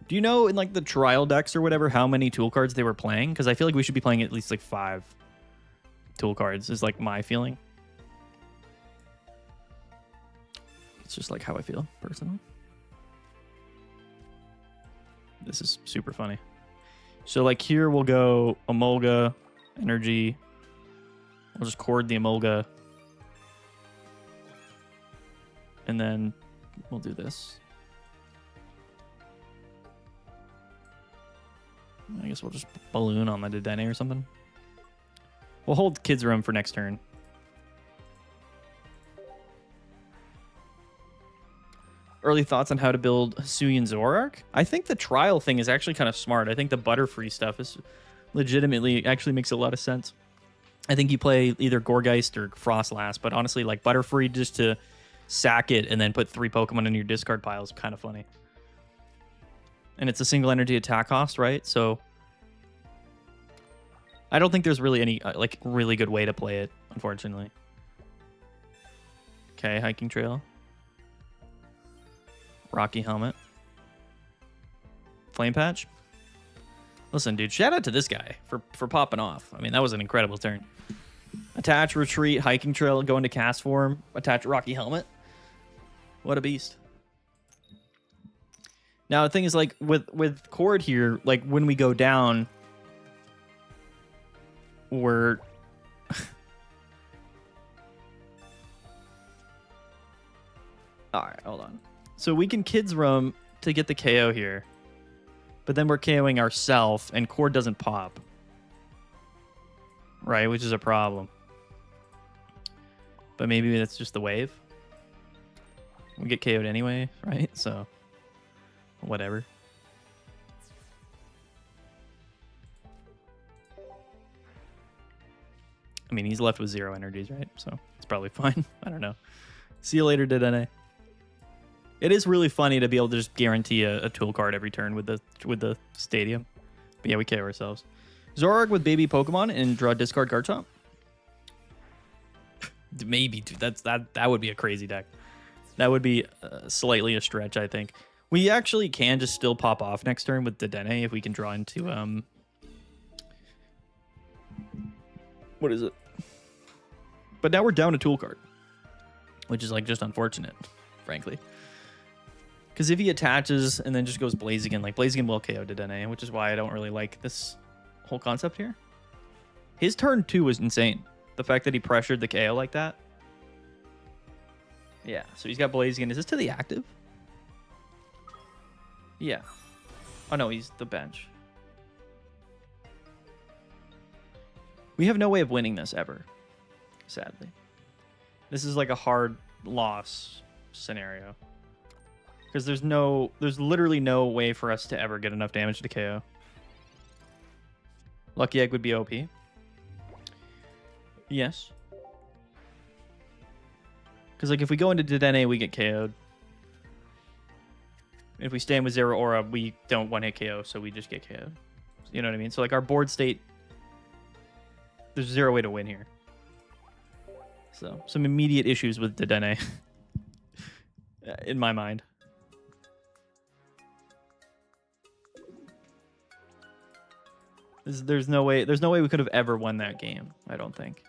Do you know in like the trial decks or whatever how many tool cards they were playing? Because I feel like we should be playing at least like 5 tool cards is like my feeling. It's just like how I feel personally. This is super funny. So like here we'll go Emolga, Energy. We'll just Cord the Emolga. And then we'll do this. I guess we'll just Balloon on the Dedenne or something. We'll hold Kids Room for next turn. Early thoughts on how to build Hisuian Zoroark? I think the trial thing is actually kind of smart. I think the Butterfree stuff is legitimately actually makes a lot of sense. I think you play either Gourgeist or Frostlass, but honestly, like Butterfree just to sack it and then put 3 Pokemon in your discard pile is kind of funny. And it's a single energy attack cost, right? So I don't think there's really any like really good way to play it, unfortunately. Okay, Hiking Trail. Rocky Helmet. Flame Patch. Listen, dude, shout out to this guy for popping off. I mean, that was an incredible turn. Attach, Retreat, Hiking Trail, go into Cast Form, attach Rocky Helmet. What a beast. Now, the thing is, like, with Cord here, like, when we go down, we're... Alright, hold on. So we can Kids Room to get the KO here. But then we're KOing ourselves, and Cord doesn't pop. Right, which is a problem. But maybe that's just the wave. We get KO'd anyway, right? So, whatever. I mean, he's left with 0 energies, right? So, it's probably fine. I don't know. See you later, Dedenne. It is really funny to be able to just guarantee a tool card every turn with the stadium. But yeah, we KO ourselves. Zoroark with baby Pokemon and draw discard Garchomp. Maybe, dude. That would be a crazy deck. That would be slightly a stretch, I think. We actually can just still pop off next turn with Dedenne if we can draw into what is it? But now we're down a tool card, which is like just unfortunate, frankly. Because if he attaches and then just goes Blaziken, like Blaziken will KO Dedenne, which is why I don't really like this whole concept here. His turn 2 was insane. The fact that he pressured the KO like that. Yeah, so he's got Blaziken. Is this to the active? Yeah. Oh, no, he's the bench. We have no way of winning this ever, sadly. This is like a hard loss scenario. Because there's literally no way for us to ever get enough damage to KO. Lucky Egg would be OP. Yes. Because like if we go into Dedenne, we get KO'd. If we stand with 0 aura, we don't one-hit KO, so we just get KO'd. You know what I mean? So like our board state, there's 0 way to win here. So some immediate issues with Dedenne in my mind. There's no way we could have ever won that game, I don't think.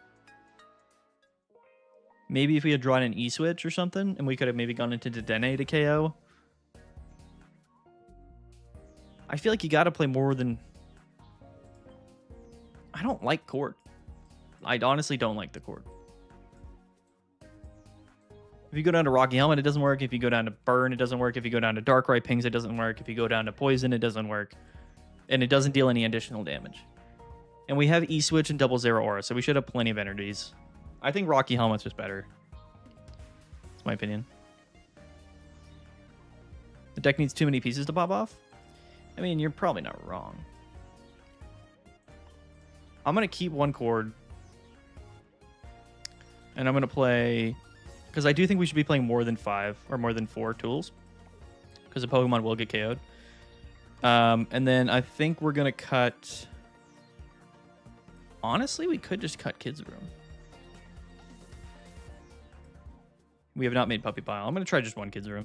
Maybe if we had drawn an E-switch or something, and we could have maybe gone into Dedenne to KO. I feel like you got to play more than... I don't like Cord. I honestly don't like the Cord. If you go down to Rocky Helmet, it doesn't work. If you go down to Burn, it doesn't work. If you go down to Darkrai Pings, it doesn't work. If you go down to Poison, it doesn't work. And it doesn't deal any additional damage. And we have E-switch and double 0 aura, so we should have plenty of energies. I think Rocky Helmet's just better. That's my opinion. The deck needs too many pieces to pop off? I mean, you're probably not wrong. I'm going to keep one Cord. And I'm going to play... Because I do think we should be playing more than 5 or more than 4 tools. Because the Pokemon will get KO'd. And then I think we're going to cut... Honestly, we could just cut Kids Room. We have not made Puppy Pile. I'm going to try just one Kids Room.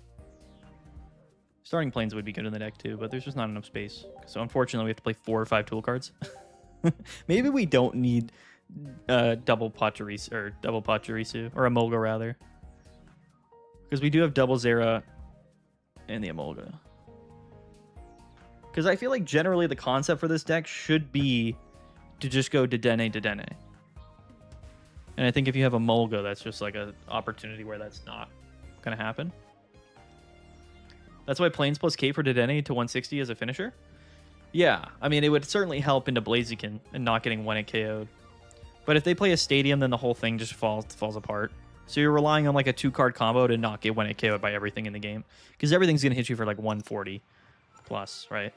Starting Plains would be good in the deck too, but there's just not enough space. So unfortunately, we have to play 4 or 5 tool cards. Maybe we don't need double Pachirisu, or a Emolga rather. Because we do have double Zera and the Emolga. Because I feel like generally the concept for this deck should be to just go Dedenne. And I think if you have a Emolga, that's just like an opportunity where that's not going to happen. That's why Plains plus K for Dedenne to 160 as a finisher? Yeah, I mean, it would certainly help into Blaziken and not getting 1-hit KO'd. But if they play a Stadium, then the whole thing just falls apart. So you're relying on like a 2-card combo to not get 1-hit KO'd by everything in the game. Because everything's going to hit you for like 140 plus, right?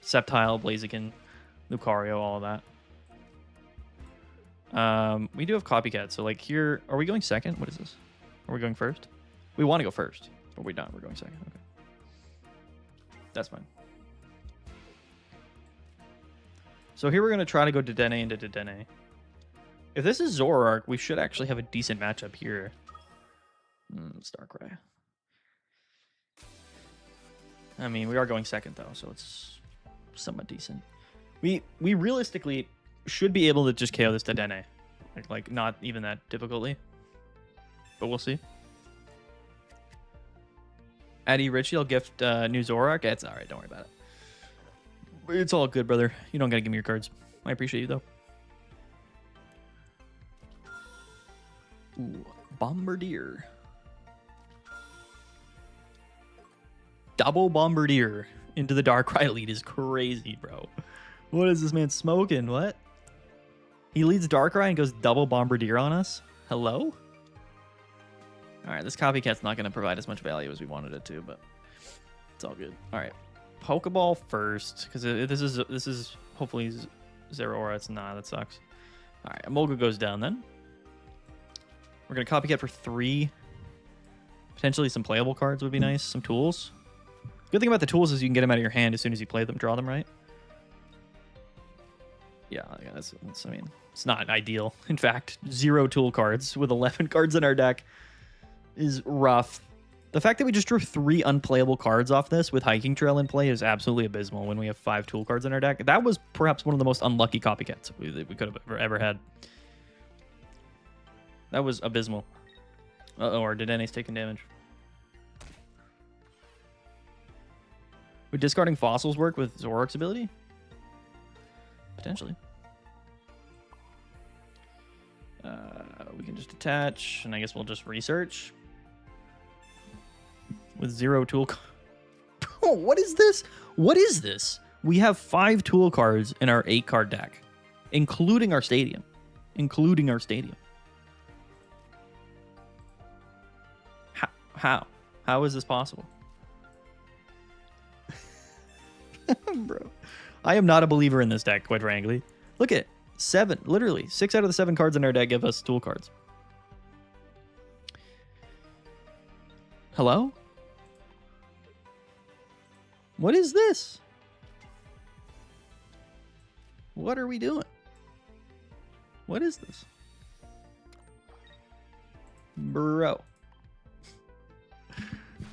Sceptile, Blaziken, Lucario, all of that. We do have Copycat, so like here... Are we going second? What is this? Are we going first? We want to go first, but we're not. We're going second. Okay. That's fine. So here we're going to try to go Dedenne into Dedenne. If this is Zoroark, we should actually have a decent matchup here. It's Darkrai. I mean, we are going second, though, so it's somewhat decent. We realistically should be able to just KO this Dedenne. Like not even that difficultly. But we'll see. Addy Richie, I'll gift new Zoroark. It's alright, don't worry about it. It's all good, brother. You don't gotta give me your cards. I appreciate you, though. Ooh, Bombardier. Double Bombardier into the Darkrai lead is crazy, bro. What is this man smoking? What? He leads Darkrai and goes double Bombardier on us? Hello? Alright, this Copycat's not going to provide as much value as we wanted it to, but it's all good. Alright, Pokeball first, because this is hopefully Zero Aura. It's not, that sucks. Alright, Emolga goes down then. We're going to Copycat for 3. Potentially some playable cards would be nice. Some tools. Good thing about the tools is you can get them out of your hand as soon as you play them, draw them, right? Yeah, that's I mean, it's not ideal. In fact, 0 tool cards with 11 cards in our deck is rough. The fact that we just drew 3 unplayable cards off this with Hiking Trail in play is absolutely abysmal when we have 5 tool cards in our deck. That was perhaps one of the most unlucky Copycats we could have ever had. That was abysmal. Uh-oh, or did Denny's taking damage? Would discarding fossils work with Zoroark's ability? Potentially. We can just attach, and I guess we'll just research. With 0 tool... Oh, what is this? What is this? We have 5 tool cards in our 8-card deck, including our stadium. Including our stadium. How? How is this possible? Bro. I am not a believer in this deck, quite frankly. Look at 7. Literally, 6 out of the 7 cards in our deck give us tool cards. Hello? What is this? What are we doing? What is this? Bro.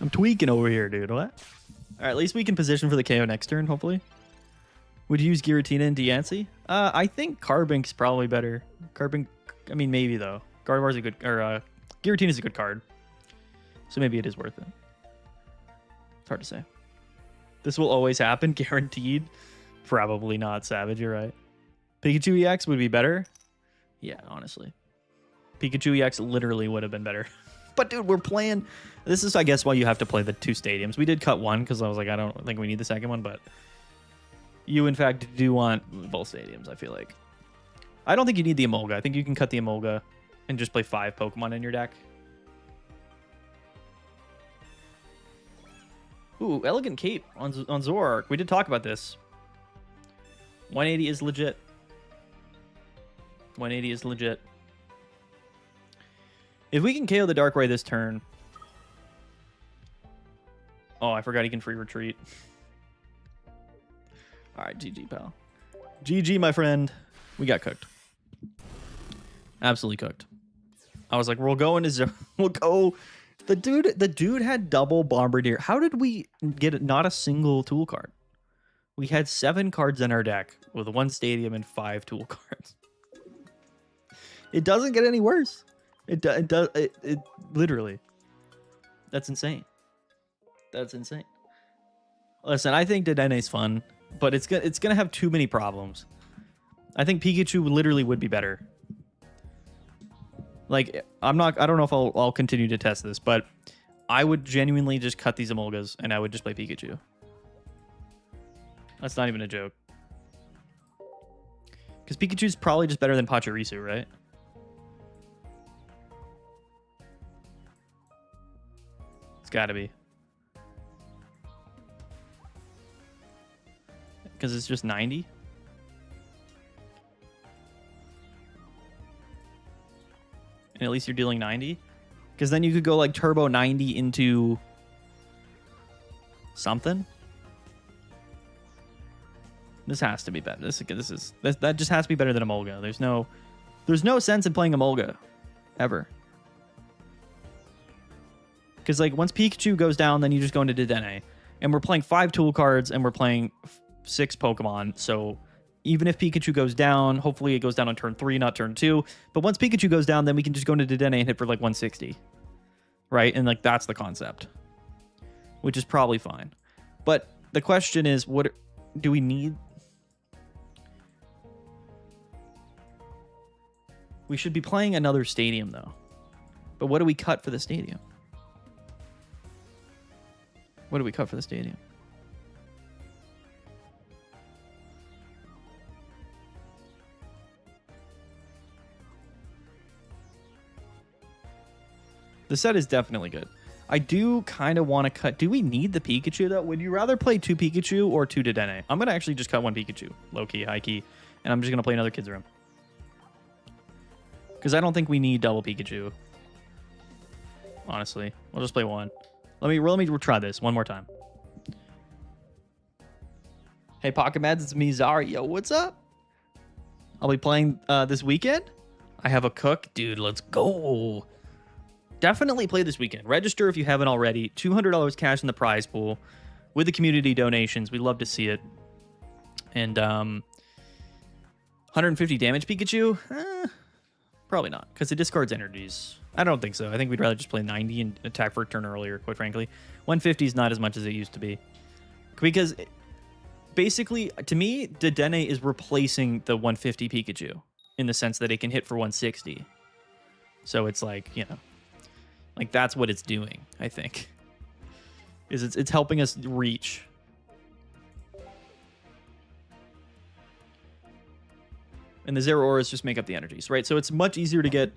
I'm tweaking over here, dude. What? All right, at least we can position for the KO next turn, hopefully. Would you use Giratina and Diancie? I think Carbink's probably better. Carbink, I mean, maybe, though. Gardevoir's a good... Or, Giratina's a good card. So maybe it is worth it. It's hard to say. This will always happen, guaranteed. Probably not, Savage, you're right. Pikachu EX would be better. Yeah, honestly. Pikachu EX literally would have been better. But, dude, we're playing... This is, I guess, why you have to play the 2 stadiums. We did cut one because I was like, I don't think we need the second one, but... You, in fact, do want both stadiums, I feel like. I don't think you need the Emolga. I think you can cut the Emolga and just play 5 Pokemon in your deck. Ooh, Elegant Cape on Zoroark. We did talk about this. 180 is legit. 180 is legit. If we can KO the Darkrai this turn... Oh, I forgot he can free retreat. Alright, GG, pal. GG, my friend. We got cooked. Absolutely cooked. I was like, we'll go into zero. We'll go... The dude had double Bombardier. How did we get not a single tool card? We had 7 cards in our deck with 1 stadium and 5 tool cards. It doesn't get any worse. It literally. That's insane. That's insane. Listen, I think Dedene's fun, but it's gonna have too many problems. I think Pikachu literally would be better. Like, I don't know if I'll continue to test this, but I would genuinely just cut these Emolgas and I would just play Pikachu. That's not even a joke. Because Pikachu's probably just better than Pachirisu, right? It's gotta be. Because it's just 90? And at least you're dealing 90? Because then you could go like Turbo 90 into something. This has to be better. That just has to be better than Emolga. There's no sense in playing Emolga ever. Because like once Pikachu goes down, then you just go into Dedenne. And we're playing 5 tool cards and we're playing 6 Pokemon. So even if Pikachu goes down, hopefully it goes down on turn 3, not turn 2. But once Pikachu goes down, then we can just go into Dedenne and hit for like 160. Right? And like that's the concept. Which is probably fine. But the question is, what do we need? We should be playing another stadium though. But what do we cut for the stadium? What do we cut for the stadium? The set is definitely good. I do kind of want to cut... Do we need the Pikachu, though? Would you rather play 2 Pikachu or 2 Dedenne? I'm going to actually just cut 1 Pikachu. Low-key, high-key. And I'm just going to play another Kids Room. Because I don't think we need double Pikachu. Honestly. We'll just play 1. Let me try this one more time. Hey, Pocket Mads, it's me, Zari. Yo, what's up? I'll be playing this weekend. I have a cook. Dude, let's go. Definitely play this weekend. Register if you haven't already. $200 cash in the prize pool with the community donations. We love to see it. And 150 damage Pikachu? Probably not, because it discards energies. I don't think so. I think we'd rather just play 90 and attack for a turn earlier, quite frankly. 150 is not as much as it used to be. Because basically, to me, Dedenne is replacing the 150 Pikachu in the sense that it can hit for 160. So it's like, you know, like that's what it's doing, I think. Is it's helping us reach and the 0 auras just make up the energies, right? So it's much easier to get,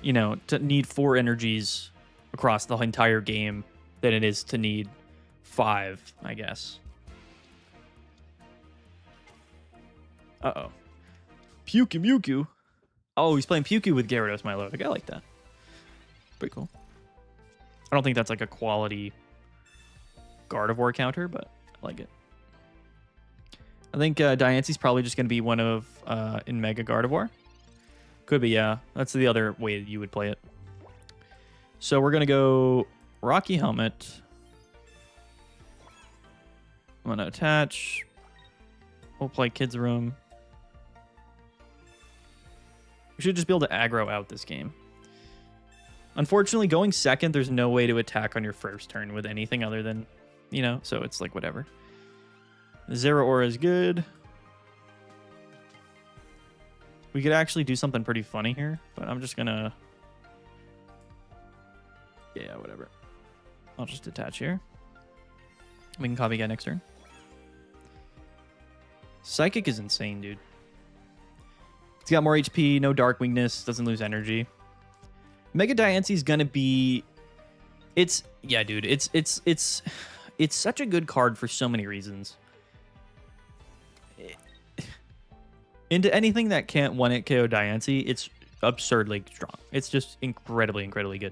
you know, to need 4 energies across the entire game than it is to need 5, I guess. Uh-oh. Mewtwo. Oh, he's playing Mewtwo with Gyarados, Milotic. I like that. Pretty cool. I don't think that's like a quality Gardevoir counter, but I like it. I think Diance's probably just going to be one of in Mega Gardevoir. Could be, yeah. That's the other way you would play it. So we're going to go Rocky Helmet. I'm going to attach. We'll play Kids Room. We should just be able to aggro out this game. Unfortunately, going second, there's no way to attack on your first turn with anything other than, you know, so it's like whatever. 0 aura is good. We could actually do something pretty funny here, but I'm just gonna... Yeah, whatever. I'll just attach here. We can copy again next turn. Psychic is insane, dude. It's got more HP, no dark weakness, doesn't lose energy. Mega Diancie is gonna be... It's... Yeah, dude. It's such a good card for so many reasons. Into anything that can't 1-hit KO Diancie, it's absurdly strong. It's just incredibly good.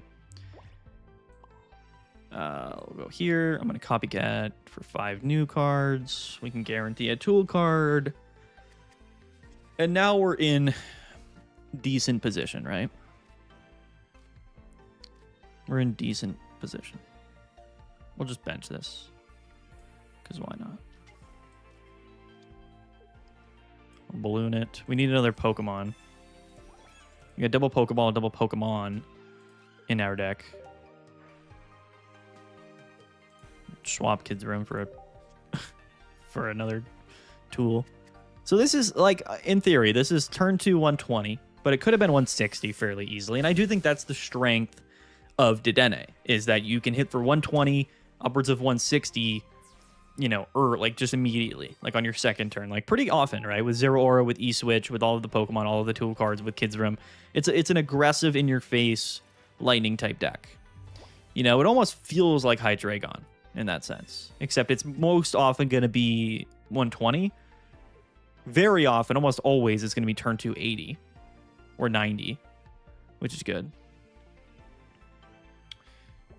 I'll go here. I'm going to copycat for 5 new cards. We can guarantee a tool card. And now we're in decent position, right? We're in decent position. We'll just bench this. Because why not? We'll balloon it. We need another Pokemon. We got double Pokeball, double Pokemon in our deck. Swap Kids Room for a for another tool. So this is like, in theory, this is turn 2 120, but it could have been 160 fairly easily. And I do think that's the strength of Dedenne, is that you can hit for 120, upwards of 160, you know, like just immediately, like on your second turn, like pretty often, right? With 0 aura, with E-Switch, with all of the Pokemon, all of the tool cards, with Kids Room. It's an aggressive, in-your-face, lightning type deck. You know, it almost feels like Hydreigon in that sense, except it's most often going to be 120. Very often, almost always, it's going to be turn 2 80 or 90, which is good.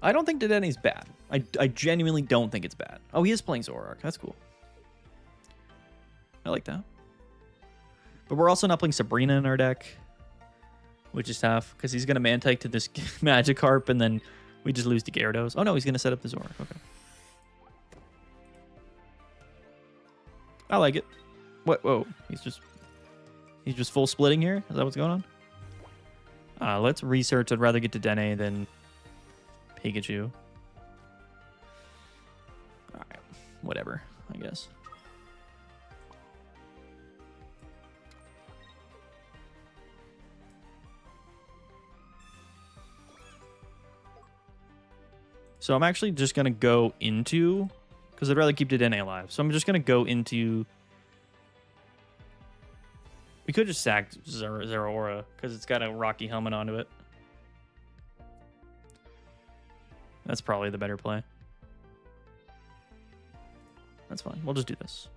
I don't think Dedenne's bad. I genuinely don't think it's bad. Oh, he is playing Zoroark. That's cool. I like that. But we're also not playing Sabrina in our deck, which is tough, because he's going to Mantike to this Magikarp, and then we just lose to Gyarados. Oh, no, he's going to set up the Zoroark. Okay. I like it. What? Whoa. He's just full splitting here? Is that what's going on? Let's research. I'd rather get to Dedenne than Pikachu. Alright. Whatever, I guess. So I'm actually just going to go into... Because I'd rather keep Dedenne alive. So I'm just going to go into... We could just sack Zero Aura, because it's got a Rocky Helmet onto it. That's probably the better play. That's fine. We'll just do this.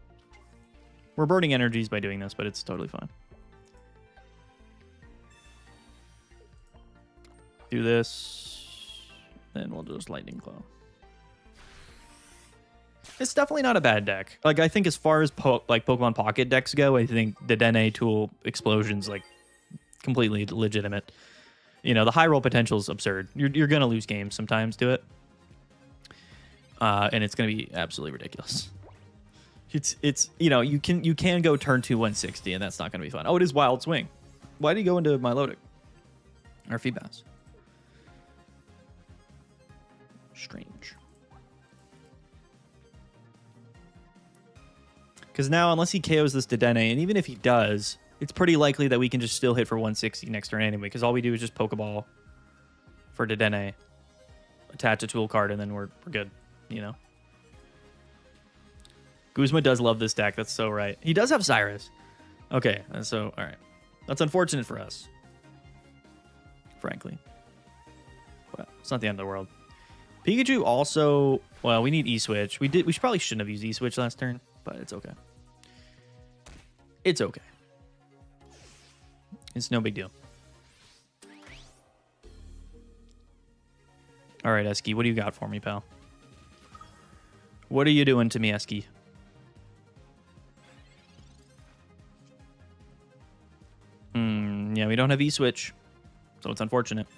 We're burning energies by doing this, but it's totally fine. Do this. Then we'll just Lightning Claw. It's definitely not a bad deck. Like, I think as far as Pokemon Pocket decks go, I think the Dedenne Tool Explosion's like completely legitimate. You know, the high roll potential is absurd. You're gonna lose games sometimes to it, and it's gonna be absolutely ridiculous. It's you know, you can go turn 2 160, and that's not gonna be fun. Oh, it is Wild Swing. Why did he go into Milotic or Feebas? Strange. Because now, unless he KOs this Dedenne, and even if he does, it's pretty likely that we can just still hit for 160 next turn anyway, because all we do is just Pokeball for Dedenne, attach a tool card, and then we're good, you know? Guzma does love this deck. That's so right. He does have Cyrus. Okay, so, all right. That's unfortunate for us, frankly. But it's not the end of the world. Pikachu also... Well, we need E-Switch. We probably shouldn't have used E-Switch last turn, but it's okay. It's okay. It's no big deal. All right, Esky, what do you got for me, pal? What are you doing to me, Esky? Yeah, we don't have E-Switch, so it's unfortunate.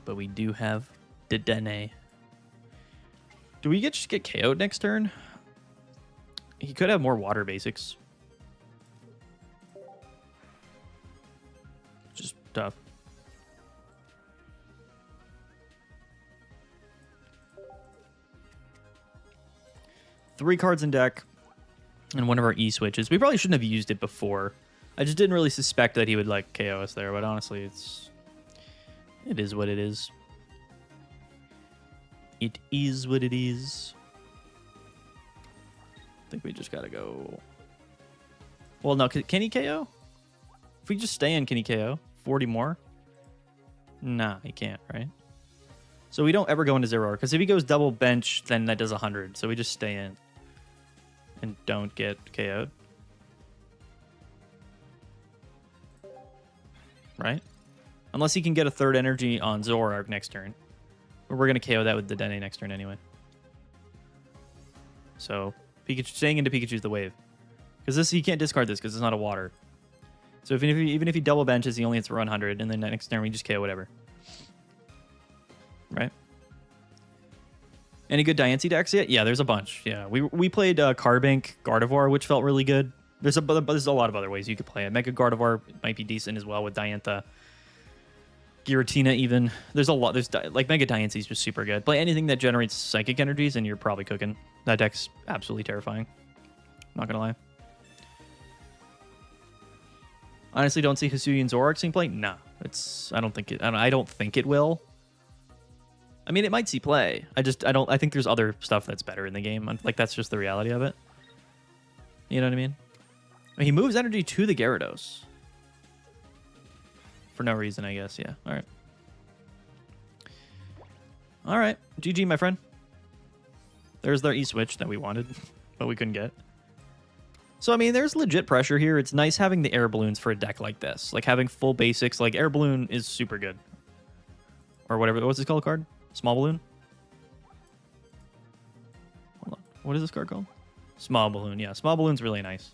But we do have Dedenne. Do we just get KO'd next turn? He could have more water basics. Just tough. Three cards in deck and one of our E-Switches. We probably shouldn't have used it before. I just didn't really suspect that he would like KO us there, but honestly, it is what it is. It is what it is. I think we just gotta go. Well, no, can he KO? If we just stay in, can he KO? 40 more? Nah, he can't, right? So we don't ever go into Zero, because if he goes double bench, then that does 100. So we just stay in and don't get KO'd. Right? Unless he can get a third energy on Zoroark next turn. But we're going to KO that with the Dedenne next turn anyway. So Pikachu, staying into Pikachu's the wave. Because this, he can't discard this because it's not a water. So even if he double benches, he only hits for 100. And then next turn we just KO whatever. Right? Any good Diancie decks yet? Yeah, there's a bunch. Yeah, we played Carbink Gardevoir, which felt really good. There's a lot of other ways you could play it. Mega Gardevoir might be decent as well with Diantha. Giratina even. There's a lot. There's like Mega Diancie is just super good. Play anything that generates psychic energies and you're probably cooking. That deck's absolutely terrifying. Not gonna lie. Honestly, don't see Hisuian Zoroark seeing play. No, I don't think it will. I mean, it might see play. I think there's other stuff that's better in the game. Like that's just the reality of it. You know what I mean? He moves energy to the Gyarados. For no reason, I guess. Yeah. All right. All right. GG, my friend. There's their E-Switch that we wanted, but we couldn't get. So, I mean, there's legit pressure here. It's nice having the air balloons for a deck like this. Like, having full basics. Like, air balloon is super good. Or whatever. What's this called card? Small balloon? Hold on. What is this card called? Small balloon. Yeah, small balloon's really nice.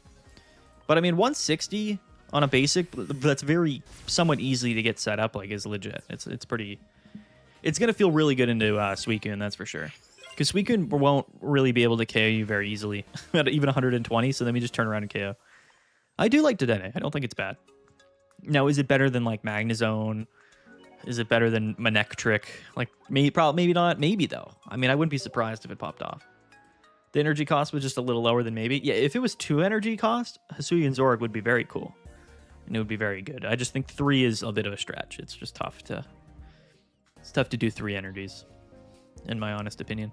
But, I mean, 160 on a basic that's very somewhat easy to get set up, like, is legit. It's pretty... It's going to feel really good into Suicune, that's for sure. Because Suicune won't really be able to KO you very easily at even 120, so then we just turn around and KO. I do like Dedenne. I don't think it's bad. Now, is it better than, like, Magnezone? Is it better than Manectric? Like, maybe not. Maybe, though. I mean, I wouldn't be surprised if it popped off. The energy cost was just a little lower than maybe. Yeah, if it was 2 energy cost, Hisuian Zoroark would be very cool. And it would be very good. I just think 3 is a bit of a stretch. It's just tough to... It's tough to do 3 energies, in my honest opinion.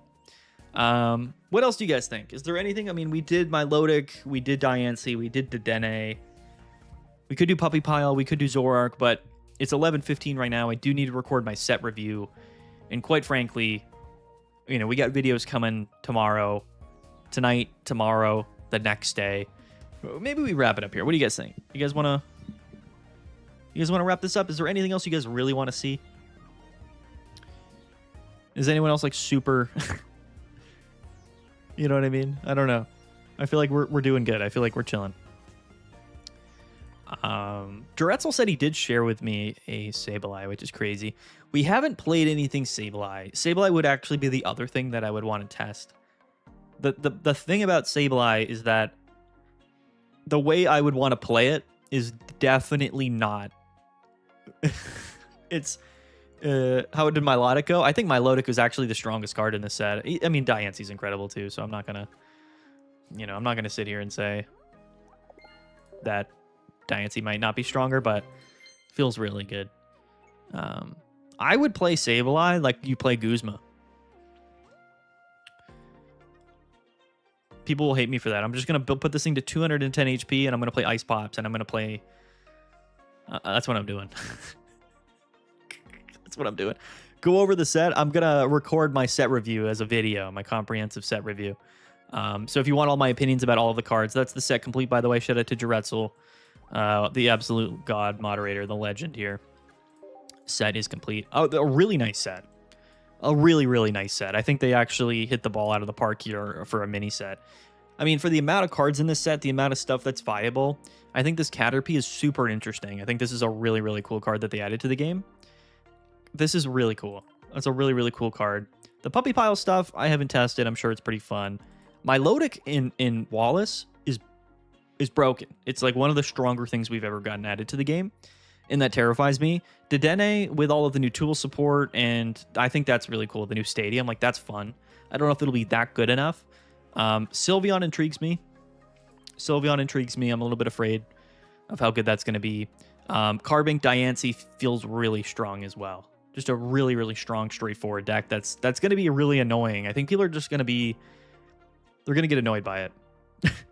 What else do you guys think? Is there anything? I mean, we did Milotic, we did Diancie, we did Dedenne. We could do Puppy Pile, we could do Zoroark, but it's 11:15 right now. I do need to record my set review. And quite frankly, you know, we got videos coming tomorrow, tonight, tomorrow, the next day. Maybe we wrap it up here. What do you guys think? You guys want to wrap this up? Is there anything else you guys really want to see? Is anyone else like super... You know what I mean? I don't know. I feel like we're doing good. I feel like we're chilling. Duretzel said he did share with me a Sableye, which is crazy. We haven't played anything Sableye. Sableye would actually be the other thing that I would want to test. The thing about Sableye is that the way I would want to play it is definitely not... It's... how did Milotic go? I think Milotic was actually the strongest card in this set. I mean, Diancie's incredible too, so I'm not gonna, I'm not gonna sit here and say that Diancie might not be stronger, but feels really good. I would play Sableye like you play Guzma. people will hate me for that. I'm just going to put this thing to 210 HP, and I'm going to play Ice Pops, and I'm going to play... that's what I'm doing. That's what I'm doing. Go over the set. I'm going to record my set review as a video, my comprehensive set review. So if you want all my opinions about all of the cards, that's the set complete, by the way. Shout out to Jaretzel, the absolute god moderator, the legend here. Set is complete. Oh, a really nice set. A really, really nice set. I think they actually hit the ball out of the park here for a mini set. I mean, for the amount of cards in this set, the amount of stuff that's viable, I think this Caterpie is super interesting. I think this is a really, really cool card that they added to the game. This is really cool. It's a really, really cool card. The Puppy Pile stuff, I haven't tested. I'm sure it's pretty fun. My Milotic in Wallace is broken. It's like one of the stronger things we've ever gotten added to the game, and that terrifies me. Dedenne with all of the new tool support, and I think that's really cool. The new stadium, like, that's fun. I don't know if it'll be that good enough. Sylveon intrigues me. Sylveon intrigues me. I'm a little bit afraid of how good that's going to be. Carbink Diancie feels really strong as well. Just a really, really strong, straightforward deck. That's going to be really annoying. I think people are just going to be... They're going to get annoyed by it.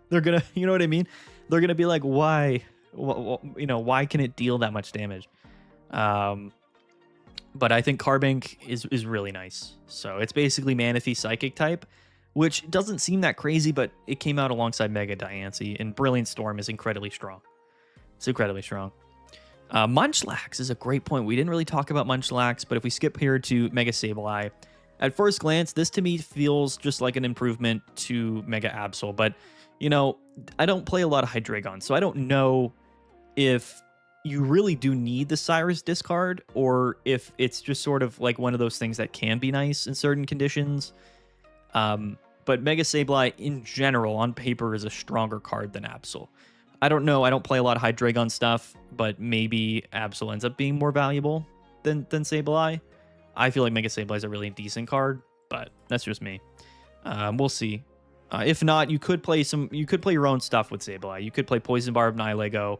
They're going to... You know what I mean? They're going to be like, why? You know, why can it deal that much damage? But I think Carbink is really nice. So it's basically Manaphy Psychic type, which doesn't seem that crazy, but it came out alongside Mega Diancie, and Brilliant Storm is incredibly strong. It's incredibly strong. Munchlax is a great point. We didn't really talk about Munchlax, but if we skip here to Mega Sableye, at first glance, this to me feels just like an improvement to Mega Absol. But, you know, I don't play a lot of Hydreigon, so I don't know if you really do need the Cyrus discard, or if it's just sort of like one of those things that can be nice in certain conditions. But Mega Sableye, in general, on paper, is a stronger card than Absol. I don't know. I don't play a lot of Hydreigon stuff, but maybe Absol ends up being more valuable than Sableye. I feel like Mega Sableye is a really decent card, but that's just me. We'll see. If not, you could play your own stuff with Sableye. You could play Poison Barb, Nihilego.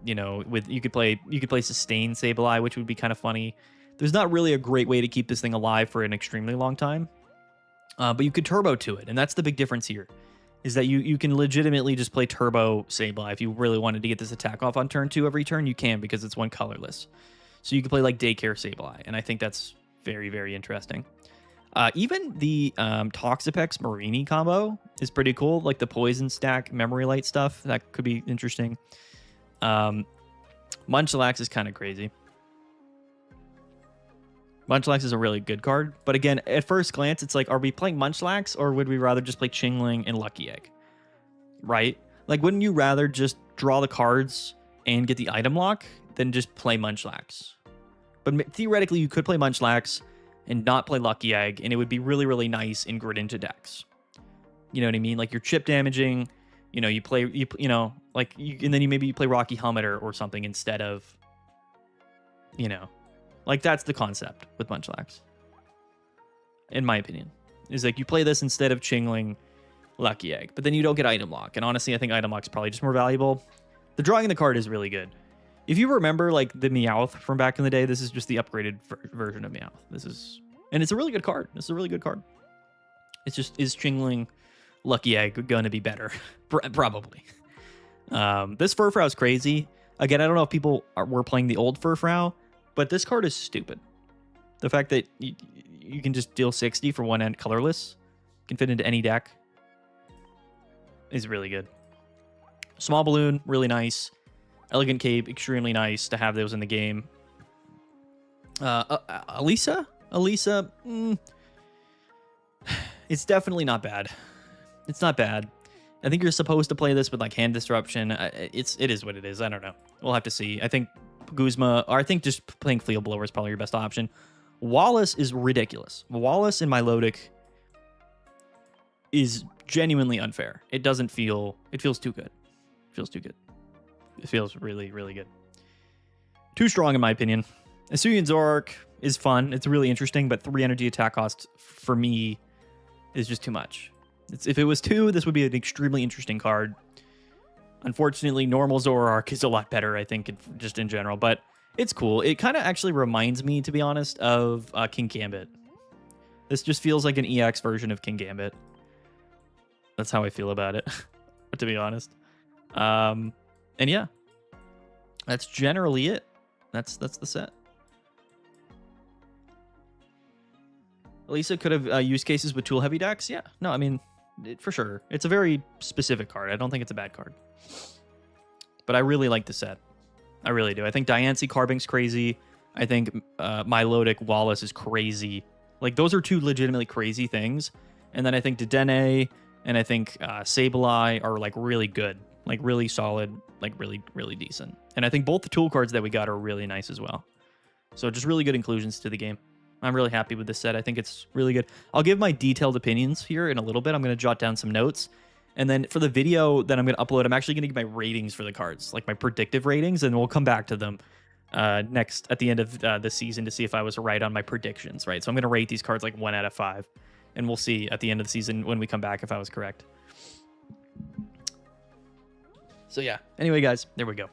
You know, you could play Sustain Sableye, which would be kind of funny. There's not really a great way to keep this thing alive for an extremely long time. But you could turbo to it, and that's the big difference here, is that you can legitimately just play turbo Sableye. If you really wanted to get this attack off on turn 2 every turn, you can, because it's one colorless. So you can play like Daycare Sableye, and I think that's very, very interesting. Even the Toxapex Marini combo is pretty cool, like the Poison Stack Memory Light stuff. That could be interesting. Munchlax is kind of crazy. Munchlax is a really good card, but again, at first glance, it's like, are we playing Munchlax, or would we rather just play Chingling and Lucky Egg? Right? Like, wouldn't you rather just draw the cards and get the item lock than just play Munchlax? But theoretically, you could play Munchlax and not play Lucky Egg, and it would be really, really nice in Greninja decks. You know what I mean? Like, you're chip damaging, you know, and then maybe you play Rocky Helmet or something instead of, you know. Like, that's the concept with Munchlax, in my opinion. Is like, you play this instead of Chingling Lucky Egg, but then you don't get item lock. And honestly, I think item lock is probably just more valuable. The drawing in the card is really good. If you remember, like, the Meowth from back in the day, this is just the upgraded version of Meowth. And it's a really good card. This is a really good card. It's just, is Chingling Lucky Egg going to be better? Probably. This Furfrou is crazy. Again, I don't know if people were playing the old Furfrou, but this card is stupid. The fact that you can just deal 60 for one end colorless, can fit into any deck, is really good. Small Balloon, really nice. Elegant Cape, extremely nice to have those in the game. Elisa, it's definitely not bad. It's not bad. I think you're supposed to play this with like hand disruption. It is what it is. I don't know. We'll have to see. I think Guzma, or I think just playing Flea Blower is probably your best option. Wallace is ridiculous. Wallace in Milotic is genuinely unfair. It feels too good. It feels too good. It feels really, really good. Too strong in my opinion. Hisuian Zoroark is fun. It's really interesting, but 3 energy attack cost for me is just too much. If it was 2, this would be an extremely interesting card. Unfortunately, normal Zoroark is a lot better, I think, just in general, but it's cool. It kind of actually reminds me, to be honest, of King Gambit. This just feels like an EX version of King Gambit. That's how I feel about it, to be honest. And yeah, that's generally it. That's the set. Elisa could have use cases with tool heavy decks. Yeah, no, I mean, for sure. It's a very specific card. I don't think it's a bad card. But I really like the set. I really do. I think Diancie Carbing's crazy. I think Milotic Wallace is crazy. Like, those are two legitimately crazy things. And then I think Dedenne and I think Sableye are, like, really good. Like, really solid. Like, really, really decent. And I think both the tool cards that we got are really nice as well. So just really good inclusions to the game. I'm really happy with this set. I think it's really good. I'll give my detailed opinions here in a little bit. I'm going to jot down some notes. And then for the video that I'm going to upload, I'm actually going to give my ratings for the cards, like my predictive ratings, and we'll come back to them next at the end of the season to see if I was right on my predictions, right? So I'm going to rate these cards like 1 out of 5, and we'll see at the end of the season when we come back if I was correct. So yeah, anyway, guys, there we go.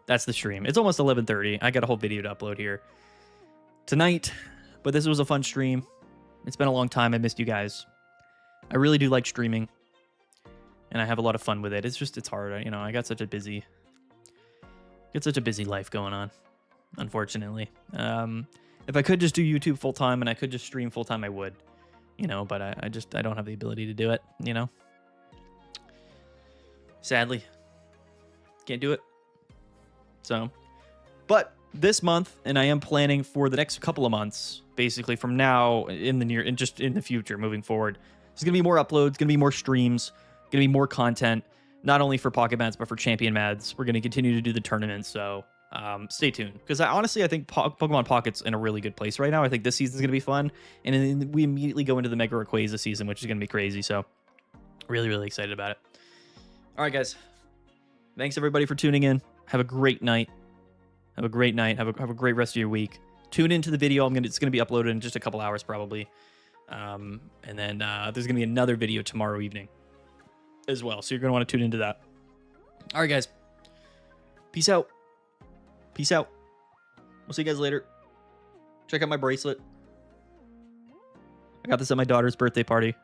That's the stream. It's almost 11:30. I got a whole video to upload here tonight, but this was a fun stream. It's been a long time. I missed you guys. I really do like streaming, and I have a lot of fun with it. It's just, it's hard. You know, I got such a busy life going on, unfortunately. If I could just do YouTube full time and I could just stream full time, I would, you know, but I don't have the ability to do it, you know. Sadly, can't do it. So, but this month, and I am planning for the next couple of months, basically from now in the near, and just in the future, moving forward, there's gonna be more uploads, gonna be more streams, gonna be more content, not only for Pocket Mads but for Champion Mads. We're gonna continue to do the tournament, so stay tuned. Because honestly, I think Pokemon Pocket's in a really good place right now. I think this season's gonna be fun, and then we immediately go into the Mega Rayquaza season, which is gonna be crazy. So, really, really excited about it. All right, guys. Thanks everybody for tuning in. Have a great night. Have a great night. Have a great rest of your week. Tune into the video. It's gonna be uploaded in just a couple hours probably. And then there's gonna be another video tomorrow evening as well. So you're gonna want to tune into that. All right, guys. Peace out. Peace out. We'll see you guys later. Check out my bracelet. I got this at my daughter's birthday party.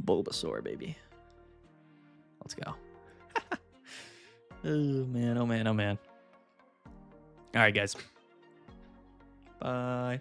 Bulbasaur, baby. Let's go. Oh, man. Oh, man. Oh, man. All right, guys. Bye.